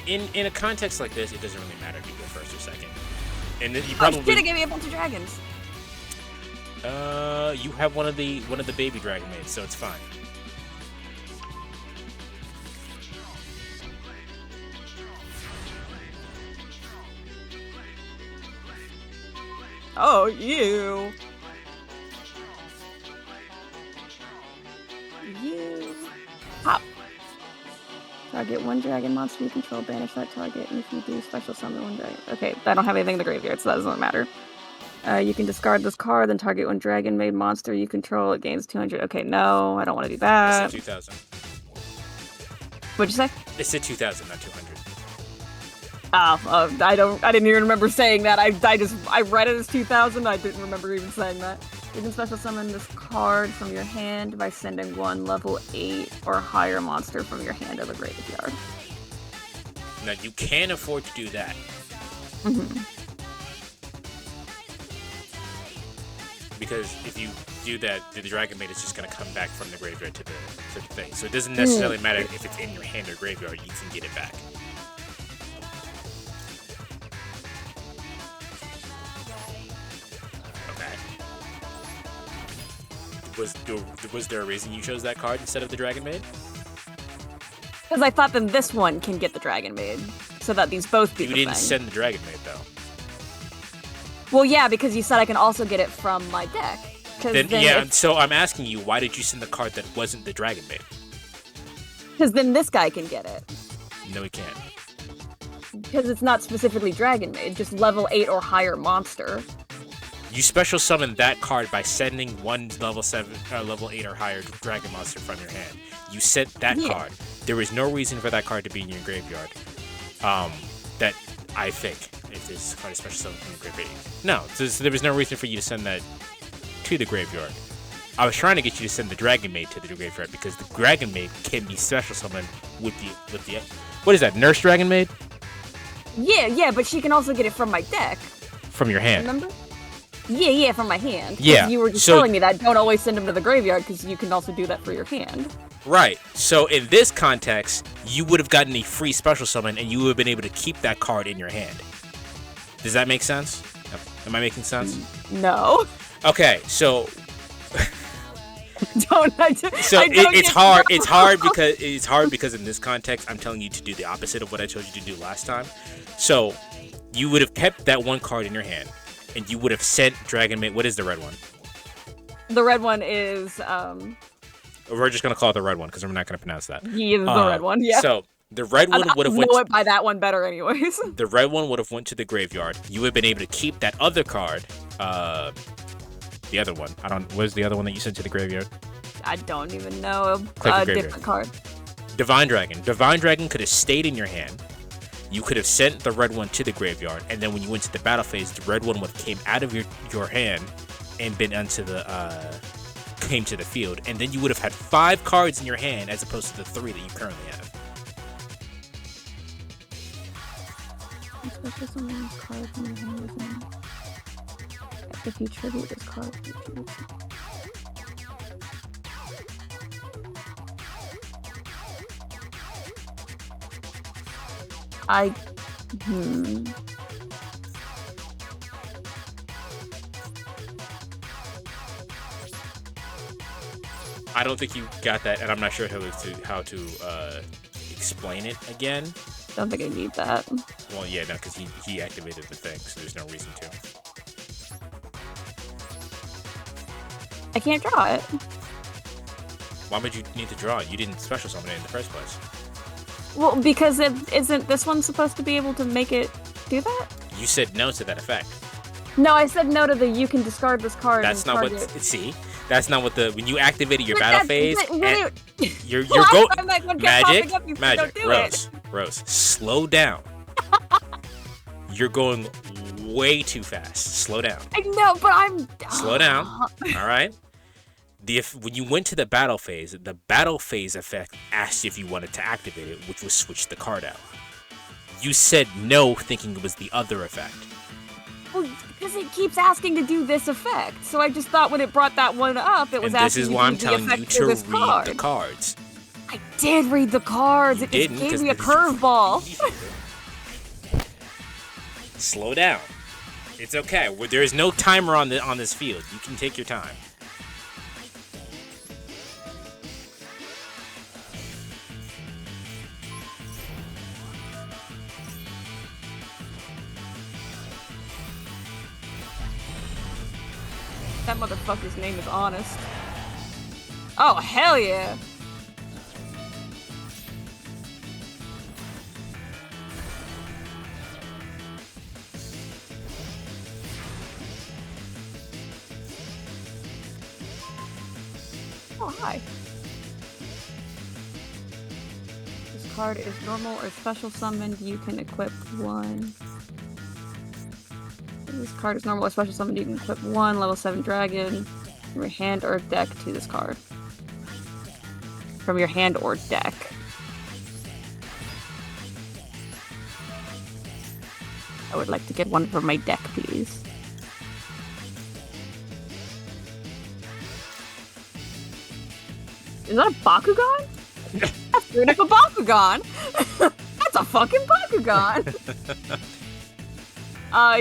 [SPEAKER 1] In a context like this, it doesn't really matter if you go first or second. And then you
[SPEAKER 2] Oh
[SPEAKER 1] probably
[SPEAKER 2] shit! It gave me a bunch of dragons.
[SPEAKER 1] you have one of the baby dragon maids, so it's fine.
[SPEAKER 2] Oh, you. You. Pop. Target one dragon monster you control, banish that target, and if you do, special summon one dragon. Okay, I don't have anything in the graveyard, so that doesn't matter. You can discard this card, then target one dragon made monster you control. It gains 200. Okay, no, I don't want to do that.
[SPEAKER 1] It said 2,000.
[SPEAKER 2] What'd you say?
[SPEAKER 1] It said 2,000, not 200.
[SPEAKER 2] Oh, I didn't even remember saying that. I read it as 2,000. I didn't remember even saying that. You can special summon this card from your hand by sending one level 8 or higher monster from your hand to the graveyard.
[SPEAKER 1] Now, you can afford to do that. Because if you do that, the Dragon Maid is just going to come back from the graveyard to the thing. So it doesn't necessarily matter if it's in your hand or graveyard, you can get it back. Was there a reason you chose that card instead of the Dragon Maid?
[SPEAKER 2] Because I thought then this one can get the Dragon Maid, so that these both do the thing.
[SPEAKER 1] You didn't send the Dragon Maid, though.
[SPEAKER 2] Well, yeah, because you said I can also get it from my deck.
[SPEAKER 1] So I'm asking you, why did you send the card that wasn't the Dragon Maid?
[SPEAKER 2] Because then this guy can get it.
[SPEAKER 1] No, he can't.
[SPEAKER 2] Because it's not specifically Dragon Maid, just level 8 or higher monster.
[SPEAKER 1] You special summon that card by sending one level 8 or higher dragon monster from your hand. You sent that card. There is no reason for that card to be in your graveyard. That I think, if this card is special summoned from the graveyard. No, so there was no reason for you to send that to the graveyard. I was trying to get you to send the Dragon Maid to the graveyard because the Dragon Maid can be special summoned with the what is that, Nurse Dragon Maid?
[SPEAKER 2] Yeah, but she can also get it from my deck.
[SPEAKER 1] From your hand.
[SPEAKER 2] Remember? Yeah, from my hand.
[SPEAKER 1] Yeah.
[SPEAKER 2] You were just telling me that. Don't always send them to the graveyard because you can also do that for your hand.
[SPEAKER 1] Right. So in this context, you would have gotten a free special summon and you would have been able to keep that card in your hand. Does that make sense? Am I making sense?
[SPEAKER 2] No.
[SPEAKER 1] Okay, so
[SPEAKER 2] it's
[SPEAKER 1] hard. It's hard because in this context, I'm telling you to do the opposite of what I told you to do last time. So you would have kept that one card in your hand, and you would have sent Dragon Maid. What is the red one?
[SPEAKER 2] The red one is
[SPEAKER 1] We're just gonna call it the red one because we're not gonna pronounce that.
[SPEAKER 2] He is the red one. Yeah.
[SPEAKER 1] So the red one would have went.
[SPEAKER 2] I know it by that one better, anyways.
[SPEAKER 1] The red one would have went to the graveyard. You would have been able to keep that other card. The other one. What is the other one that you sent to the graveyard?
[SPEAKER 2] I don't even know. Different card.
[SPEAKER 1] Divine Dragon. Divine Dragon could have stayed in your hand. You could have sent the red one to the graveyard, and then when you went to the battle phase, the red one would have came out of your hand and been came to the field, and then you would have had 5 cards in your hand as opposed to the 3 that you currently have.
[SPEAKER 2] If you tribute this card, I
[SPEAKER 1] don't think you got that, and I'm not sure how to explain it again.
[SPEAKER 2] Don't think I need that.
[SPEAKER 1] Well, yeah, no, because he activated the thing, so there's no reason to.
[SPEAKER 2] I can't draw it.
[SPEAKER 1] Why would you need to draw it? You didn't special summon it in the first place.
[SPEAKER 2] Well, because isn't this one supposed to be able to make it do that?
[SPEAKER 1] You said no to that effect.
[SPEAKER 2] No, I said no to the you can discard this card.
[SPEAKER 1] That's not what. See, that's not what when you activated your
[SPEAKER 2] But
[SPEAKER 1] battle phase. You're magic. Rose, slow down. You're going way too fast. Slow down.
[SPEAKER 2] I know, but I'm.
[SPEAKER 1] Slow down. All right. When you went to the battle phase effect asked you if you wanted to activate it, which was switch the card out. You said no, thinking it was the other effect.
[SPEAKER 2] Well, because it keeps asking to do this effect, so I just thought when it brought that one up, it was asking.
[SPEAKER 1] This is why I'm telling you to read the cards.
[SPEAKER 2] I did read the cards. It just gave me a curveball.
[SPEAKER 1] Slow down. It's okay. There is no timer on this field. You can take your time.
[SPEAKER 2] That motherfucker's name is Honest. Oh, hell yeah! Oh, hi. This card is normal or special summoned. You can equip one. This card is normal or special summoned. You can equip one level 7 dragon from your hand or deck to this card. From your hand or deck. I would like to get one from my deck, please. Is that a Bakugan? That's straight up a Bakugan! That's a fucking Bakugan!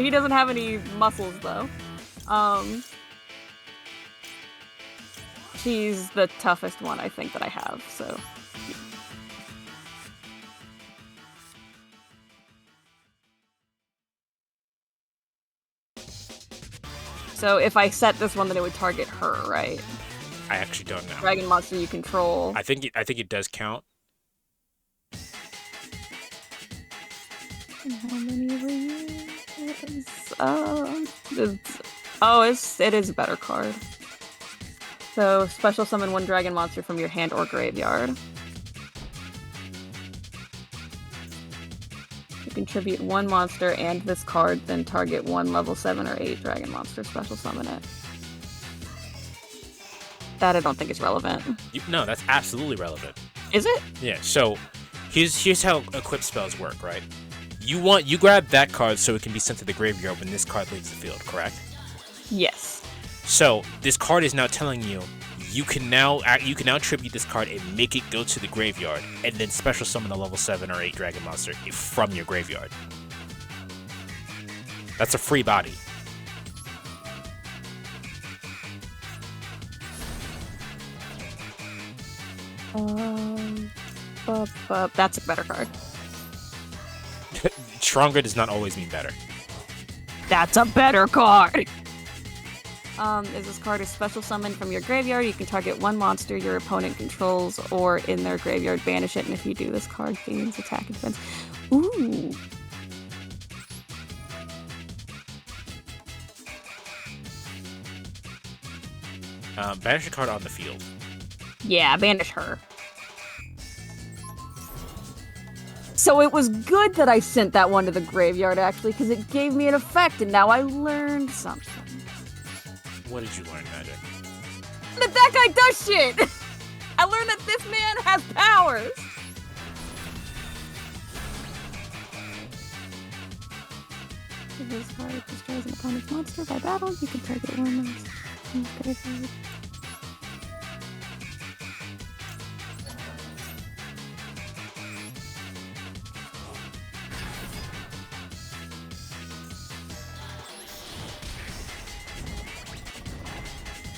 [SPEAKER 2] He doesn't have any muscles, though. She's the toughest one, I think, that I have, so... So if I set this one, then it would target her, right?
[SPEAKER 1] I actually don't know.
[SPEAKER 2] Dragon monster you control.
[SPEAKER 1] I think it does count.
[SPEAKER 2] How many rings? It is a better card. So special summon one dragon monster from your hand or graveyard. You contribute one monster and this card, then target one level 7 or 8 dragon monster, special summon it. That I don't think is relevant.
[SPEAKER 1] No, that's absolutely relevant.
[SPEAKER 2] Is it?
[SPEAKER 1] Yeah, so here's how equip spells work, right? You grab that card so it can be sent to the graveyard when this card leaves the field, correct?
[SPEAKER 2] Yes.
[SPEAKER 1] So this card is now telling you you can now tribute this card and make it go to the graveyard, and then special summon a level 7 or 8 dragon monster from your graveyard. That's a free body.
[SPEAKER 2] That's a better card.
[SPEAKER 1] Stronger does not always mean better.
[SPEAKER 2] That's a better card! Is this card a special summon from your graveyard? You can target one monster your opponent controls or in their graveyard, banish it, and if you do, this card gains attack and defense. Ooh!
[SPEAKER 1] Banish a card on the field.
[SPEAKER 2] Yeah, banish her. So it was good that I sent that one to the graveyard, actually, because it gave me an effect, and now I learned something.
[SPEAKER 1] What did you learn, Magic?
[SPEAKER 2] That guy does shit! I learned that this man has powers! If this card destroys an opponent's monster by battle, you can target one monster.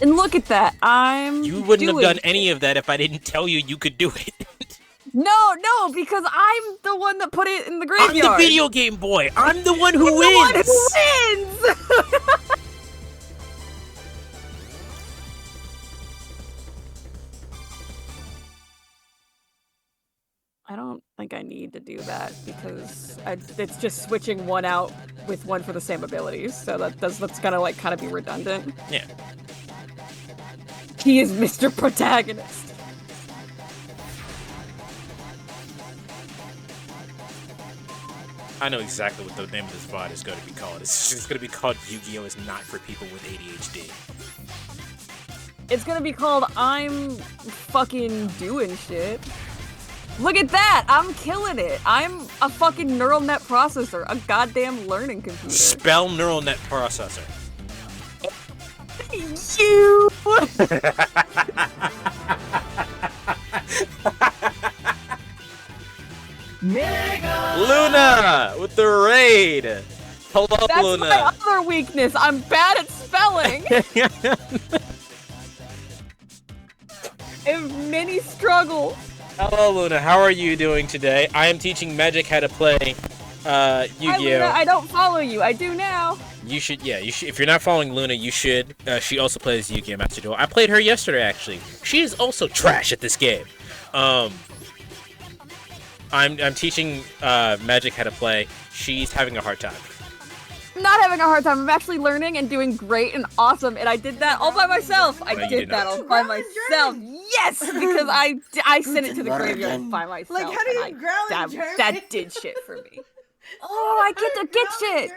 [SPEAKER 2] And look at that,
[SPEAKER 1] You wouldn't have done any of that if I didn't tell you you could do it.
[SPEAKER 2] No, because I'm the one that put it in the graveyard.
[SPEAKER 1] I'm the video game boy. I'm the one who
[SPEAKER 2] You're
[SPEAKER 1] wins.
[SPEAKER 2] the one who wins. I don't think I need to do that because it's just switching one out with one for the same abilities. So that's gonna kind of be redundant.
[SPEAKER 1] Yeah.
[SPEAKER 2] He is Mr. Protagonist.
[SPEAKER 1] I know exactly what the name of this VOD is going to be called. It's going to be called Yu-Gi-Oh! Is not for people with ADHD.
[SPEAKER 2] It's gonna be called I'm fucking doing shit. Look at that! I'm killing it! I'm a fucking neural net processor, a goddamn learning computer.
[SPEAKER 1] Spell neural net processor.
[SPEAKER 2] You!
[SPEAKER 1] Luna with the raid. Hello,
[SPEAKER 2] That's
[SPEAKER 1] Luna.
[SPEAKER 2] my other weakness. I'm bad at spelling. I have many struggles.
[SPEAKER 1] Hello, Luna. How are you doing today? I am teaching Magic how to play
[SPEAKER 2] Hi, Luna,
[SPEAKER 1] Yu-Gi-Oh.
[SPEAKER 2] I don't follow you. I do now.
[SPEAKER 1] You should, yeah, you should. If you're not following Luna, you should. She also plays Yu-Gi-Oh! Master Duel. I played her yesterday, actually. She is also trash at this game. I'm teaching Magic how to play. She's having a hard time.
[SPEAKER 2] I'm not having a hard time. I'm actually learning and doing great and awesome, and I did that all by myself. I
[SPEAKER 1] you
[SPEAKER 2] did
[SPEAKER 1] did
[SPEAKER 2] that
[SPEAKER 1] not.
[SPEAKER 2] all by myself. Yes, because I sent it to the graveyard by myself.
[SPEAKER 3] Like, how do you
[SPEAKER 2] and
[SPEAKER 3] growl in
[SPEAKER 2] that,
[SPEAKER 3] German?
[SPEAKER 2] that did shit for me. Oh, I get to get shit.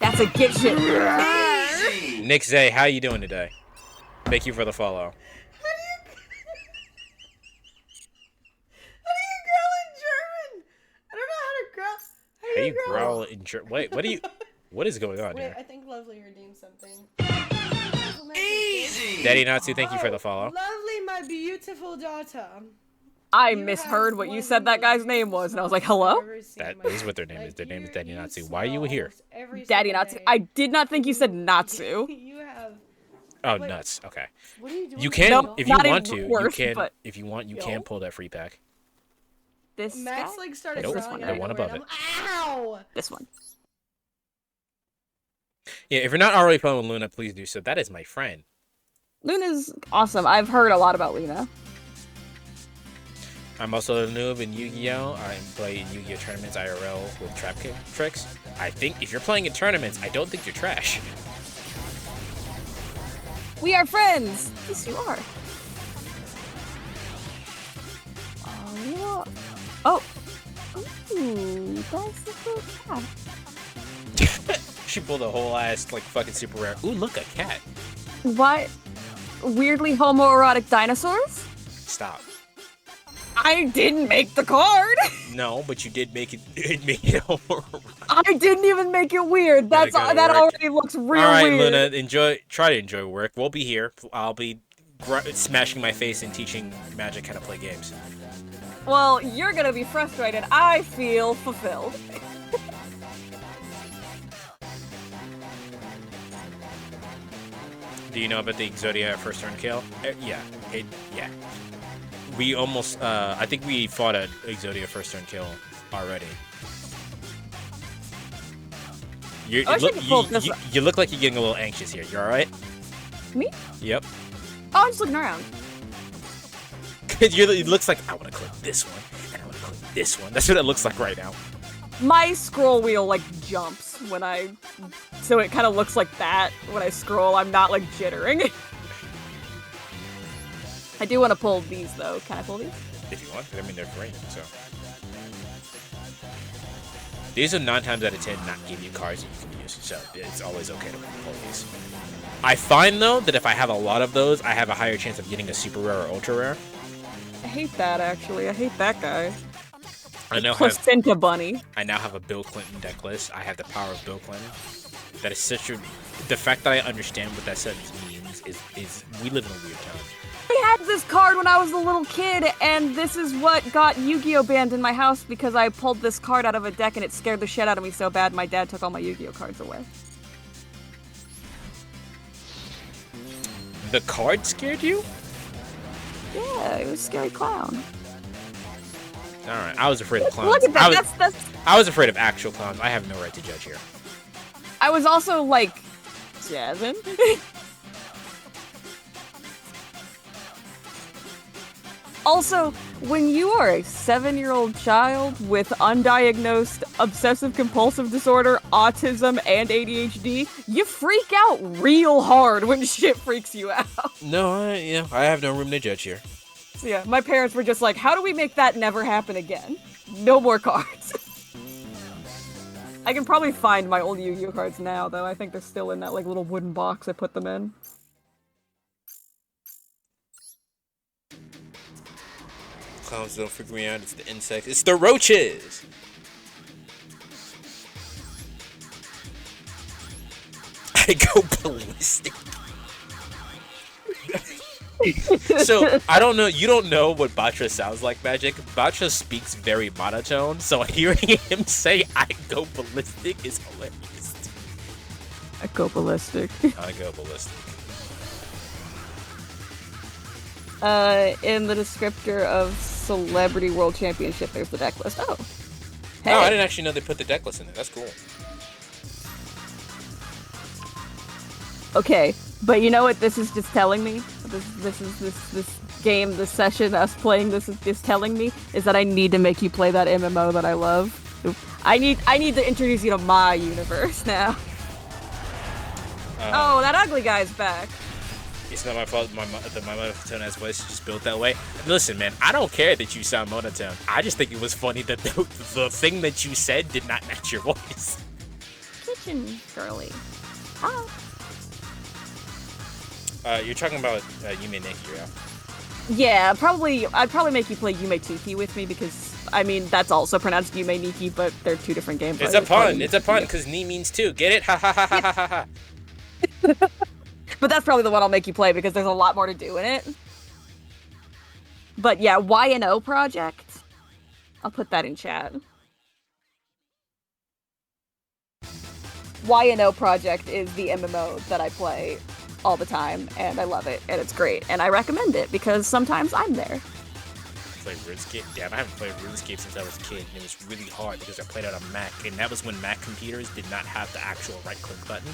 [SPEAKER 2] That's a get shit.
[SPEAKER 1] Nick Zay, how you doing today? Thank you for the follow.
[SPEAKER 3] How do you growl in German? I don't know how to growl.
[SPEAKER 1] How you growl in German? Wait, what do you? What is going on
[SPEAKER 3] Wait,
[SPEAKER 1] here?
[SPEAKER 3] I think Lovely redeemed something.
[SPEAKER 4] Easy.
[SPEAKER 1] Daddy Natsu, thank you for the follow.
[SPEAKER 3] Lovely, my beautiful daughter.
[SPEAKER 2] I
[SPEAKER 3] You
[SPEAKER 2] misheard
[SPEAKER 3] have
[SPEAKER 2] what you
[SPEAKER 3] one
[SPEAKER 2] said that guy's name was, and I was like, hello?
[SPEAKER 3] I've ever seen
[SPEAKER 1] That
[SPEAKER 3] in my
[SPEAKER 1] is what their
[SPEAKER 3] life.
[SPEAKER 1] name is. Their name is Daddy
[SPEAKER 3] you
[SPEAKER 1] Natsu. Why are you
[SPEAKER 3] smell
[SPEAKER 1] here?
[SPEAKER 3] almost every
[SPEAKER 2] Daddy
[SPEAKER 3] single
[SPEAKER 2] Natsu.
[SPEAKER 3] day.
[SPEAKER 2] I did not think you said Natsu.
[SPEAKER 3] You have.
[SPEAKER 1] Oh,
[SPEAKER 3] Wait.
[SPEAKER 1] nuts. Okay.
[SPEAKER 3] What are you doing?
[SPEAKER 1] You can,
[SPEAKER 2] Nope,
[SPEAKER 1] if you
[SPEAKER 2] not
[SPEAKER 1] want
[SPEAKER 2] even
[SPEAKER 1] to,
[SPEAKER 2] worse,
[SPEAKER 1] you can.
[SPEAKER 2] but-
[SPEAKER 1] If you want, you
[SPEAKER 2] Yo.
[SPEAKER 1] can pull that free pack.
[SPEAKER 2] This
[SPEAKER 3] Max
[SPEAKER 2] guy?
[SPEAKER 3] like started
[SPEAKER 1] Nope,
[SPEAKER 3] growling
[SPEAKER 2] the
[SPEAKER 3] out of
[SPEAKER 1] one
[SPEAKER 3] nowhere,
[SPEAKER 1] above
[SPEAKER 3] and I'm- Ow!
[SPEAKER 2] This one.
[SPEAKER 1] Yeah, if you're not already playing with Luna, please do so. That is my friend.
[SPEAKER 2] Luna's awesome. I've heard a lot about Luna.
[SPEAKER 1] I'm also a noob in Yu-Gi-Oh! I play in Yu-Gi-Oh! Tournaments IRL with trap kick tricks. I think if you're playing in tournaments, I don't think you're trash.
[SPEAKER 2] We are friends. Yes, you are. Oh. Ooh, that's the cool cat.
[SPEAKER 1] She pulled a whole ass, like, fucking super rare. Ooh, look, a cat.
[SPEAKER 2] What? Weirdly homoerotic dinosaurs?
[SPEAKER 1] Stop.
[SPEAKER 2] I didn't make the card.
[SPEAKER 1] No, but you did make it. It made it over.
[SPEAKER 2] I didn't even make it weird. That's
[SPEAKER 1] gotta
[SPEAKER 2] that
[SPEAKER 1] work.
[SPEAKER 2] already looks real
[SPEAKER 1] All right,
[SPEAKER 2] weird.
[SPEAKER 1] Luna, try to enjoy work. We'll be here. I'll be smashing my face and teaching Magic how to play games.
[SPEAKER 2] Well, you're gonna be frustrated. I feel fulfilled.
[SPEAKER 1] Do you know about the Exodia first turn kill? Yeah. Yeah. We almost, I think we fought an Exodia first turn kill already. You
[SPEAKER 2] I wish I could pull this up.
[SPEAKER 1] you look like you're getting a little anxious here. You alright?
[SPEAKER 2] Me?
[SPEAKER 1] Yep.
[SPEAKER 2] Oh, I'm just looking around.
[SPEAKER 1] It looks like, I want to click this one, and I want to click this one. That's what it looks like right now.
[SPEAKER 2] My scroll wheel like jumps when so it kind of looks like that when I scroll. I'm not like jittering. I do want to pull these though. Can I pull these?
[SPEAKER 1] If you want. I mean, they're free, so. These are 9 times out of 10 not give you cards that you can use, so it's always okay to pull these. I find, though, that if I have a lot of those, I have a higher chance of getting a super rare or ultra rare.
[SPEAKER 2] I hate that actually. I hate that guy.
[SPEAKER 1] I now have
[SPEAKER 2] Placenta bunny.
[SPEAKER 1] I now have a Bill Clinton deck list. I have the power of Bill Clinton. That is such a... The fact that I understand what that sentence means is we live in a weird time.
[SPEAKER 2] I had this card when I was a little kid, and this is what got Yu-Gi-Oh banned in my house because I pulled this card out of a deck and it scared the shit out of me so bad my dad took all my Yu-Gi-Oh cards away.
[SPEAKER 1] The card scared you?
[SPEAKER 2] Yeah, it was a scary clown.
[SPEAKER 1] Alright, I was afraid of clowns.
[SPEAKER 2] Look at that, that's...
[SPEAKER 1] I was afraid of actual clowns. I have no right to judge here.
[SPEAKER 2] I was also, like, jazzing. Also, when you are a 7-year-old child with undiagnosed obsessive-compulsive disorder, autism, and ADHD, you freak out real hard when shit freaks you out.
[SPEAKER 1] No, I have no room to judge here.
[SPEAKER 2] So yeah, my parents were just like, how do we make that never happen again? No more cards. I can probably find my old Yu-Gi-Oh cards now, though. I think they're still in that like little wooden box I put them in.
[SPEAKER 1] Clowns don't freak me out. It's the insects. It's the roaches. I go ballistic. So I don't know. You don't know what Batra sounds like, Magic. Batra speaks very monotone. So hearing him say "I go ballistic" is hilarious.
[SPEAKER 2] I go ballistic.
[SPEAKER 1] I go ballistic.
[SPEAKER 2] In the descriptor of Celebrity World Championship, there's the deck list. Oh. Hey.
[SPEAKER 1] Oh, I didn't actually know they put the deck list in there. That's cool.
[SPEAKER 2] Okay, but you know what this is just telling me? This game, this session, us playing this is just telling me is that I need to make you play that MMO that I love. I need to introduce you to my universe now. Oh, that ugly guy's back.
[SPEAKER 1] It's not my fault. My monotone ass voice is just built that way. Listen, man, I don't care that you sound monotone. I just think it was funny that the thing that you said did not match your voice.
[SPEAKER 2] Kitchen girly. Oh.
[SPEAKER 1] You're talking about Yume Nikki, right?
[SPEAKER 2] Yeah, I'd probably make you play Yume Tuki with me because I mean that's also pronounced Yume Nikki, but they're two different gameplays.
[SPEAKER 1] It's a pun. It's a pun because Ni means two. Get it? Ha ha ha ha ha ha.
[SPEAKER 2] But that's probably the one I'll make you play because there's a lot more to do in it. But yeah, YNO Project. I'll put that in chat. YNO Project is the MMO that I play all the time, and I love it, and it's great, and I recommend it because sometimes I'm there.
[SPEAKER 1] Play RuneScape? Damn, I haven't played RuneScape since I was a kid, and it was really hard because I played on a Mac, and that was when Mac computers did not have the actual right-click button.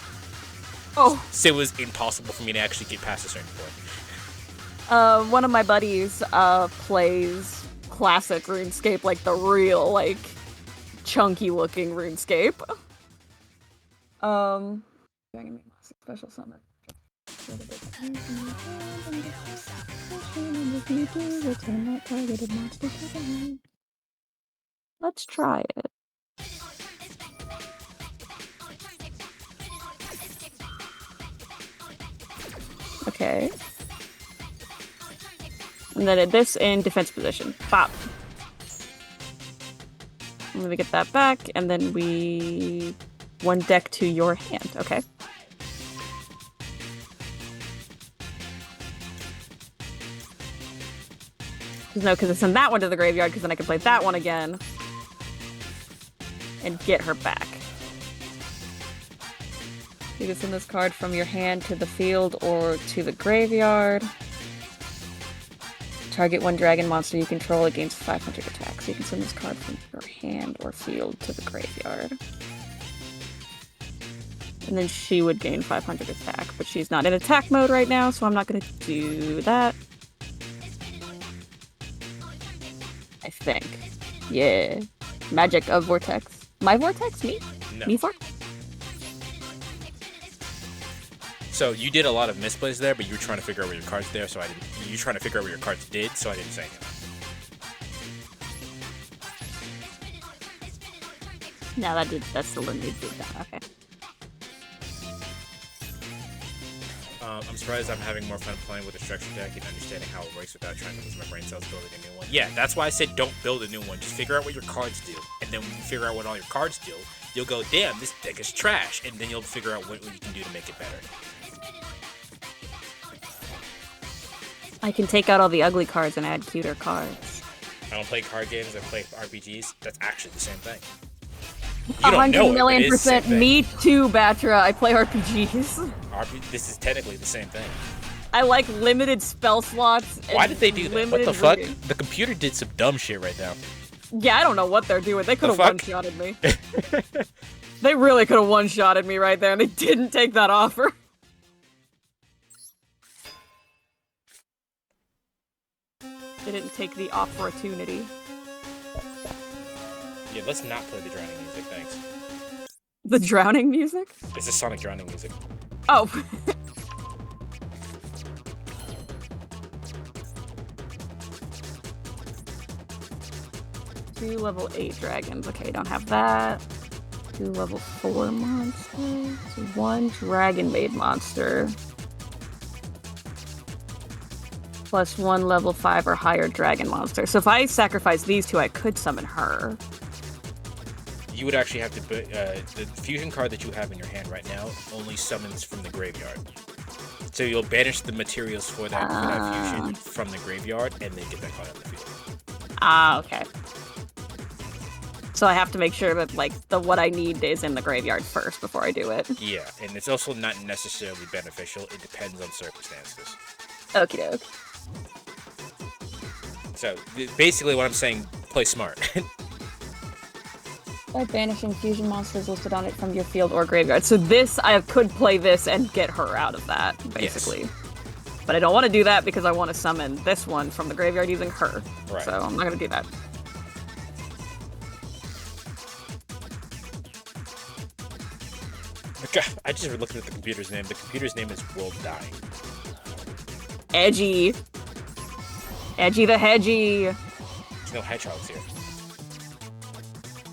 [SPEAKER 2] Oh.
[SPEAKER 1] So it was impossible for me to actually get past a certain point.
[SPEAKER 2] One of my buddies plays classic RuneScape, like the real, like, chunky-looking RuneScape. Special summon. Let's try it. Okay. And then this in defense position. Pop. And then we get that back, and then we one deck to your hand. Okay. No, because I send that one to the graveyard, because then I can play that one again and get her back. You can send this card from your hand to the field or to the graveyard. Target one dragon monster you control, it gains 500 attack. So you can send this card from your hand or field to the graveyard. And then she would gain 500 attack, but she's not in attack mode right now, so I'm not going to do that. I think. Yeah. Magic of Vortex. My Vortex? Me?
[SPEAKER 1] No.
[SPEAKER 2] Me Vortex?
[SPEAKER 1] So you did a lot of misplays there, but you were trying to figure out where your cards there, so I didn't. You were trying to figure out what your cards did, so I didn't say anything.
[SPEAKER 2] No, that still didn't need to do that. Okay.
[SPEAKER 1] I'm surprised I'm having more fun playing with a structure deck and understanding how it works without trying to lose my brain cells building a new one. Yeah, that's why I said don't build a new one. Just figure out what your cards do, and then when you figure out what all your cards do, you'll go, damn, this deck is trash, and then you'll figure out what you can do to make it better.
[SPEAKER 2] I can take out all the ugly cards and add cuter cards.
[SPEAKER 1] I don't play card games, I play RPGs. That's actually the same thing. You
[SPEAKER 2] 100,000,000% me too, Batra. I play RPGs.
[SPEAKER 1] This is technically the same thing.
[SPEAKER 2] I like limited spell slots.
[SPEAKER 1] Why did they do that? What the fuck? The computer did some dumb shit right now.
[SPEAKER 2] Yeah, I don't know what they're doing. They could have one-shotted me. They really could have one-shotted me right there, and they didn't take that offer. They didn't take the opportunity.
[SPEAKER 1] Yeah, let's not play the drowning music, thanks.
[SPEAKER 2] The drowning music?
[SPEAKER 1] It's the Sonic drowning music.
[SPEAKER 2] Oh. Two level 8 dragons. Okay, don't have that. Two level 4 monsters. One dragon maid monster. Plus one level 5 or higher dragon monster. So if I sacrifice these two, I could summon her.
[SPEAKER 1] You would actually have to put the fusion card that you have in your hand right now only summons from the graveyard. So you'll banish the materials for that fusion from the graveyard and then get that card on the field.
[SPEAKER 2] Ah, okay. So I have to make sure that like what I need is in the graveyard first before I do it.
[SPEAKER 1] Yeah, and it's also not necessarily beneficial. It depends on circumstances.
[SPEAKER 2] Okie doke.
[SPEAKER 1] So basically, what I'm saying, play smart.
[SPEAKER 2] By banishing fusion monsters listed on it from your field or graveyard. So this, I could play this and get her out of that, basically. Yes. But I don't want to do that because I want to summon this one from the graveyard using her. Right. So I'm not going to do that.
[SPEAKER 1] God, I just looked at the computer's name. The computer's name is World Dying.
[SPEAKER 2] Edgy. Edgy the hedgy.
[SPEAKER 1] There's no hedgehogs here.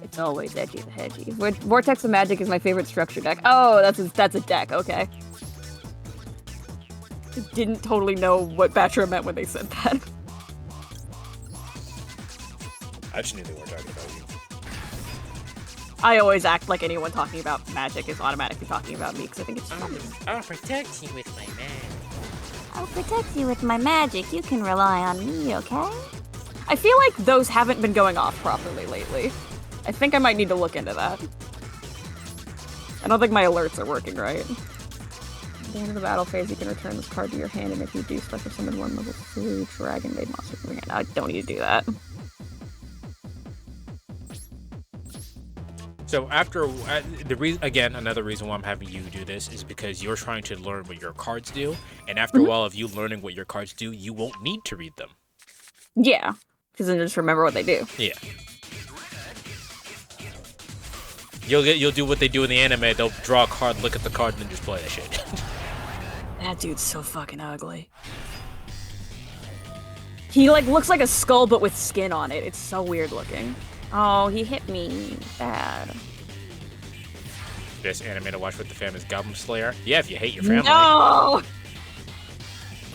[SPEAKER 2] It's always Edgy the hedgy. Vortex of Magic is my favorite structure deck. Oh, that's a deck. Okay. Didn't totally know what Batra meant when they said that.
[SPEAKER 1] I just knew they weren't talking about you.
[SPEAKER 2] I always act like anyone talking about Magic is automatically talking about me because I think it's funny.
[SPEAKER 1] I'll protect you with my magic.
[SPEAKER 2] I'll protect you with my magic. You can rely on me, okay? I feel like those haven't been going off properly lately. I think I might need to look into that. I don't think my alerts are working right. At the end of the battle phase, you can return this card to your hand, and if you do, special summon one level 3 Dragon Maid monster from your hand. I don't need to do that.
[SPEAKER 1] So after another reason why I'm having you do this is because you're trying to learn what your cards do, and after a while of you learning what your cards do, you won't need to read them.
[SPEAKER 2] Yeah, because then just remember what they do.
[SPEAKER 1] Yeah. You'll do what they do in the anime. They'll draw a card, look at the card, and then just play that shit.
[SPEAKER 2] That dude's so fucking ugly. He like looks like a skull but with skin on it. It's so weird looking. Oh, he hit me bad.
[SPEAKER 1] Best anime to watch with the fam is Goblin Slayer. Yeah, if you hate your family.
[SPEAKER 2] No!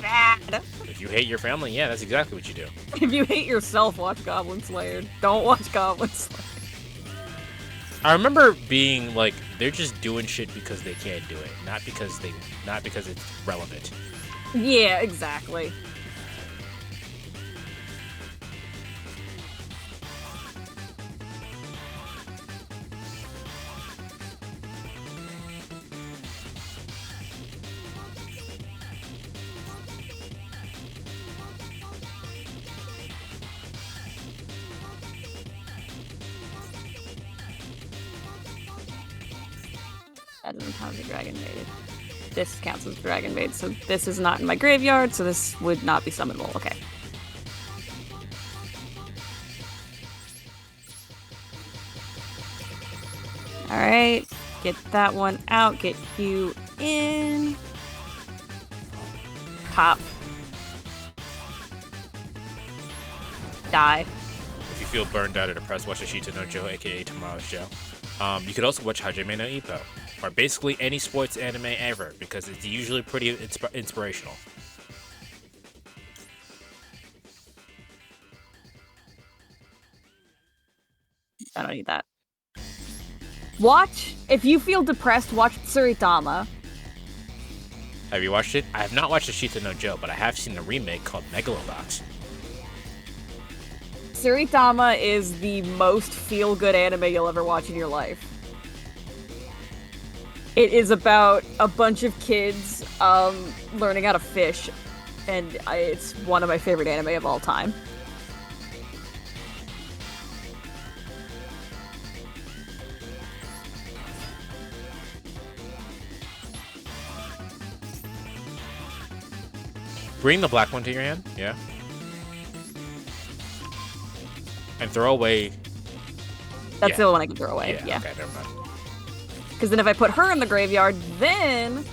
[SPEAKER 2] Bad.
[SPEAKER 1] If you hate your family, yeah, that's exactly what you do.
[SPEAKER 2] If you hate yourself, watch Goblin Slayer. Don't watch Goblin Slayer.
[SPEAKER 1] I remember being like, they're just doing shit because they can't do it, not because it's relevant.
[SPEAKER 2] Yeah, exactly. That doesn't count as a Dragon Maid. This counts as Dragon Maid, so this is not in my graveyard, so this would not be summonable. Okay. Alright, get that one out, get you in. Pop. Die.
[SPEAKER 1] If you feel burned out or depressed, watch Ashita no Joe, aka Tomorrow's Joe. You could also watch Hajime no Ippo, or basically any sports anime ever, because it's usually pretty inspirational.
[SPEAKER 2] I don't need that. Watch, if you feel depressed, watch Tsuritama.
[SPEAKER 1] Have you watched it? I have not watched Ashita no Joe, but I have seen a remake called Megalobox.
[SPEAKER 2] Tsuritama is the most feel-good anime you'll ever watch in your life. It is about a bunch of kids learning how to fish, and it's one of my favorite anime of all time.
[SPEAKER 1] Bring the black one to your hand, yeah. And throw away.
[SPEAKER 2] That's the only one I can throw away. Yeah.
[SPEAKER 1] Okay, never mind.
[SPEAKER 2] Because then if I put her in the graveyard, then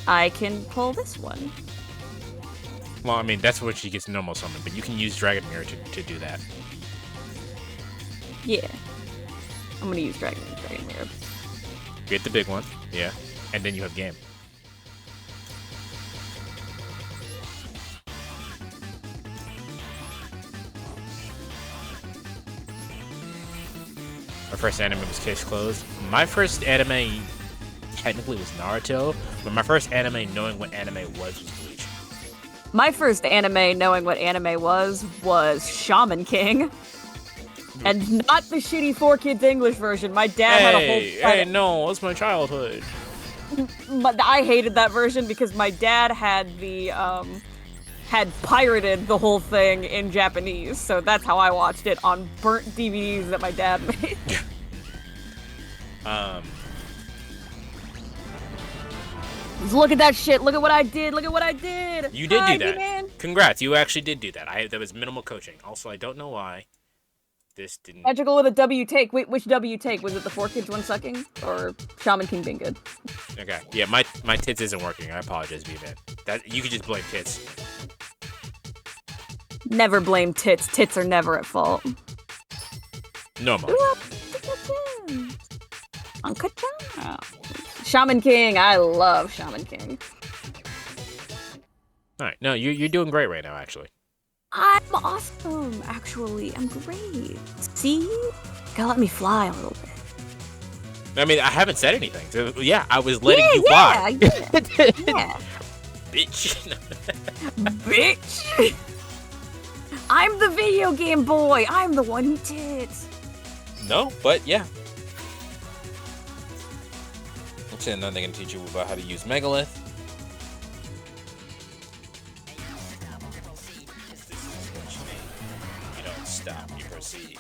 [SPEAKER 2] I can pull this one.
[SPEAKER 1] Well, I mean, that's when she gets normal summon, but you can use Dragon Mirror to do that.
[SPEAKER 2] Yeah. I'm gonna use Dragon Mirror.
[SPEAKER 1] Get the big one, yeah. And then you have game. My first anime was Case Closed. My first anime technically was Naruto, but my first anime knowing what anime was Bleach.
[SPEAKER 2] My first anime knowing what anime was Shaman King. And not the shitty 4Kids English version. My dad had a whole...
[SPEAKER 1] Hey, no, that's my childhood.
[SPEAKER 2] But I hated that version because my dad had had pirated the whole thing in Japanese, so that's how I watched it on burnt DVDs that my dad made. Look at that shit! Look at what I did! Look at what I did!
[SPEAKER 1] You did do that.
[SPEAKER 2] Man.
[SPEAKER 1] Congrats, you actually did do that. There was minimal coaching. Also, I don't know why this didn't...
[SPEAKER 2] Magical with a W take. Wait, which W take? Was it the 4Kids one sucking? Or Shaman King being good?
[SPEAKER 1] Okay, yeah, my tits isn't working. I apologize, B-Man. That you could just blame tits.
[SPEAKER 2] Never blame tits. Tits are never at fault.
[SPEAKER 1] No more.
[SPEAKER 2] Shaman King. I love Shaman King.
[SPEAKER 1] All right, no, you're doing great right now, actually.
[SPEAKER 2] I'm awesome, actually. I'm great. See? Gotta let me fly a little bit.
[SPEAKER 1] I mean, I haven't said anything. So, yeah, I was letting you fly.
[SPEAKER 2] Yeah.
[SPEAKER 1] Bitch.
[SPEAKER 2] Bitch. I'm the video game boy. I'm the one who tits.
[SPEAKER 1] No, but yeah. Okay, now they're gonna teach you about how to use Megalith. You don't stop, you proceed.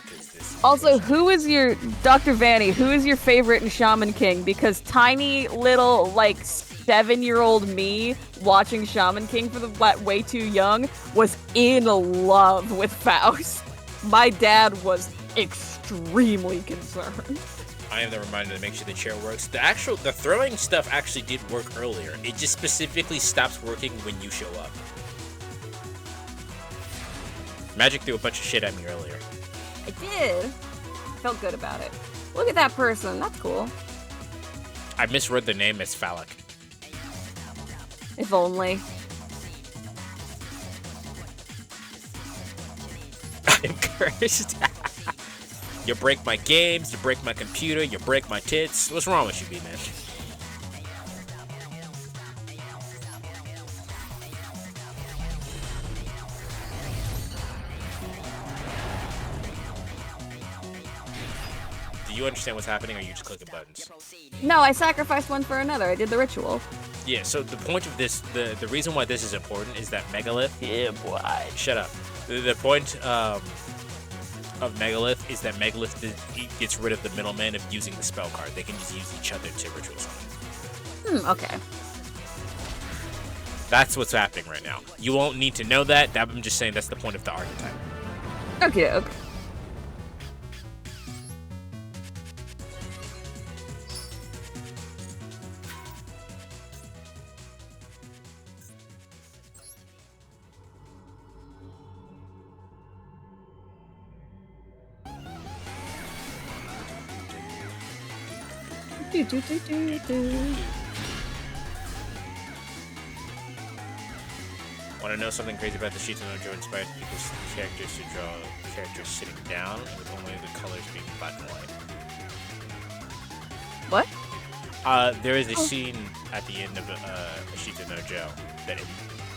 [SPEAKER 2] Also, who is your Dr. Vanny? Who is your favorite in Shaman King? Because tiny little like 7-year-old me watching Shaman King for the way too young was in love with Faust. My dad was extremely concerned.
[SPEAKER 1] I am the reminder to make sure the chair works. The throwing stuff actually did work earlier. It just specifically stops working when you show up. Magic threw a bunch of shit at me earlier.
[SPEAKER 2] I did. I felt good about it. Look at that person. That's cool.
[SPEAKER 1] I misread the name as phallic.
[SPEAKER 2] If only.
[SPEAKER 1] I'm cursed. You break my games, you break my computer, you break my tits. What's wrong with you, B-Man? Do you understand what's happening, or are you just clicking buttons?
[SPEAKER 2] No, I sacrificed one for another. I did the ritual.
[SPEAKER 1] Yeah, so the point of this, the reason why this is important is that Megalith... Yeah, boy. Shut up. The point of Megalith is that Megalith gets rid of the middleman of using the spell card. They can just use each other to ritual summon.
[SPEAKER 2] Okay.
[SPEAKER 1] That's what's happening right now. You won't need to know that. I'm just saying that's the point of the archetype.
[SPEAKER 2] Okay.
[SPEAKER 1] Want to know something crazy about the Sheets of Nojo inspired people's characters to draw characters sitting down with only the colors being black and white?
[SPEAKER 2] What?
[SPEAKER 1] There is a scene at the end of a Sheets of Nojo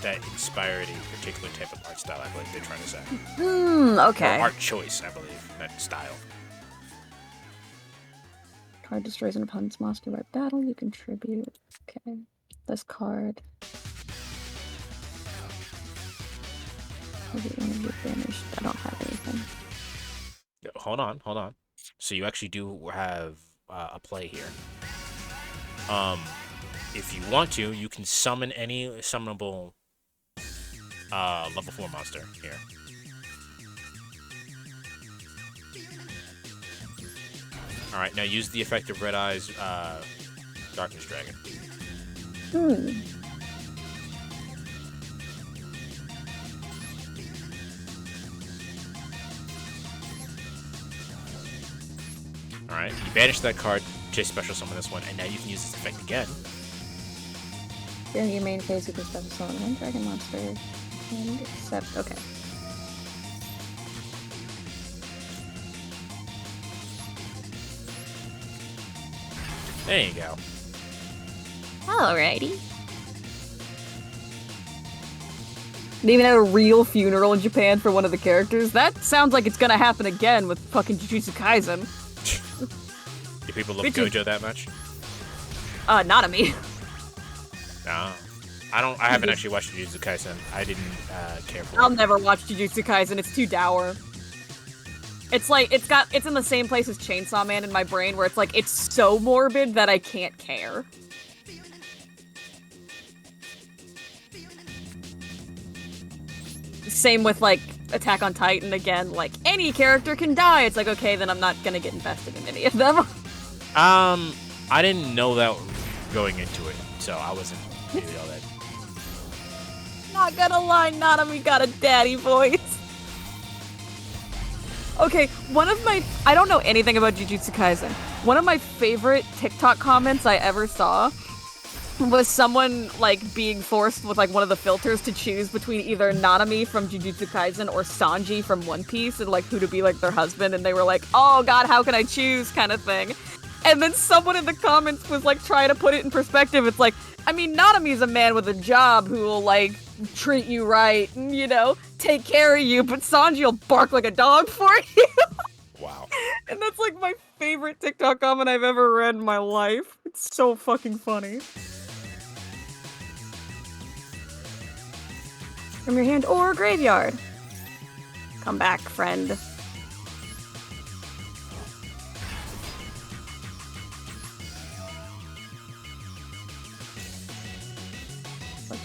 [SPEAKER 1] that inspired a particular type of art style, I believe they're trying to say.
[SPEAKER 2] Okay.
[SPEAKER 1] Or art choice, I believe, not style.
[SPEAKER 2] Card destroys an opponent's monster by battle. You contribute. Okay. This card. Maybe banished. I don't have anything.
[SPEAKER 1] Hold on. So you actually do have a play here. If you want to, you can summon any summonable level 4 monster here. Alright, now use the effect of Red Eye's Darkness Dragon. Alright, you banish that card to special summon this one, and now you can use this effect again.
[SPEAKER 2] During your main phase, you can special summon one dragon monster. And accept. Okay.
[SPEAKER 1] There you go.
[SPEAKER 2] Alrighty. They even had a real funeral in Japan for one of the characters. That sounds like it's gonna happen again with fucking Jujutsu Kaisen.
[SPEAKER 1] Do people love JoJo that much?
[SPEAKER 2] Not me.
[SPEAKER 1] No. I haven't actually watched Jujutsu Kaisen. I didn't care for it.
[SPEAKER 2] I'll never watch Jujutsu Kaisen. It's too dour. It's like it's in the same place as Chainsaw Man in my brain, where it's like it's so morbid that I can't care. Same with like Attack on Titan again. Like any character can die. It's like okay, then I'm not gonna get invested in any of them.
[SPEAKER 1] I didn't know that going into it, so I wasn't really all that.
[SPEAKER 2] Not gonna lie, Nanami got a daddy voice. Okay, I don't know anything about Jujutsu Kaisen. One of my favorite TikTok comments I ever saw was someone, like, being forced with, like, one of the filters to choose between either Nanami from Jujutsu Kaisen or Sanji from One Piece and, like, who to be, like, their husband, and they were like, oh god, how can I choose, kind of thing. And then someone in the comments was, like, trying to put it in perspective. It's like, I mean, Nanami's a man with a job who will, like, treat you right and, you know, take care of you, but Sanji will bark like a dog for you.
[SPEAKER 1] Wow.
[SPEAKER 2] And that's, like, my favorite TikTok comment I've ever read in my life. It's so fucking funny. From your hand or graveyard. Come back, friend.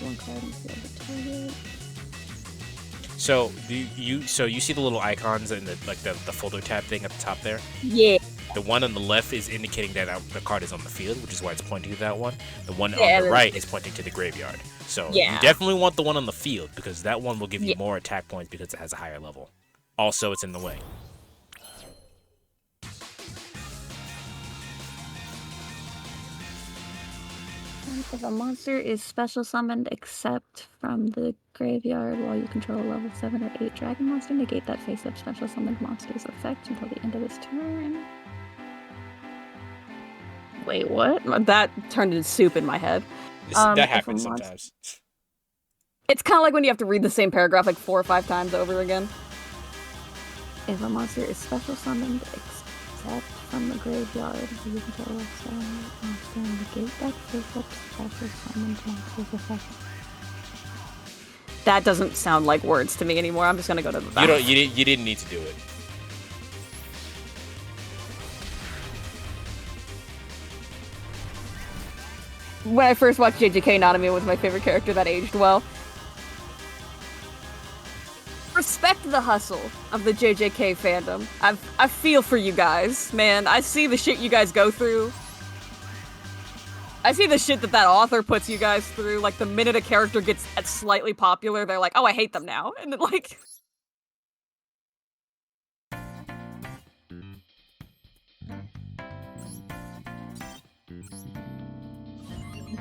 [SPEAKER 2] One card instead of the target.
[SPEAKER 1] So you see the little icons in the the folder tab thing at the top there?
[SPEAKER 2] Yeah.
[SPEAKER 1] The one on the left is indicating that the card is on the field, which is why it's pointing to that one. The one on the right is pointing to the graveyard. So you definitely want the one on the field because that one will give you more attack points because it has a higher level. Also, it's in the way.
[SPEAKER 2] If a monster is special summoned except from the graveyard while you control a level 7 or 8 dragon monster, negate that face-up special summoned monster's effect until the end of its turn. Wait, what? That turned into soup in my head.
[SPEAKER 1] That happens sometimes.
[SPEAKER 2] It's kind of like when you have to read the same paragraph like 4 or 5 times over again. If a monster is special summoned except from the graveyard, you control a monster, negate that face-up special summoned monster's effect. That doesn't sound like words to me anymore. I'm just gonna go to the back.
[SPEAKER 1] You didn't need to do it.
[SPEAKER 2] When I first watched JJK, Nanami was my favorite character. That aged well. Respect the hustle of the JJK fandom. I feel for you guys, man. I see the shit you guys go through. I see the shit that author puts you guys through. Like, the minute a character gets slightly popular, they're like, oh, I hate them now. And then, like...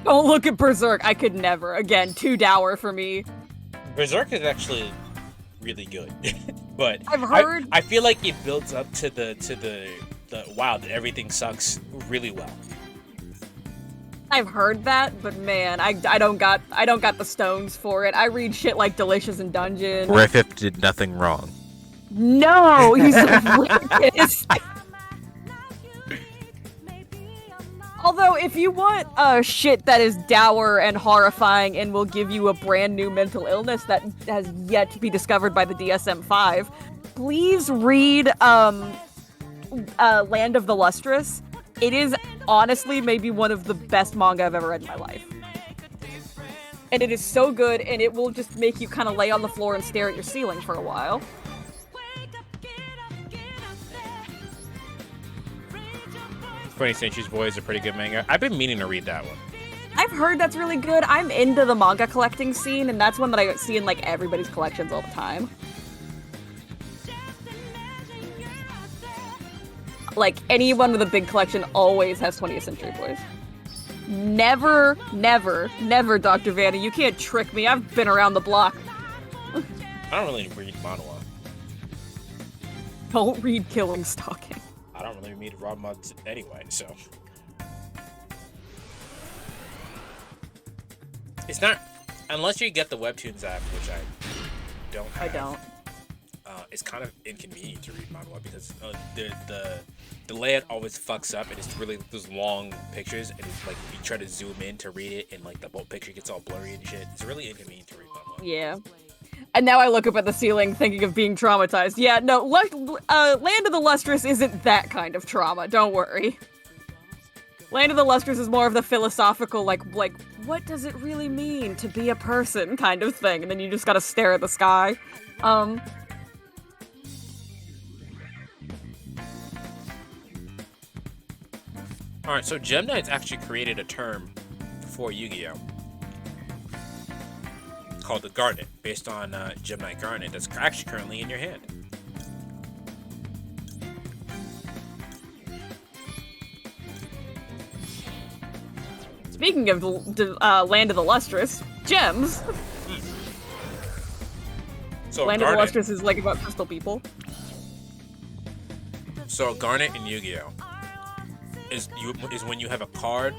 [SPEAKER 2] Don't look at Berserk. I could never. Again, too dour for me.
[SPEAKER 1] Berserk is actually really good, but
[SPEAKER 2] I've heard.
[SPEAKER 1] I feel like it builds up to the wow that everything sucks really well.
[SPEAKER 2] I've heard that, but man, I don't got the stones for it. I read shit like Delicious in Dungeon.
[SPEAKER 1] Riffip did nothing wrong.
[SPEAKER 2] No, he's the weakest. Although, if you want shit that is dour and horrifying and will give you a brand new mental illness that has yet to be discovered by the DSM-5, please read Land of the Lustrous. It is honestly maybe one of the best manga I've ever read in my life. And it is so good, and it will just make you kind of lay on the floor and stare at your ceiling for a while.
[SPEAKER 1] 20th Century's Boy is a pretty good manga. I've been meaning to read that one.
[SPEAKER 2] I've heard that's really good. I'm into the manga collecting scene, and that's one that I see in, like, everybody's collections all the time. Like, anyone with a big collection always has 20th Century Boys. Never, never, never, Dr. Vanna. You can't trick me. I've been around the block.
[SPEAKER 1] I don't really read manhwa.
[SPEAKER 2] Don't read Killing Stalking.
[SPEAKER 1] I don't really read Rob Muds anyway, so... It's not... unless you get the Webtoons app, which I don't have.
[SPEAKER 2] I don't.
[SPEAKER 1] It's kind of inconvenient to read manhwa because the layout always fucks up, and it's really those long pictures, and it's like you try to zoom in to read it, and like the whole picture gets all blurry and shit. It's really inconvenient to read manhwa.
[SPEAKER 2] Yeah. And now I look up at the ceiling thinking of being traumatized. Yeah, no, Land of the Lustrous isn't that kind of trauma, don't worry. Land of the Lustrous is more of the philosophical, like, what does it really mean to be a person kind of thing, and then you just gotta stare at the sky.
[SPEAKER 1] Alright, so Gem Knights actually created a term for Yu-Gi-Oh! Called the Garnet, based on Gem Knight Garnet that's actually currently in your hand.
[SPEAKER 2] Speaking of Land of the Lustrous, gems.
[SPEAKER 1] So
[SPEAKER 2] Land of the Lustrous is like about crystal people.
[SPEAKER 1] So Garnet in Yu-Gi-Oh! Is when you have a card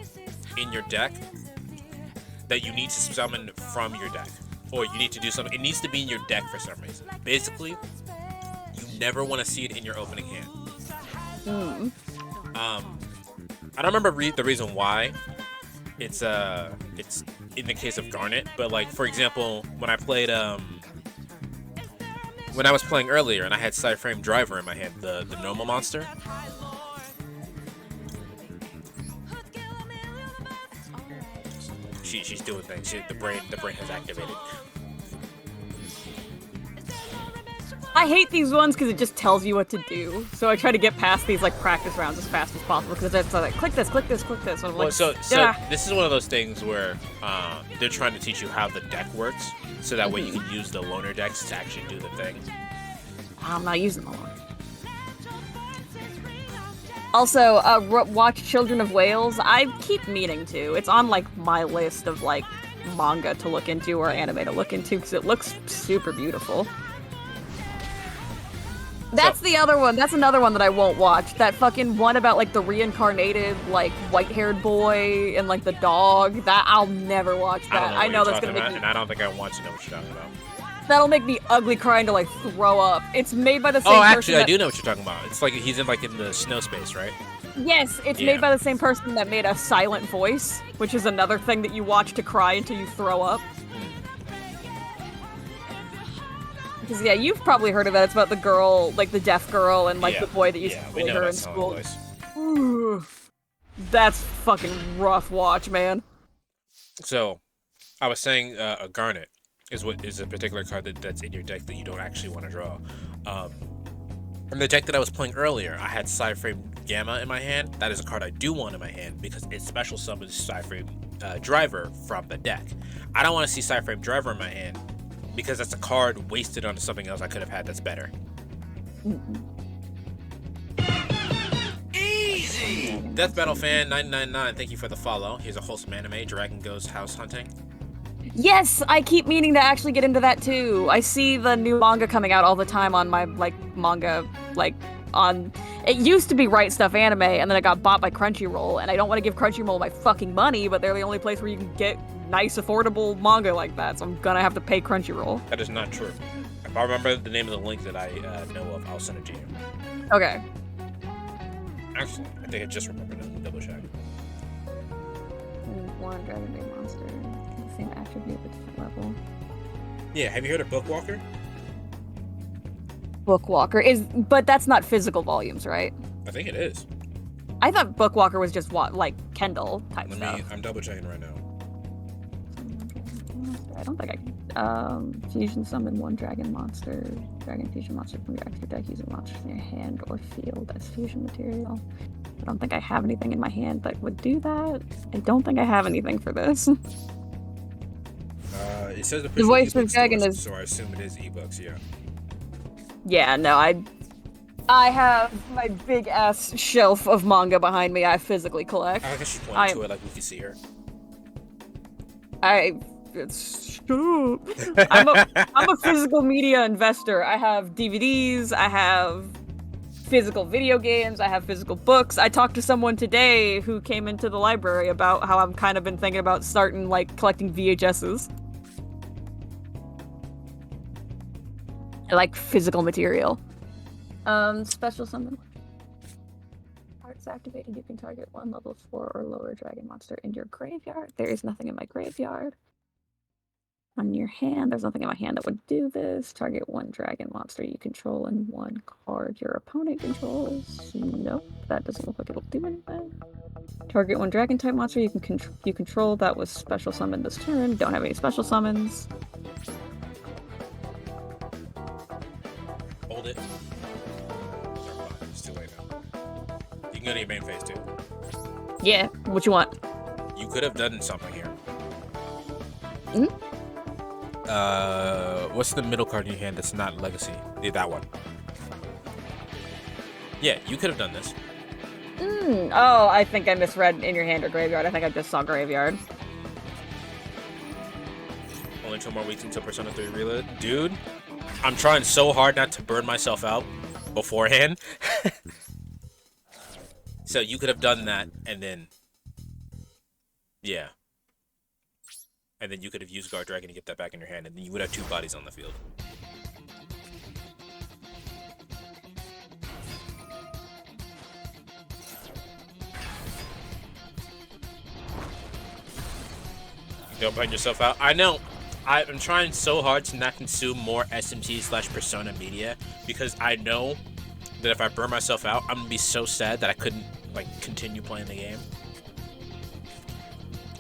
[SPEAKER 1] in your deck that you need to summon from your deck. Or you need to do something. It needs to be in your deck for some reason. Basically, you never want to see it in your opening hand. I don't remember the reason why. It's in the case of Garnet, but like for example, when I played when I was playing earlier and I had Cyframe Driver in my hand, the normal monster. She's doing things. The brain has activated.
[SPEAKER 2] I hate these ones because it just tells you what to do. So I try to get past these like practice rounds as fast as possible because it's like click this, click this, click this. And I'm like,
[SPEAKER 1] so this is one of those things where they're trying to teach you how the deck works, so that way you can use the loner decks to actually do the thing.
[SPEAKER 2] I'm not using the loner. Also, watch Children of Whales. I keep meaning to. It's on like my list of like manga to look into or anime to look into because it looks super beautiful. That's the other one. That's another one that I won't watch. That fucking one about like the reincarnated like white-haired boy and like the dog. That I'll never watch that. I know that's gonna make me.
[SPEAKER 1] And I don't think I want to know what you're talking about.
[SPEAKER 2] That'll make me ugly crying to like throw up. It's made by the same person.
[SPEAKER 1] Oh, actually, I do know what you're talking about. It's like he's in the snow space, right?
[SPEAKER 2] Yes, it's made by the same person that made A Silent Voice, which is another thing that you watch to cry until you throw up. Because yeah, you've probably heard of it. It's about the girl, like the deaf girl, and like the boy that used to play her in school. Ooh, that's fucking rough watch, man.
[SPEAKER 1] So, I was saying a Garnet is a particular card that's in your deck that you don't actually want to draw. In the deck that I was playing earlier, I had Cyframe Gamma in my hand. That is a card I do want in my hand because it special summons Cyframe Driver from the deck. I don't want to see Cyframe Driver in my hand because that's a card wasted on something else I could have had that's better. Easy! Death Battle Fan 999, thank you for the follow. Here's a wholesome anime, Dragon Goes House Hunting.
[SPEAKER 2] Yes, I keep meaning to actually get into that too. I see the new manga coming out all the time on my manga on. It used to be Right Stuff Anime, and then it got bought by Crunchyroll. And I don't want to give Crunchyroll my fucking money, but they're the only place where you can get nice, affordable manga like that. So I'm gonna have to pay Crunchyroll.
[SPEAKER 1] That is not true. If I remember the name of the link that I know of, I'll send it to you.
[SPEAKER 2] Okay.
[SPEAKER 1] Actually, I think I just remembered it. Let me double check.
[SPEAKER 2] One Dragon Day Monster. Same attribute but different level.
[SPEAKER 1] Yeah, have you heard of Bookwalker?
[SPEAKER 2] Bookwalker but that's not physical volumes, right?
[SPEAKER 1] I think it is.
[SPEAKER 2] I thought Bookwalker was just like Kindle type stuff.
[SPEAKER 1] I'm double checking right now.
[SPEAKER 2] I don't think I can. Fusion summon one dragon monster. Dragon fusion monster from your extra deck using monsters in your hand or field as fusion material. I don't think I have anything in my hand that would do that. I don't think I have anything for this.
[SPEAKER 1] It says
[SPEAKER 2] the voice of dragon
[SPEAKER 1] stores,
[SPEAKER 2] is.
[SPEAKER 1] So I assume it is ebooks, yeah.
[SPEAKER 2] Yeah, no, I have my big ass shelf of manga behind me. I physically collect.
[SPEAKER 1] I guess she pointed to it like we can see her.
[SPEAKER 2] Shut up. I'm a physical media investor. I have DVDs. I have physical video games. I have physical books. I talked to someone today who came into the library about how I've kind of been thinking about starting like collecting VHSs. like physical material. Special summon. Cards activated. You can target one level 4 or lower dragon monster in your graveyard. There is nothing in my graveyard. On your hand, there's nothing in my hand that would do this. Target one dragon monster you control and one card your opponent controls. Nope, that doesn't look like it'll do anything. Target one dragon type monster you control that was special summoned this turn. Don't have any special summons.
[SPEAKER 1] Hold it. It's too late now. You can go to your main phase too.
[SPEAKER 2] Yeah, what you want?
[SPEAKER 1] You could have done something here.
[SPEAKER 2] Hmm?
[SPEAKER 1] What's the middle card in your hand that's not legacy? Yeah, that one. Yeah, you could have done this.
[SPEAKER 2] Oh, I think I misread in your hand or graveyard. I think I just saw graveyard.
[SPEAKER 1] Only 2 more weeks until Persona 3 Reload. Dude, I'm trying so hard not to burn myself out beforehand. So you could have done that, and then... Yeah. And then you could have used Guard Dragon to get that back in your hand, and then you would have 2 bodies on the field. Don't burn yourself out. I know. I'm trying so hard to not consume more SMT/Persona media, because I know that if I burn myself out, I'm gonna be so sad that I couldn't like continue playing the game.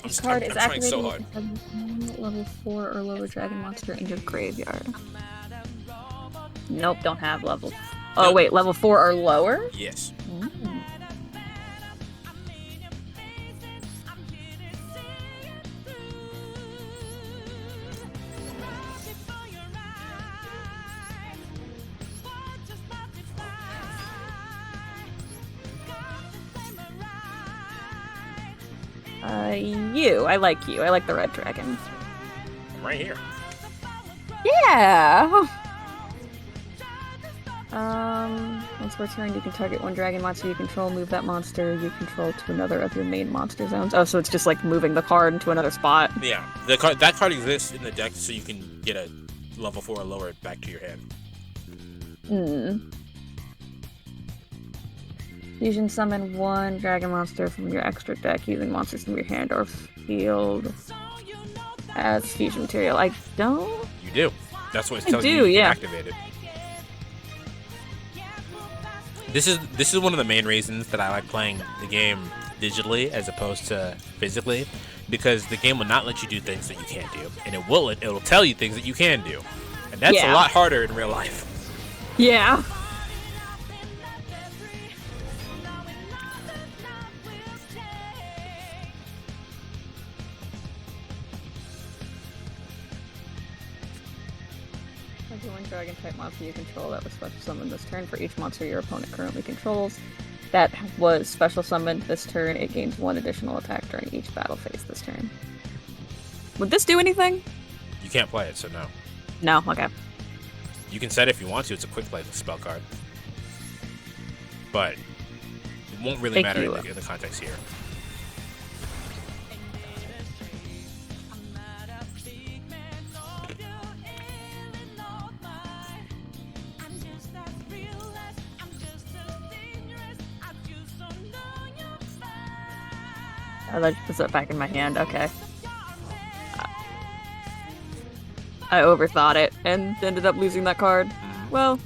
[SPEAKER 1] I'm trying so hard.
[SPEAKER 2] Level 4 or lower dragon monster in your graveyard. Nope, don't have level. Oh wait, level 4 or lower?
[SPEAKER 1] Yes.
[SPEAKER 2] I like you. I like the red dragon.
[SPEAKER 1] I'm right here.
[SPEAKER 2] Yeah! Once per turn, you can target one dragon monster you control, move that monster you control to another of your main monster zones. Oh, so it's just like moving the card into another spot.
[SPEAKER 1] Yeah, that card exists in the deck so you can get a level 4 or lower back to your hand.
[SPEAKER 2] Fusion summon one dragon monster from your extra deck using monsters from your hand or field as fusion material. I don't?
[SPEAKER 1] You do. That's what it's telling you to activate it. This is one of the main reasons that I like playing the game digitally as opposed to physically, because the game will not let you do things that you can't do, and it'll tell you things that you can do, and that's a lot harder in real life.
[SPEAKER 2] Yeah. One dragon type monster you control that was special summoned this turn. For each monster your opponent currently controls that was special summoned this turn, it gains 1 additional attack during each battle phase this turn. Would this do anything?
[SPEAKER 1] You can't play it, so no.
[SPEAKER 2] No, okay.
[SPEAKER 1] You can set it if you want to. It's a quick play spell card, but it won't really matter in the context here.
[SPEAKER 2] I like to put it back in my hand. Okay. I overthought it and ended up losing that card. Well,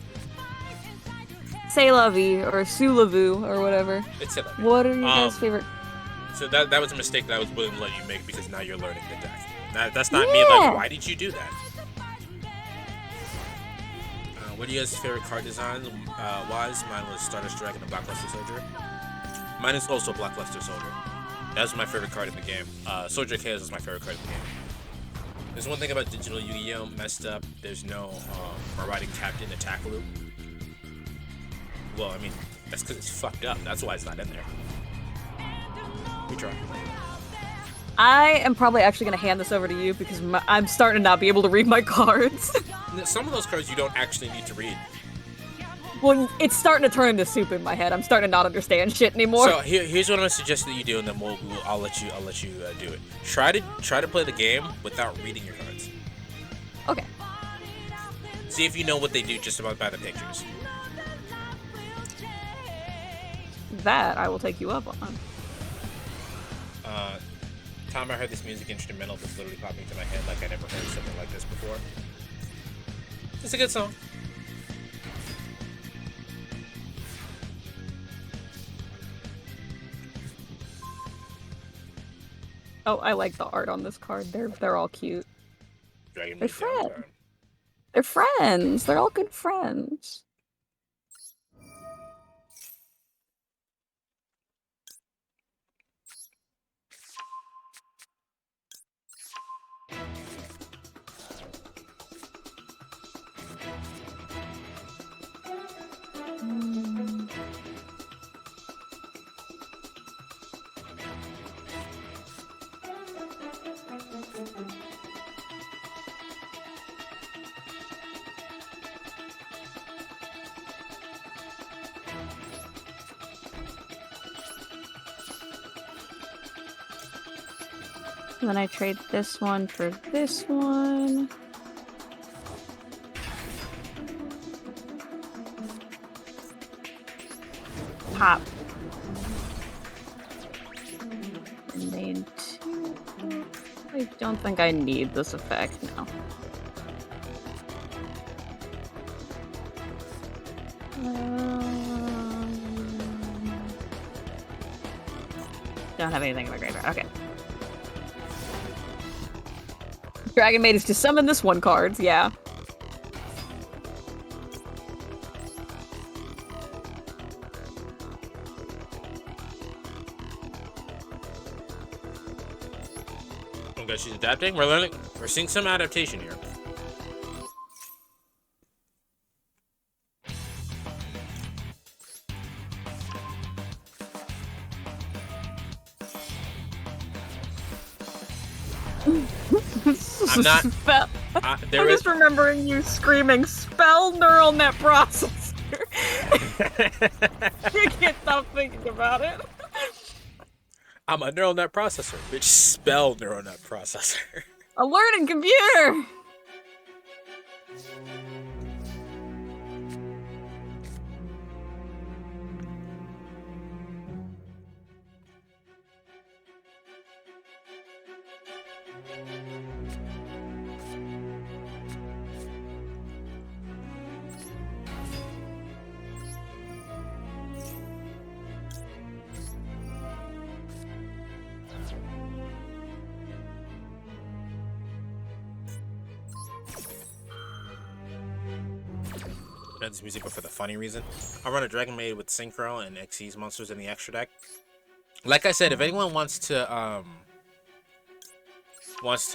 [SPEAKER 2] c'est la vie or sous la vue or whatever.
[SPEAKER 1] It's c'est la vie.
[SPEAKER 2] What are your guys' favorite?
[SPEAKER 1] So that was a mistake that I was willing to let you make because now you're learning the deck. That's not me. Like, why did you do that? What are you guys' favorite card designs? Wise, mine was Stardust Dragon and Blackluster Soldier. Mine is also Blackluster Soldier. That was my favorite card in the game. Soldier Chaos is my favorite card in the game. There's one thing about digital Yu-Gi-Oh! Messed up. There's no Marauding Captain attack loop. Well, I mean, that's because it's fucked up. That's why it's not in there. We try.
[SPEAKER 2] I am probably actually going to hand this over to you because I'm starting to not be able to read my cards.
[SPEAKER 1] Some of those cards you don't actually need to read.
[SPEAKER 2] Well, it's starting to turn into soup in my head. I'm starting to not understand shit anymore.
[SPEAKER 1] So here's what I'm gonna suggest that you do, and then I'll let you do it. Try to play the game without reading your cards.
[SPEAKER 2] Okay.
[SPEAKER 1] See if you know what they do just about by the pictures.
[SPEAKER 2] That I will take you up on.
[SPEAKER 1] Time I heard this music instrumental that's literally popping into my head like I never heard something like this before. It's a good song.
[SPEAKER 2] Oh, I like the art on this card. They're all cute.
[SPEAKER 1] Dragon
[SPEAKER 2] They're
[SPEAKER 1] Maid Downtime.
[SPEAKER 2] friends. They're friends. They're all good friends. And then I trade this one for this one. Pop. And main 2. I don't think I need this effect now. Don't have anything in my graveyard. Okay. Dragon Maid is to summon this one card, yeah.
[SPEAKER 1] Okay, she's adapting. We're learning. We're seeing some adaptation here. I'm not.
[SPEAKER 2] I'm just remembering you screaming, "Spell neural net processor." I can't stop thinking about it.
[SPEAKER 1] I'm a neural net processor, bitch. Spell neural net processor.
[SPEAKER 2] A learning computer.
[SPEAKER 1] Not this music, but for the funny reason. I run a Dragon Maid with Synchro and Xyz monsters in the extra deck. Like I said, if anyone wants to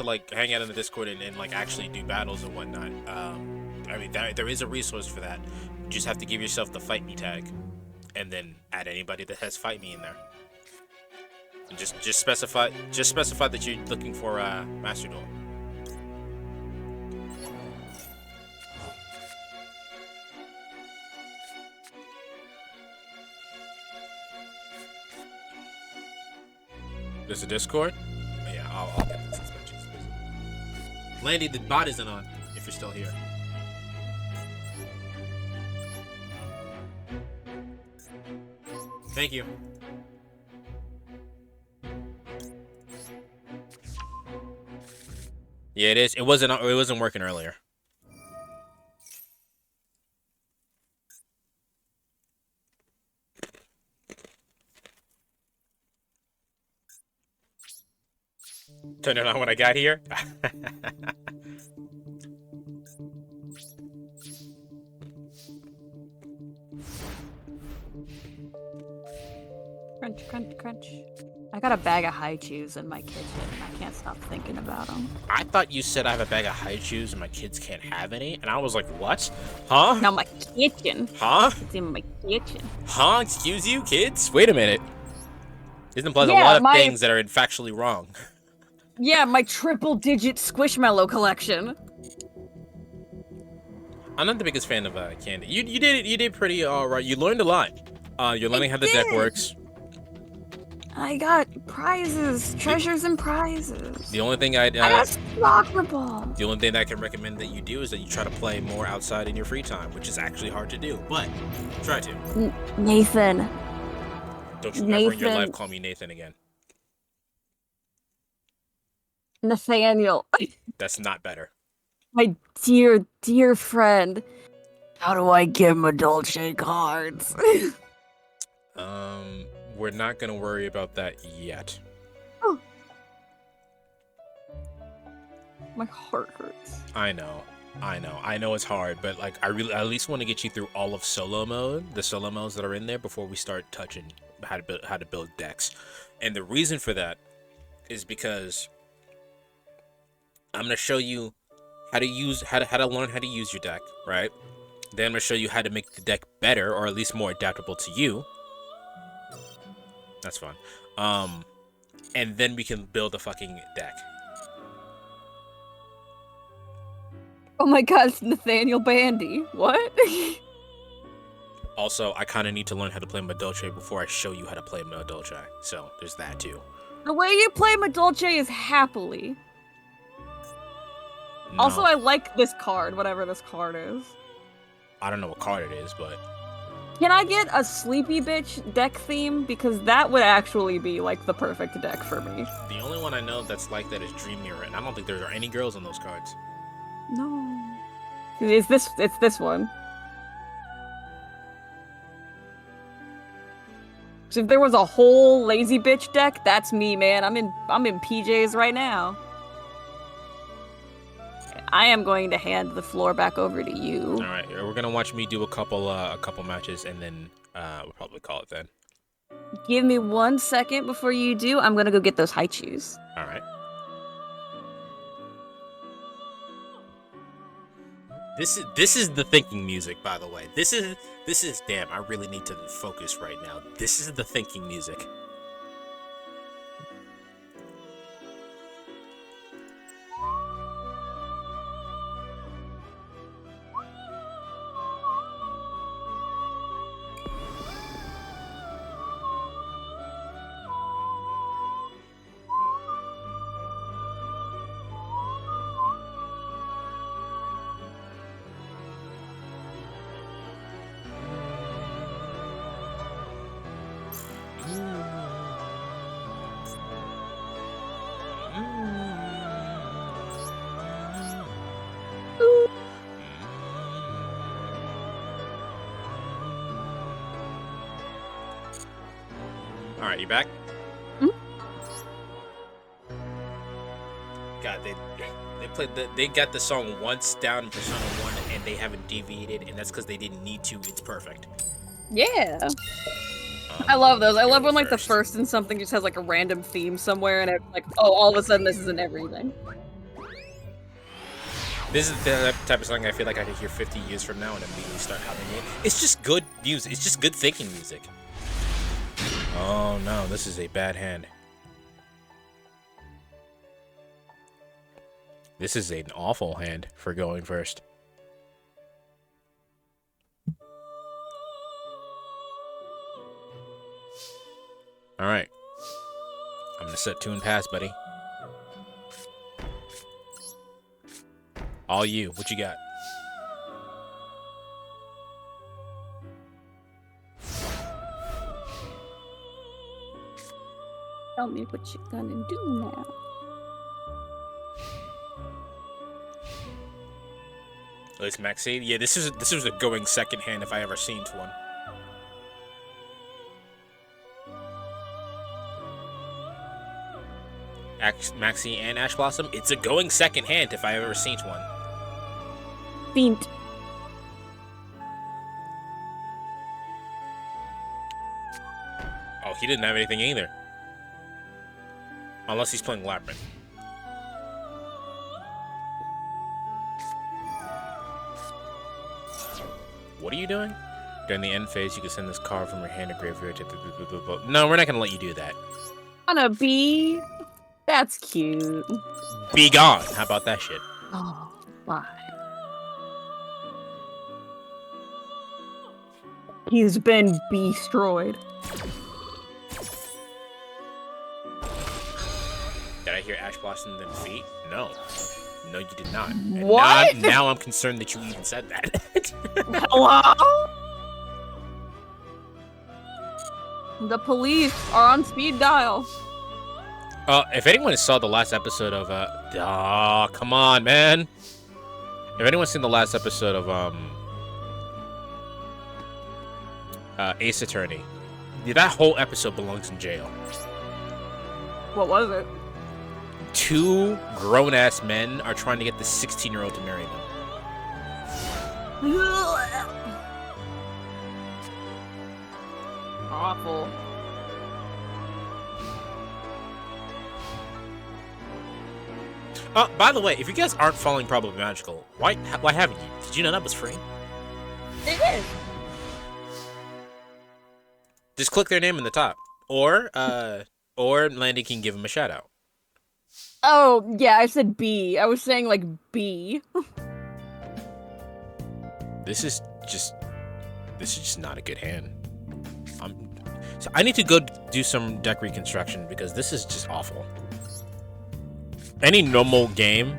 [SPEAKER 1] like hang out in the Discord and like actually do battles and whatnot, I mean there is a resource for that. You just have to give yourself the Fight Me tag, and then add anybody that has Fight Me in there. And just specify that you're looking for Master Duel. There's a Discord? Oh, yeah, I'll get this suspension. Landy, the bot isn't on, if you're still here. Thank you. Yeah, it is. It wasn't working earlier. Turned it on when I got here.
[SPEAKER 2] Crunch, crunch, crunch. I got a bag of high chews in my kitchen, and I can't stop thinking about them.
[SPEAKER 1] I thought you said I have a bag of high chews and my kids can't have any, and I was like, what? Huh?
[SPEAKER 2] Now my kitchen.
[SPEAKER 1] Huh?
[SPEAKER 2] It's in my kitchen.
[SPEAKER 1] Huh? Excuse you, kids? Wait a minute. This implies a
[SPEAKER 2] Yeah,
[SPEAKER 1] lot of things that are factually wrong.
[SPEAKER 2] Yeah, my triple-digit Squishmallow collection.
[SPEAKER 1] I'm not the biggest fan of candy. You did pretty alright. You learned a lot. You're learning how the deck works.
[SPEAKER 2] I got prizes, treasures, and prizes.
[SPEAKER 1] The only thing
[SPEAKER 2] I got soccer ball.
[SPEAKER 1] the only thing that I can recommend that you do is that you try to play more outside in your free time, which is actually hard to do, but try to.
[SPEAKER 2] Nathan.
[SPEAKER 1] Don't you ever in your life
[SPEAKER 2] Nathan.
[SPEAKER 1] call me Nathan again.
[SPEAKER 2] Nathaniel.
[SPEAKER 1] That's not better.
[SPEAKER 2] My dear, dear friend. How do I get my Dolce cards?
[SPEAKER 1] We're not gonna worry about that yet.
[SPEAKER 2] Oh. My heart hurts.
[SPEAKER 1] I know it's hard, but like I at least want to get you through all of solo mode, the solo modes that are in there before we start touching how to build decks. And the reason for that is because I'm gonna show you how to learn how to use your deck, right? Then I'm gonna show you how to make the deck better, or at least more adaptable to you. That's fun. And then we can build a fucking deck.
[SPEAKER 2] Oh my god, it's Nathaniel Bandy. What?
[SPEAKER 1] Also, I kind of need to learn how to play Madolce before I show you how to play Madolce. So there's that too.
[SPEAKER 2] The way you play Madolce is happily.
[SPEAKER 1] No,
[SPEAKER 2] Also, I like this card, whatever this card is.
[SPEAKER 1] I don't know what card it is, but
[SPEAKER 2] Can I get a Sleepy Bitch deck theme? Because that would actually be, like, the perfect deck for me.
[SPEAKER 1] the only one I know that's like that is Dream Mirror, and I don't think there are any girls on those cards.
[SPEAKER 2] No. It's this one. So if there was a whole Lazy Bitch deck, that's me, man. I'm in PJs right now. I am going to hand the floor back over to you.
[SPEAKER 1] All right, we're gonna watch me do a couple matches, and then we'll probably call it then.
[SPEAKER 2] Give me 1 second before you do. I'm gonna go get those high chews.
[SPEAKER 1] All right. This is the thinking music, by the way. This is damn. I really need to focus right now. This is the thinking music. All right, you back? God, they got the song once down in Persona 1 and they haven't deviated, and that's because they didn't need to. It's perfect.
[SPEAKER 2] Yeah. I love those. I love when, like, the
[SPEAKER 1] first.
[SPEAKER 2] first in something just has, like, a random theme somewhere, and it's like, oh, all of a sudden this isn't everything.
[SPEAKER 1] This is the type of song I feel like I could hear 50 years from now and immediately start humming it. It's just good music. It's just good thinking music. Oh no, this is a bad hand. This is an awful hand for going first. All right. I'm gonna set tune pass, buddy. All you. What you got?
[SPEAKER 2] Tell me what you're gonna do now.
[SPEAKER 1] Oh, it's Maxine. Yeah, this was a going second hand if I ever seen one. Maxie and Ash Blossom. It's a going second hand if I ever seen one.
[SPEAKER 2] Fiend.
[SPEAKER 1] Oh, he didn't have anything either. Unless he's playing Labyrinth. What are you doing? During the end phase, you can send this card from your hand to graveyard to... No, we're not going to let you do that.
[SPEAKER 2] Wanna be? That's cute.
[SPEAKER 1] Be gone. How about that shit?
[SPEAKER 2] Oh, fine. He's been destroyed.
[SPEAKER 1] Did I hear Ash Blossom in the feet? No. No, you did not. And
[SPEAKER 2] What?
[SPEAKER 1] Now I'm concerned that you even said that.
[SPEAKER 2] Hello? The police are on speed dial.
[SPEAKER 1] If anyone saw the last episode of come on, man. If anyone's seen the last episode of Ace Attorney, that whole episode belongs in jail.
[SPEAKER 2] What was it?
[SPEAKER 1] 2 grown-ass men are trying to get the 16-year-old to marry them.
[SPEAKER 2] Awful.
[SPEAKER 1] By the way, if you guys aren't following Probably Magical, why haven't you? Did you know that was free?
[SPEAKER 2] It is.
[SPEAKER 1] Just click their name in the top, or Landy can give them a shout out.
[SPEAKER 2] Oh, yeah, I said B. I was saying, like, B.
[SPEAKER 1] This is just not a good hand. So I need to go do some deck reconstruction because this is just awful. Any normal game,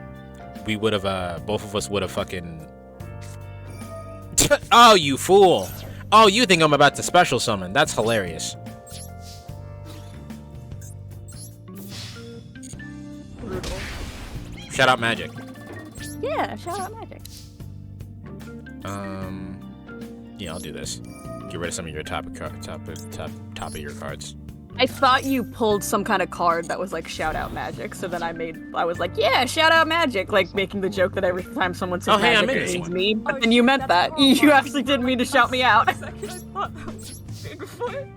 [SPEAKER 1] we would have, both of us would have fucking... Oh, you fool! Oh, you think I'm about to special summon. That's hilarious.
[SPEAKER 2] Brutal.
[SPEAKER 1] Shout out Magic.
[SPEAKER 2] Yeah, shout out Magic.
[SPEAKER 1] Yeah, I'll do this. Get rid of some of your top of your cards.
[SPEAKER 2] I thought you pulled some kind of card that was like shout out Magic, so then I was like, yeah, shout out Magic, like making the joke that every time someone says
[SPEAKER 1] hey, I
[SPEAKER 2] Magic
[SPEAKER 1] made
[SPEAKER 2] it
[SPEAKER 1] this
[SPEAKER 2] means
[SPEAKER 1] one.
[SPEAKER 2] me, but then you meant that. You actually didn't mean to shout me out.
[SPEAKER 3] I thought that was Bigfoot.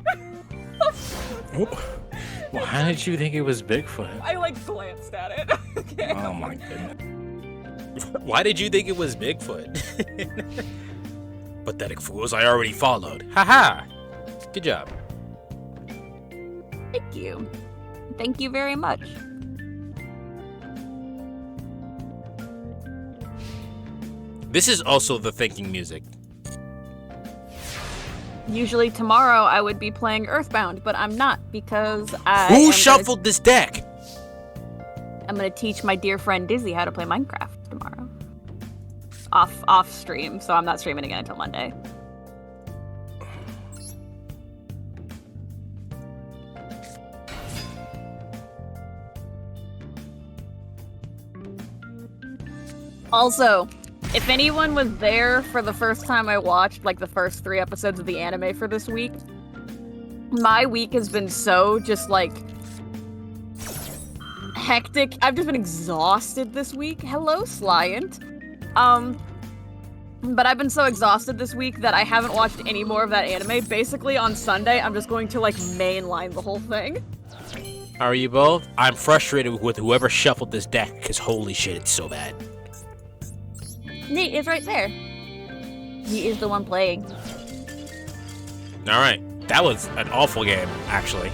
[SPEAKER 1] Why did you think it was Bigfoot?
[SPEAKER 3] I like glanced at it. Okay.
[SPEAKER 1] Oh my goodness. Why did you think it was Bigfoot? Pathetic fools, I already followed. Haha! Good job.
[SPEAKER 2] Thank you. Thank you very much.
[SPEAKER 1] This is also the thinking music.
[SPEAKER 2] Usually tomorrow I would be playing Earthbound, but I'm not because
[SPEAKER 1] Who shuffled this deck?
[SPEAKER 2] I'm gonna teach my dear friend Dizzy how to play Minecraft tomorrow. Off stream, so I'm not streaming again until Monday. Also, if anyone was there for the first time I watched, like, the first 3 episodes of the anime for this week, my week has been so just, like, hectic. I've just been exhausted this week. Hello, Slyant. But I've been so exhausted this week that I haven't watched any more of that anime. Basically, on Sunday, I'm just going to, like, mainline the whole thing.
[SPEAKER 1] Are you both? I'm frustrated with whoever shuffled this deck, because holy shit, it's so bad.
[SPEAKER 2] Nate is right there. He is the one playing.
[SPEAKER 1] Alright, that was an awful game, actually.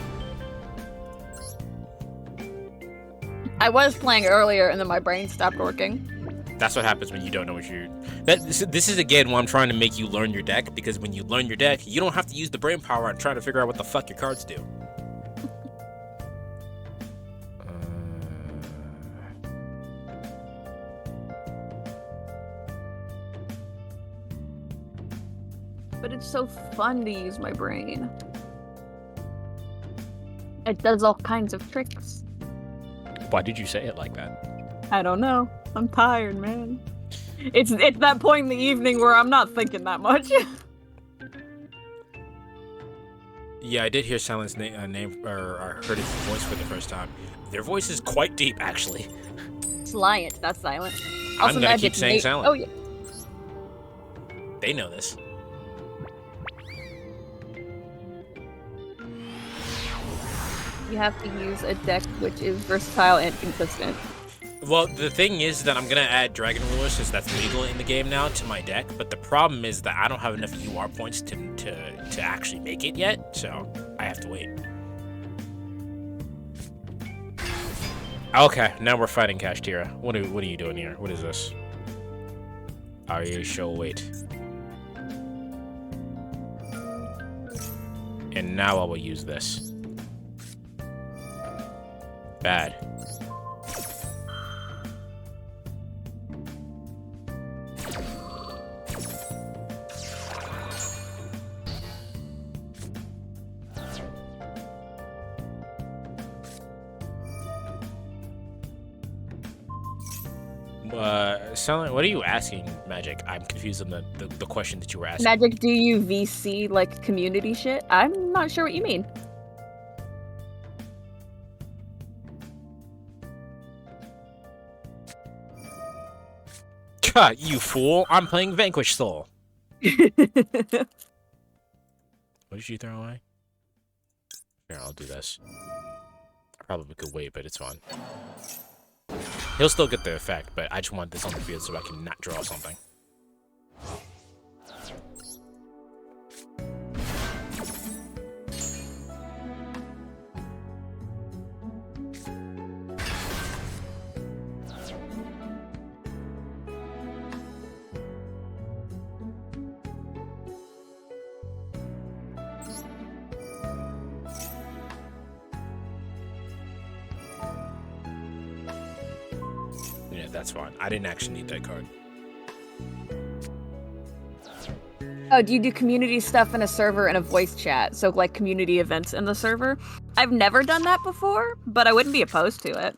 [SPEAKER 2] I was playing earlier, and then my brain stopped working.
[SPEAKER 1] That's what happens when you don't know what you're... This is again why I'm trying to make you learn your deck, because when you learn your deck, you don't have to use the brain power and try to figure out what the fuck your cards do.
[SPEAKER 2] But it's so fun to use my brain. It does all kinds of tricks.
[SPEAKER 1] Why did you say it like that?
[SPEAKER 2] I don't know. I'm tired, man. It's that point in the evening where I'm not thinking that much.
[SPEAKER 1] Yeah, I did hear Silent's name, or I heard his voice for the first time. Their voice is quite deep, actually.
[SPEAKER 2] Slyant, that's Silent.
[SPEAKER 1] I'm gonna keep saying Silent.
[SPEAKER 2] Oh yeah.
[SPEAKER 1] They know this.
[SPEAKER 2] You have to use a deck which is versatile and consistent.
[SPEAKER 1] Well, the thing is that I'm gonna add Dragon Rulers, since that's legal in the game now, to my deck. But the problem is that I don't have enough UR points to actually make it yet, so I have to wait. Okay, now we're fighting Kashtira. What are you doing here? What is this? Show wait. And now I will use this. Bad. What are you asking, Magic? I'm confused on the question that you were asking.
[SPEAKER 2] Magic, do you VC like community shit? I'm not sure what you mean.
[SPEAKER 1] You fool! I'm playing Vanquish Soul. What did you throw away? Here, I'll do this. I probably could wait, but it's fine. He'll still get the effect, but I just want this on the field so I can not draw something. Yeah, that's fine. I didn't actually need that card.
[SPEAKER 2] Oh, do you do community stuff in a server and a voice chat? So like community events in the server? I've never done that before, but I wouldn't be opposed to it.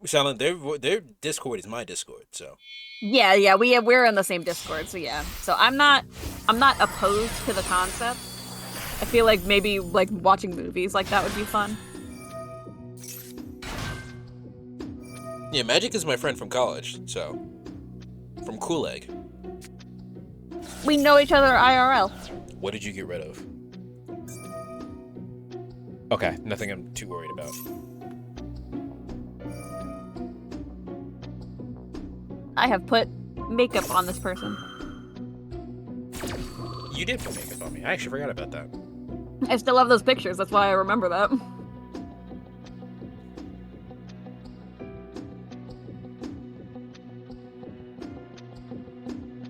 [SPEAKER 1] Silent, their Discord is my Discord, so.
[SPEAKER 2] Yeah, we're in the same Discord, so yeah. So I'm not opposed to the concept. I feel like maybe like watching movies like that would be fun.
[SPEAKER 1] Yeah, Magic is my friend from college, so. From Kool Egg.
[SPEAKER 2] We know each other IRL.
[SPEAKER 1] What did you get rid of? Okay, nothing I'm too worried about.
[SPEAKER 2] I have put makeup on this person.
[SPEAKER 1] You did put makeup on me. I actually forgot about that.
[SPEAKER 2] I still have those pictures, that's why I remember that.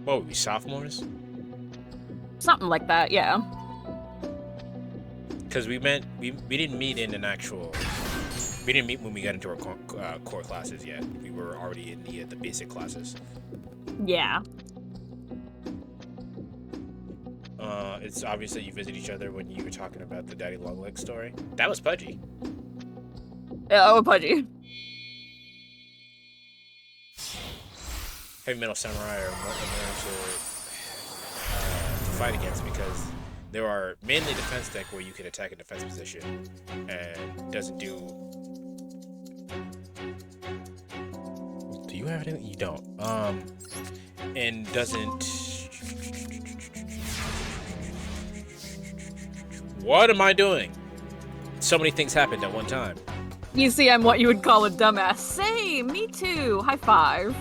[SPEAKER 1] What were we, sophomores?
[SPEAKER 2] Something like that, yeah.
[SPEAKER 1] Because we didn't meet in an actual. We didn't meet when we got into our core classes yet. We were already in the basic classes.
[SPEAKER 2] Yeah.
[SPEAKER 1] It's obvious that you visit each other when you were talking about the Daddy Longleg story. That was Pudgy.
[SPEAKER 2] Oh, Pudgy.
[SPEAKER 1] Heavy Metal Samurai are more to fight against because there are mainly defense deck where you can attack a defense position and doesn't do. Do you have anything? You don't. And doesn't. What am I doing? So many things happened at one time.
[SPEAKER 2] You see, I'm what you would call a dumbass. Same, me too. High five.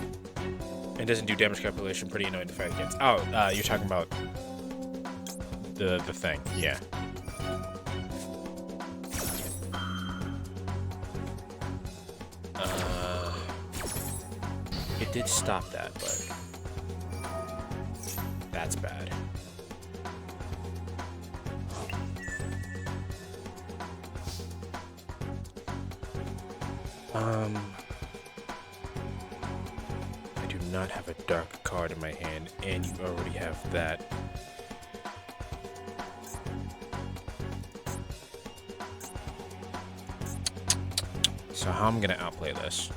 [SPEAKER 1] And doesn't do damage calculation. Pretty annoying to fight against. Oh, you're talking about the thing. Yeah. It did stop that, but that's bad. I do not have a dark card in my hand, and you already have that. So how I'm gonna outplay this?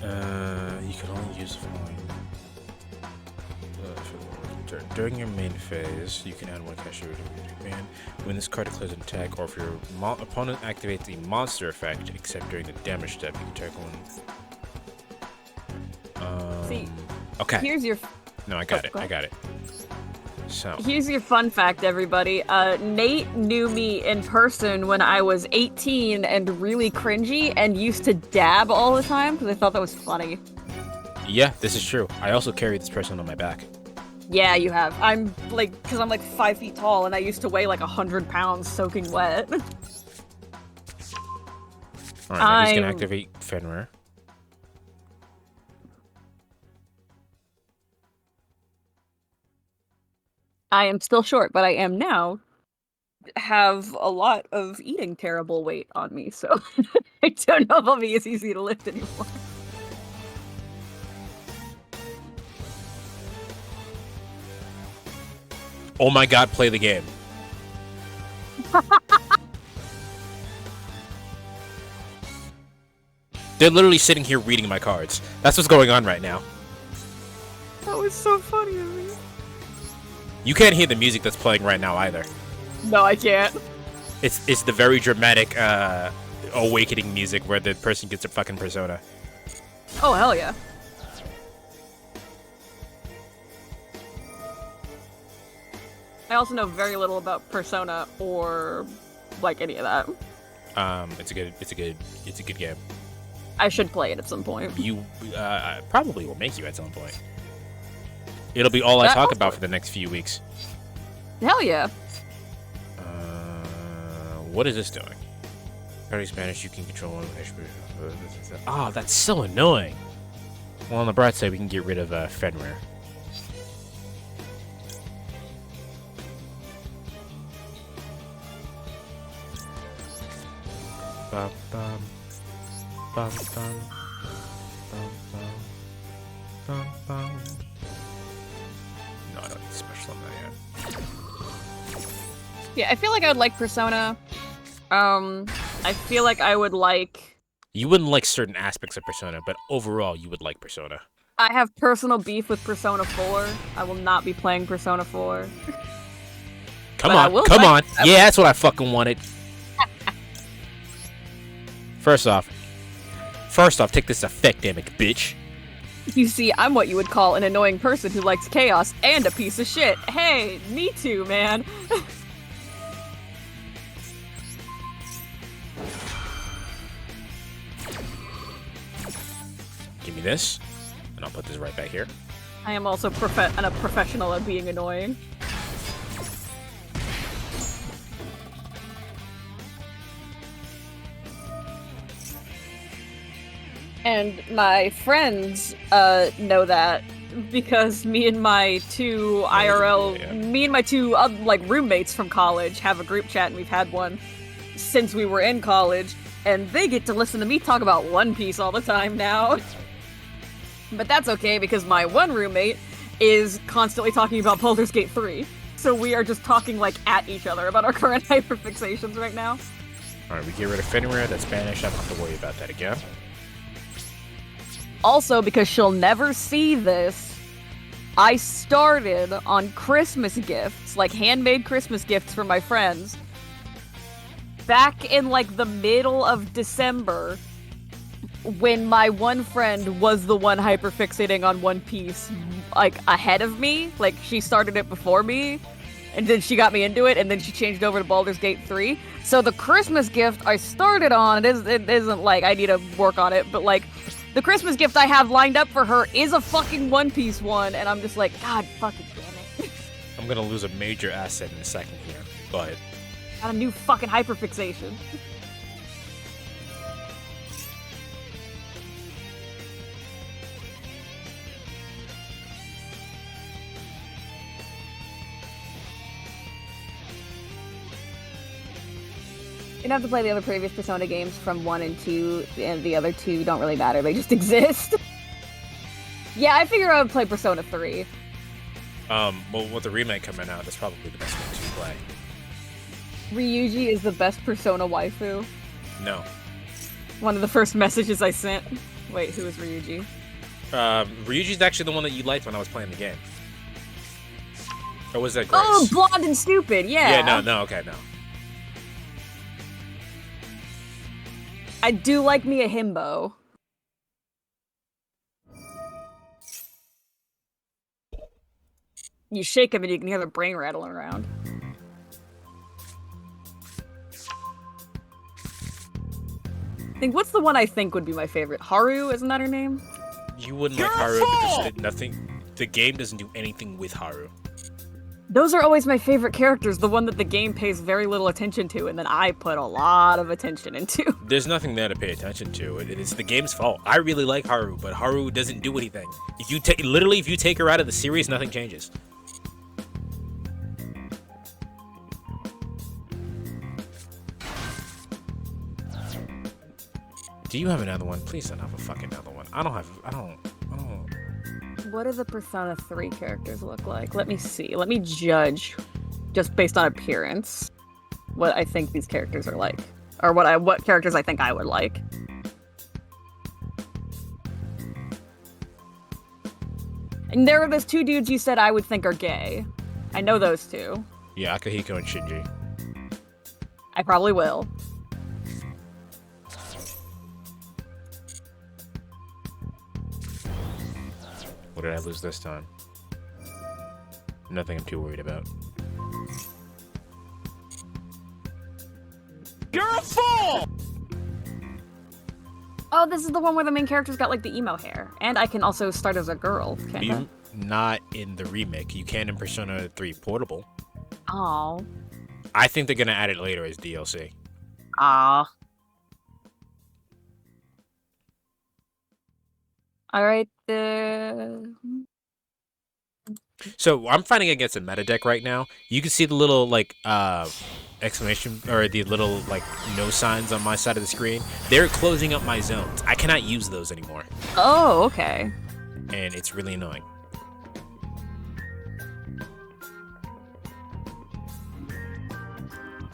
[SPEAKER 1] You can only use the following. During your main phase, you can add one cashier to your command. When this card declares an attack, or if your opponent activates the monster effect, except during the damage step, you can attack one.
[SPEAKER 2] See,
[SPEAKER 1] okay.
[SPEAKER 2] Here's your.
[SPEAKER 1] No, I got it. I got it. So.
[SPEAKER 2] Here's your fun fact, everybody. Nate knew me in person when I was 18 and really cringy and used to dab all the time because I thought that was funny.
[SPEAKER 1] Yeah, this is true. I also carry this person on my back.
[SPEAKER 2] Yeah, you have. I'm like, because I'm like 5 feet tall and I used to weigh like 100 pounds soaking wet.
[SPEAKER 1] Alright, now he's gonna activate Fenrir.
[SPEAKER 2] I am still short, but I am now have a lot of eating terrible weight on me, so I don't know if I'll be as easy to lift anymore.
[SPEAKER 1] Oh my god, play the game. They're literally sitting here reading my cards. That's what's going on right now.
[SPEAKER 2] That was so funny of me.
[SPEAKER 1] You can't hear the music that's playing right now either.
[SPEAKER 2] No, I can't.
[SPEAKER 1] It's the very dramatic awakening music where the person gets a fucking persona.
[SPEAKER 2] Oh, hell yeah. I also know very little about Persona or like any of that.
[SPEAKER 1] It's a good game.
[SPEAKER 2] I should play it at some point.
[SPEAKER 1] You probably will make you at some point. It'll be all I talk about for the next few weeks.
[SPEAKER 2] Hell yeah.
[SPEAKER 1] What is this doing? Very Spanish, you can control one. Oh, that's so annoying. Well, on the bright side, we can get rid of Fenrir. Bum, bum. Bum, bum. Bum, bum. Bum, bum. No, I don't need special on that yet.
[SPEAKER 2] Yeah, I feel like I would like Persona. I feel like I would like...
[SPEAKER 1] You wouldn't like certain aspects of Persona, but overall, you would like Persona.
[SPEAKER 2] I have personal beef with Persona 4. I will not be playing Persona 4.
[SPEAKER 1] Come on. Yeah, that's what I fucking wanted. First off, take this effect, damn it, bitch.
[SPEAKER 2] You see, I'm what you would call an annoying person who likes chaos and a piece of shit. Hey, me too, man.
[SPEAKER 1] Give me this, and I'll put this right back here.
[SPEAKER 2] I am also a professional at being annoying. And my friends know that because me and my two roommates from college have a group chat, and we've had one since we were in college, and they get to listen to me talk about One Piece all the time now. But that's okay because my one roommate is constantly talking about Baldur's Gate 3. So we are just talking like at each other about our current hyperfixations right now.
[SPEAKER 1] Alright, we get rid of Fenrir, that's Spanish, I don't have to worry about that again.
[SPEAKER 2] Also, because she'll never see this, I started on Christmas gifts, like handmade Christmas gifts for my friends, back in like the middle of December, when my one friend was the one hyperfixating on One Piece, like ahead of me. Like she started it before me, and then she got me into it, and then she changed over to Baldur's Gate 3. So the Christmas gift I started on, it isn't like I need to work on it, but like the Christmas gift I have lined up for her is a fucking One Piece one, and I'm just like, God fucking damn it.
[SPEAKER 1] I'm gonna lose a major asset in a second here, but...
[SPEAKER 2] Got a new fucking hyperfixation. You don't have to play the other previous Persona games from 1 and 2, and the other two don't really matter, they just exist. Yeah, I figure I would play Persona 3.
[SPEAKER 1] Well, with the remake coming out, that's probably the best one to play.
[SPEAKER 2] Ryuji is the best Persona waifu.
[SPEAKER 1] No.
[SPEAKER 2] One of the first messages I sent. Wait, who is Ryuji?
[SPEAKER 1] Ryuji's actually the one that you liked when I was playing the game. Or was that Grace?
[SPEAKER 2] Oh, blonde and stupid, yeah.
[SPEAKER 1] Yeah, no, okay, no.
[SPEAKER 2] I do like me a himbo. You shake him and you can hear the brain rattling around. What's the one I think would be my favorite? Haru, isn't that her name?
[SPEAKER 1] You wouldn't like Haru because the game doesn't do anything with Haru.
[SPEAKER 2] Those are always my favorite characters, the one that the game pays very little attention to, and then I put a lot of attention into.
[SPEAKER 1] There's nothing there to pay attention to. It's the game's fault. I really like Haru, but Haru doesn't do anything. If you take her out of the series, nothing changes. Do you have another one? Please don't have a fucking another one. I don't.
[SPEAKER 2] What do the Persona 3 characters look like? Let me see. Let me judge, just based on appearance, what I think these characters are like. Or what characters I think I would like. And there were those two dudes you said I would think are gay. I know those two.
[SPEAKER 1] Yeah, Akihiko and Shinji.
[SPEAKER 2] I probably will.
[SPEAKER 1] What did I lose this time? Nothing I'm too worried about. You're a fool!
[SPEAKER 2] Oh, this is the one where the main character's got like the emo hair. And I can also start as a girl, can't I?
[SPEAKER 1] Not in the remake. You can in Persona 3 Portable.
[SPEAKER 2] Oh.
[SPEAKER 1] I think they're gonna add it later as DLC.
[SPEAKER 2] Ah. Alright,
[SPEAKER 1] So I'm fighting against a meta deck right now. You can see the little like exclamation or the little like no signs on my side of the screen. They're closing up my zones. I cannot use those anymore.
[SPEAKER 2] Oh, okay.
[SPEAKER 1] And it's really annoying.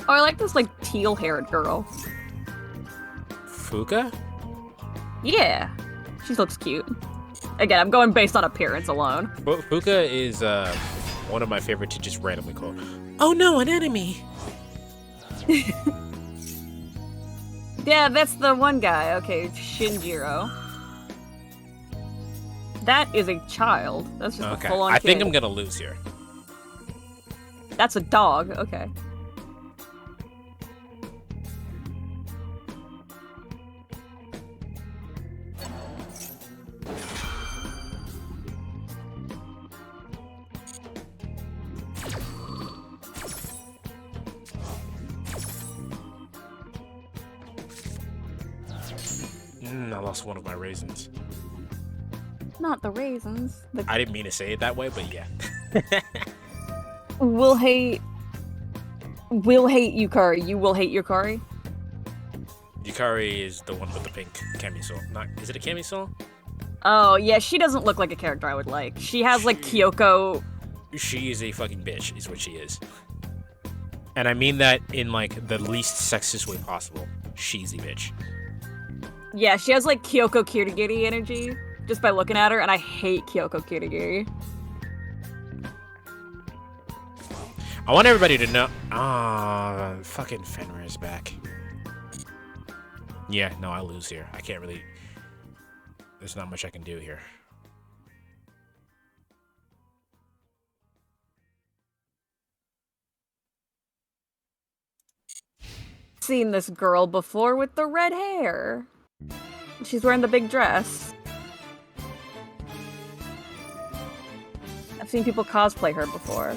[SPEAKER 2] Oh, I like this like teal-haired girl.
[SPEAKER 1] Fuka?
[SPEAKER 2] Yeah. She looks cute. Again, I'm going based on appearance alone.
[SPEAKER 1] Fuka is one of my favorite to just randomly call. Oh no, an enemy!
[SPEAKER 2] Yeah, that's the one guy. Okay, Shinjiro. That is a child. That's just
[SPEAKER 1] Okay,
[SPEAKER 2] a full-on
[SPEAKER 1] I think
[SPEAKER 2] kid.
[SPEAKER 1] I'm gonna lose here.
[SPEAKER 2] That's a dog. Okay.
[SPEAKER 1] I lost one of my raisins.
[SPEAKER 2] Not the raisins.
[SPEAKER 1] I didn't mean to say it that way, but yeah.
[SPEAKER 2] Will hate Yukari. You will hate Yukari?
[SPEAKER 1] Yukari is the one with the pink camisole. Is it a camisole?
[SPEAKER 2] Oh, yeah, she doesn't look like a character I would like. She has, like, Kyoko...
[SPEAKER 1] She is a fucking bitch, is what she is. And I mean that in, like, the least sexist way possible. She's a bitch.
[SPEAKER 2] Yeah, she has, like, Kyoko Kirigiri energy, just by looking at her, and I hate Kyoko Kirigiri.
[SPEAKER 1] I want everybody to know... fucking Fenrir is back. Yeah, no, I lose here. I can't really... There's not much I can do here.
[SPEAKER 2] Seen this girl before with the red hair. She's wearing the big dress. I've seen people cosplay her before.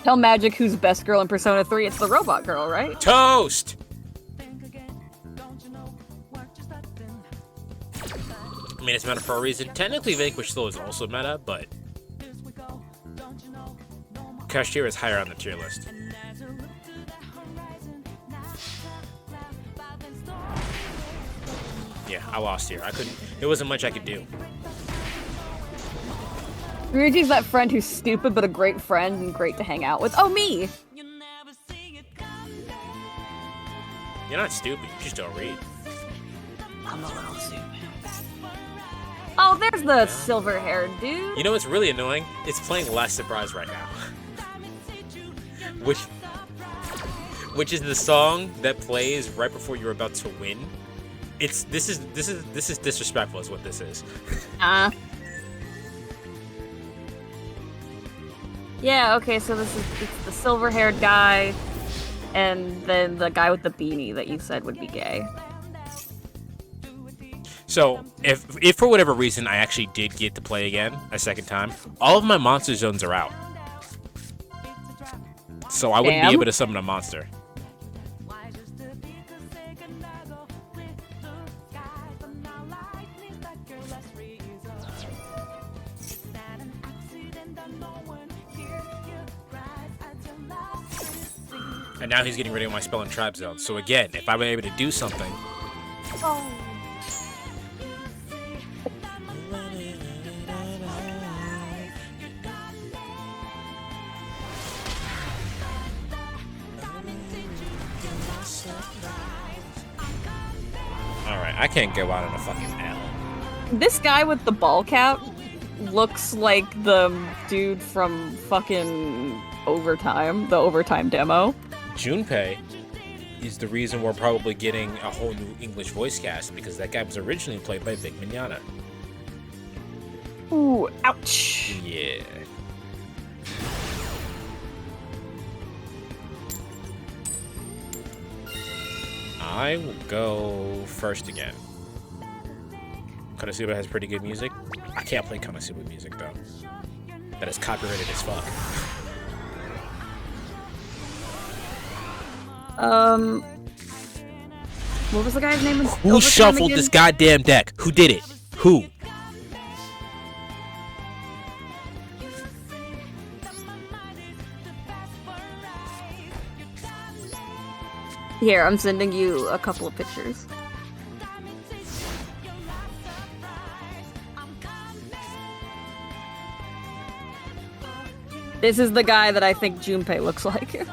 [SPEAKER 2] Tell Magic who's best girl in Persona 3. It's the robot girl, right?
[SPEAKER 1] Toast! I mean, it's meta for a reason. Technically, Vanquish Slow is also meta, but... Kashtira is higher on the tier list. Yeah, I lost here. I couldn't... There wasn't much I could do.
[SPEAKER 2] Ryuji's that friend who's stupid but a great friend and great to hang out with. Oh, me!
[SPEAKER 1] You're not stupid, you just don't read.
[SPEAKER 2] I'm a little stupid. Oh, there's the silver-haired dude.
[SPEAKER 1] You know what's really annoying? It's playing Last Surprise right now. Which is the song that plays right before you're about to win. This is disrespectful is what this is.
[SPEAKER 2] Yeah, okay, so it's the silver-haired guy, and then the guy with the beanie that you said would be gay.
[SPEAKER 1] So, if for whatever reason I actually did get to play again a second time, all of my monster zones are out. So I wouldn't be able to summon a monster. And now he's getting rid of my spell and trap zone. So again, if I were able to do something...
[SPEAKER 2] Oh.
[SPEAKER 1] I can't go out on a fucking L.
[SPEAKER 2] This guy with the ball cap looks like the dude from fucking Overtime, the Overtime demo.
[SPEAKER 1] Junpei is the reason we're probably getting a whole new English voice cast, because that guy was originally played by Vic Mignogna.
[SPEAKER 2] Ooh, ouch.
[SPEAKER 1] Yeah. I will go first again. Konosuba has pretty good music. I can't play Konosuba music though. That is copyrighted as fuck.
[SPEAKER 2] What was the guy's name?
[SPEAKER 1] Who shuffled this goddamn deck? Who did it? Who?
[SPEAKER 2] Here, I'm sending you a couple of pictures. This is the guy that I think Junpei looks like.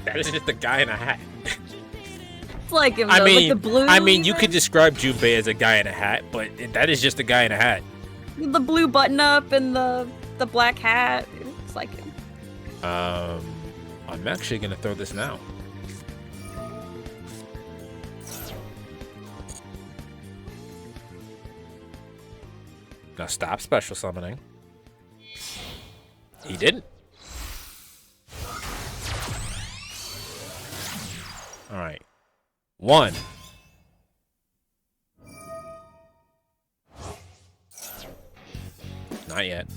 [SPEAKER 1] That is just a guy in a hat.
[SPEAKER 2] It's like him, though,
[SPEAKER 1] I mean,
[SPEAKER 2] like the blue.
[SPEAKER 1] you could describe Junpei as a guy in a hat, but that is just a guy in a hat.
[SPEAKER 2] The blue button up and the black hat. It's like him.
[SPEAKER 1] I'm actually gonna throw this now. Now stop special summoning. He didn't. All right. 1. Not yet.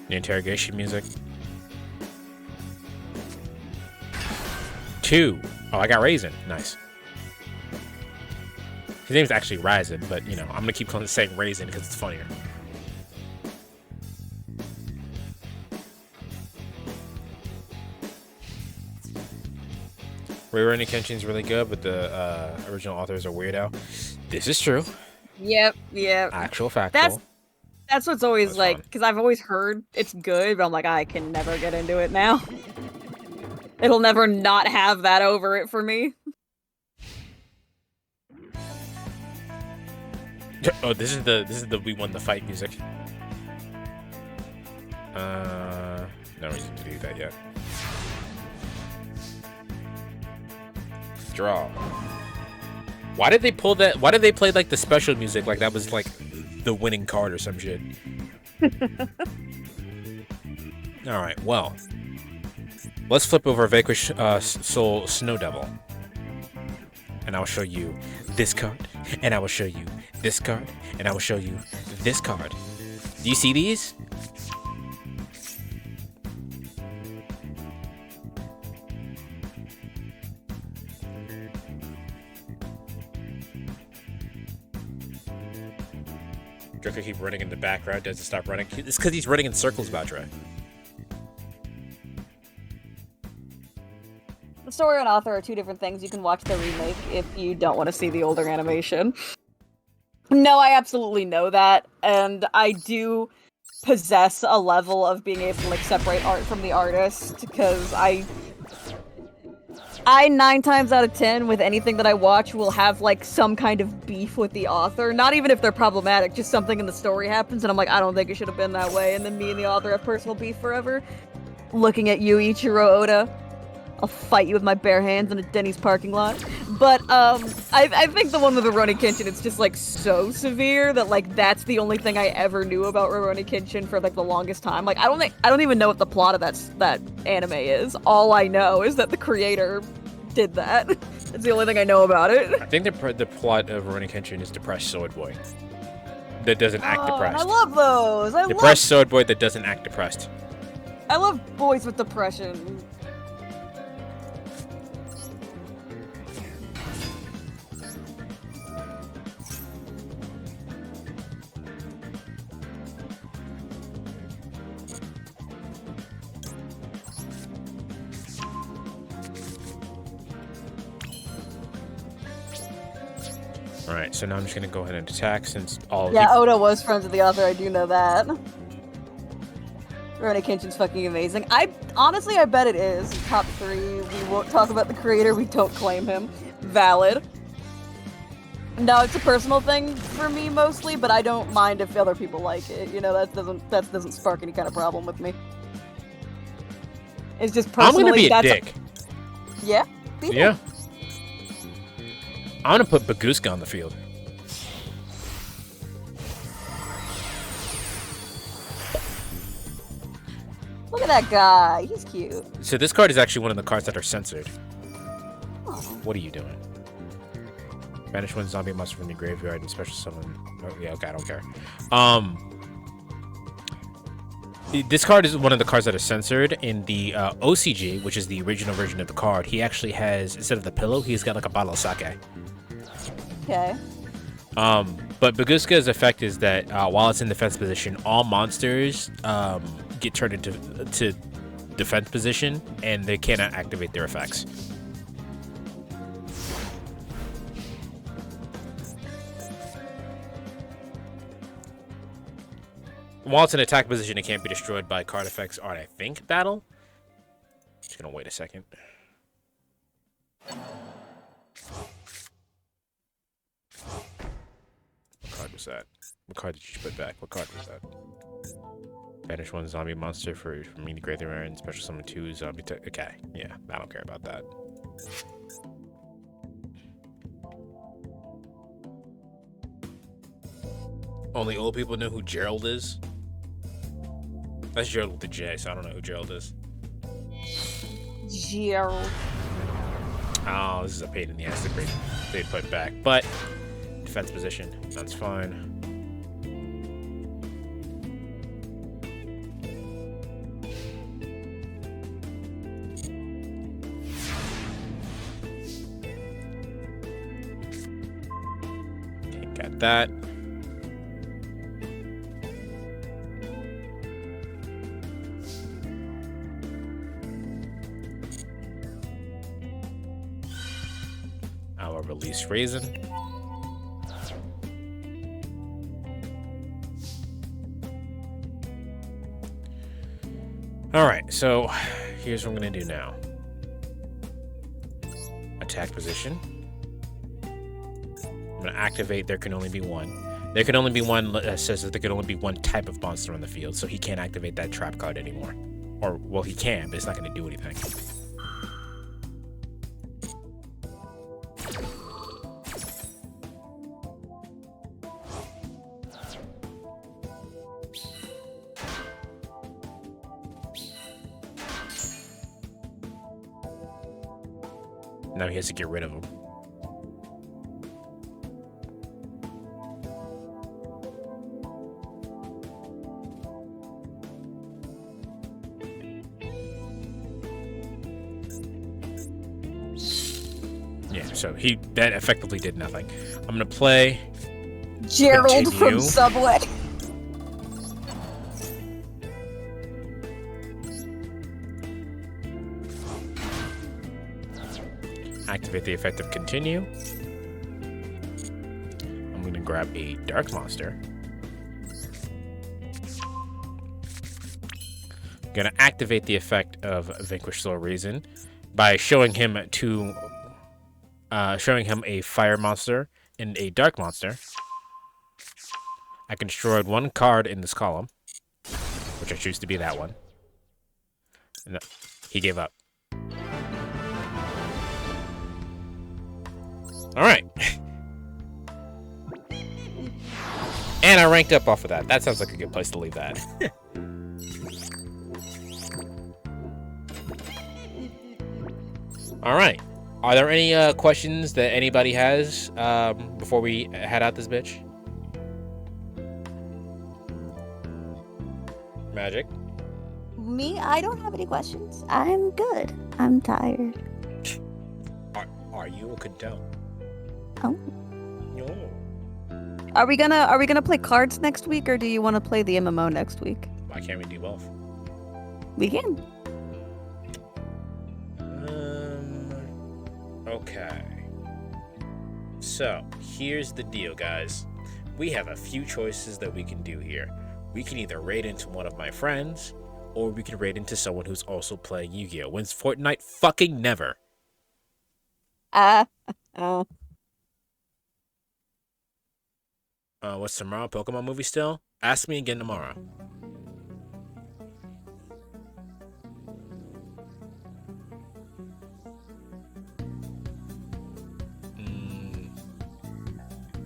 [SPEAKER 1] The interrogation music. 2. Oh, I got Raisin. Nice. His name's actually Raisin, but you know, I'm gonna keep saying Raisin because it's funnier. Rurouni Kenshin's really good, but the original authors are weirdo. This is true.
[SPEAKER 2] Yep.
[SPEAKER 1] Actual factual.
[SPEAKER 2] That's what's always
[SPEAKER 1] That's
[SPEAKER 2] like,
[SPEAKER 1] fun.
[SPEAKER 2] because I've always heard it's good, but I'm like, I can never get into it now. It'll never not have that over it for me.
[SPEAKER 1] Oh, this is the we won the fight music. No reason to do that yet. Draw. Why did they pull that? Why did they play like the special music like that was like the winning card or some shit? All right, well, let's flip over Vanquish Soul Snow Devil, and I'll show you this card, and I will show you this card, and I will show you this card. Do you see these? Draco keep running in the background, doesn't stop running. It's because he's running in circles about Dre.
[SPEAKER 2] The story and author are two different things. You can watch the remake if you don't want to see the older animation. No, I absolutely know that, and I do possess a level of being able to like separate art from the artist, because I 9 times out of 10 with anything that I watch will have like some kind of beef with the author. Not even if they're problematic, just something in the story happens and I'm like, I don't think it should have been that way, and then me and the author have personal beef forever. Looking at you, Ichiro Oda. I'll fight you with my bare hands in a Denny's parking lot. But I think the one with Rurouni Kenshin, it's just like so severe that like that's the only thing I ever knew about Rurouni Kenshin for like the longest time. Like I don't even know what the plot of that anime is. All I know is that the creator did that. That's the only thing I know about it.
[SPEAKER 1] I think the plot of Rurouni Kenshin is depressed sword boy that doesn't act depressed.
[SPEAKER 2] I love those.
[SPEAKER 1] Depressed sword boy that doesn't act depressed.
[SPEAKER 2] I love boys with depression.
[SPEAKER 1] Alright, so now I'm just gonna go ahead and attack since all
[SPEAKER 2] Yeah, Oda was friends with the author, I do know that. Rurouni Kenshin's fucking amazing. Honestly, I bet it is. Top 3, we won't talk about the creator, we don't claim him. Valid. No, it's a personal thing for me mostly, but I don't mind if other people like it. You know, that doesn't spark any kind of problem with me. It's just personally,
[SPEAKER 1] I'm gonna be a dick.
[SPEAKER 2] Yeah?
[SPEAKER 1] Yeah. I'm gonna put Baguska on the field.
[SPEAKER 2] Look at that guy. He's cute.
[SPEAKER 1] So this card is actually one of the cards that are censored.
[SPEAKER 2] Oh.
[SPEAKER 1] What are you doing? Banish one zombie monster from the graveyard and special summon. Oh, yeah, okay, I don't care. This card is one of the cards that are censored. In the OCG, which is the original version of the card, he actually has, instead of the pillow, he's got like a bottle of sake.
[SPEAKER 2] Okay.
[SPEAKER 1] But Baguska's effect is that while it's in defense position, all monsters get turned into defense position, and they cannot activate their effects. While it's in attack position, it can't be destroyed by card effects on, I think, battle. Just gonna wait a second. What card was that? What card did you put back? What card was that? Banish one zombie monster for me to graveyard and special summon 2 zombie. Okay, yeah, I don't care about that. Only old people know who Gerald is. That's Gerald with the J, so I don't know who Gerald is.
[SPEAKER 2] Gerald.
[SPEAKER 1] Oh, this is a pain in the ass to they put back, but defense position, that's fine. Okay, got that. I'll release Raisin. Alright, so here's what I'm going to do now. Attack position. I'm going to activate There Can Only Be One. There can only be one says that there can only be one type of monster on the field, so he can't activate that trap card anymore. Or, well, he can, but it's not going to do anything. Now he has to get rid of him. Yeah, so that effectively did nothing. I'm gonna play
[SPEAKER 2] Gerald
[SPEAKER 1] Continue.
[SPEAKER 2] from Subway.
[SPEAKER 1] Activate the effect of Continue. I'm gonna grab a Dark Monster. I'm gonna activate the effect of Vanquish Soul Reason by showing him a Fire Monster and a Dark Monster. I can destroy one card in this column, which I choose to be that one. No, he gave up. Alright. And I ranked up off of that. That sounds like a good place to leave that. Alright. Are there any questions that anybody has before we head out this bitch? Magic?
[SPEAKER 2] Me? I don't have any questions. I'm good. I'm tired.
[SPEAKER 1] Are you? I couldn't tell.
[SPEAKER 2] Oh.
[SPEAKER 1] No.
[SPEAKER 2] Are we gonna play cards next week, or do you want to play the MMO next week?
[SPEAKER 1] Why can't we do both?
[SPEAKER 2] We can.
[SPEAKER 1] Okay. So, here's the deal, guys. We have a few choices that we can do here. We can either raid into one of my friends, or we can raid into someone who's also playing Yu-Gi-Oh! When's Fortnite? Fucking never. What's tomorrow? Pokemon movie still? Ask me again tomorrow.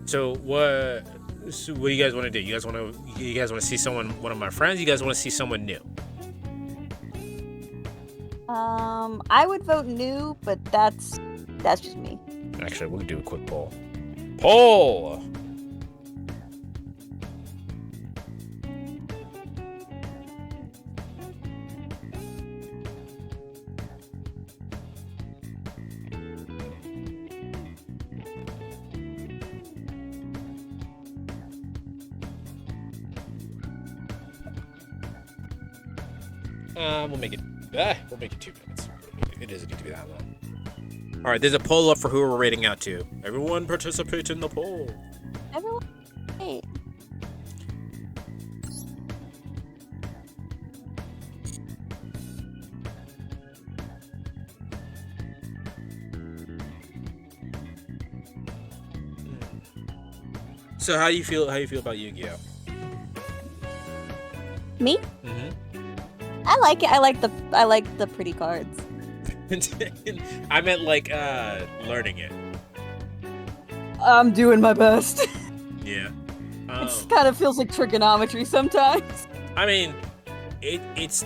[SPEAKER 1] So what do you guys want to do? You guys want to see one of my friends? You guys want to see someone new?
[SPEAKER 2] I would vote new, but that's just me.
[SPEAKER 1] Actually, we'll do a quick poll. Poll! We'll make it 2 minutes. It doesn't need to be that long. All right, there's a poll up for who we're rating out to. Everyone participate in the poll.
[SPEAKER 2] Everyone, hey.
[SPEAKER 1] So how do you feel about Yu-Gi-Oh?
[SPEAKER 2] Me?
[SPEAKER 1] Mm-hmm.
[SPEAKER 2] I like it. I like the pretty cards.
[SPEAKER 1] I meant like learning it.
[SPEAKER 2] I'm doing my best.
[SPEAKER 1] Yeah.
[SPEAKER 2] It kind of feels like trigonometry sometimes.
[SPEAKER 1] I mean, it's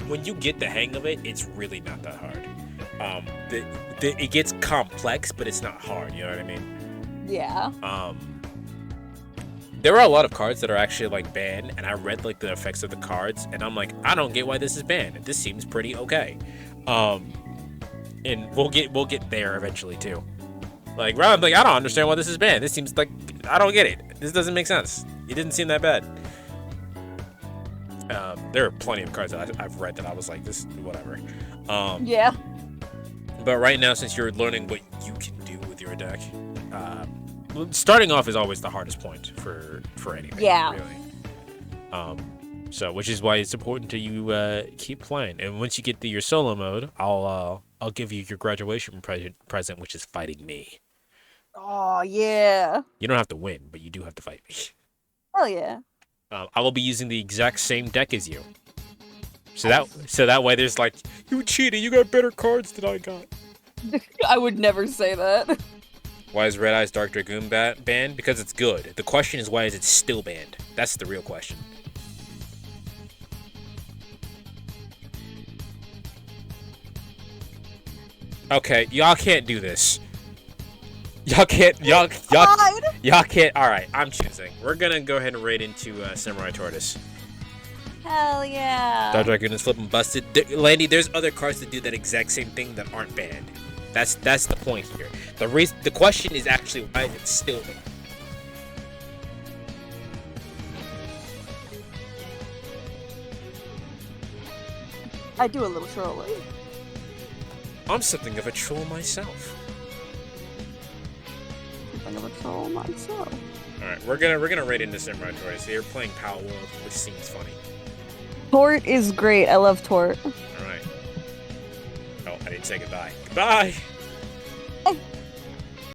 [SPEAKER 1] when you get the hang of it, it's really not that hard. It gets complex, but it's not hard. You know what I mean?
[SPEAKER 2] Yeah.
[SPEAKER 1] There are a lot of cards that are actually like banned, and I read like the effects of the cards, and I'm like, I don't get why this is banned. This seems pretty okay. And we'll get there eventually too. Like, I'm like, I don't understand why this is banned. This seems like I don't get it. This doesn't make sense. It didn't seem that bad. There are plenty of cards that I've read that I was like, this whatever.
[SPEAKER 2] Yeah.
[SPEAKER 1] But right now, since you're learning what you can do with your deck, starting off is always the hardest point for anything.
[SPEAKER 2] Yeah.
[SPEAKER 1] Really. So which is why it's important to you keep playing. And once you get to your solo mode, I'll give you your graduation present, which is fighting me.
[SPEAKER 2] Oh yeah.
[SPEAKER 1] You don't have to win, but you do have to fight me.
[SPEAKER 2] Hell yeah.
[SPEAKER 1] I will be using the exact same deck as you. So that way there's like, you cheated, you got better cards than I got.
[SPEAKER 2] I would never say that.
[SPEAKER 1] Why is Red Eyes Dark Dragoon banned? Because it's good. The question is, why is it still banned? That's the real question. Okay, y'all can't do this. Y'all can't. Y'all can't. All right, I'm choosing. We're gonna go ahead and raid into Samurai Tortoise.
[SPEAKER 2] Hell yeah.
[SPEAKER 1] Dark Dragoon is flipping busted. Landy, there's other cards that do that exact same thing that aren't banned. That's the point here. The question is actually why it's still banned.
[SPEAKER 2] I do a little trolling.
[SPEAKER 1] I'm something of a troll myself.
[SPEAKER 2] Something of a troll myself.
[SPEAKER 1] All right, we're gonna raid into Samurai Tortoise. They're playing Power World, which seems funny.
[SPEAKER 2] Tort is great. I love Tort.
[SPEAKER 1] All right. Oh, I didn't say goodbye. Goodbye.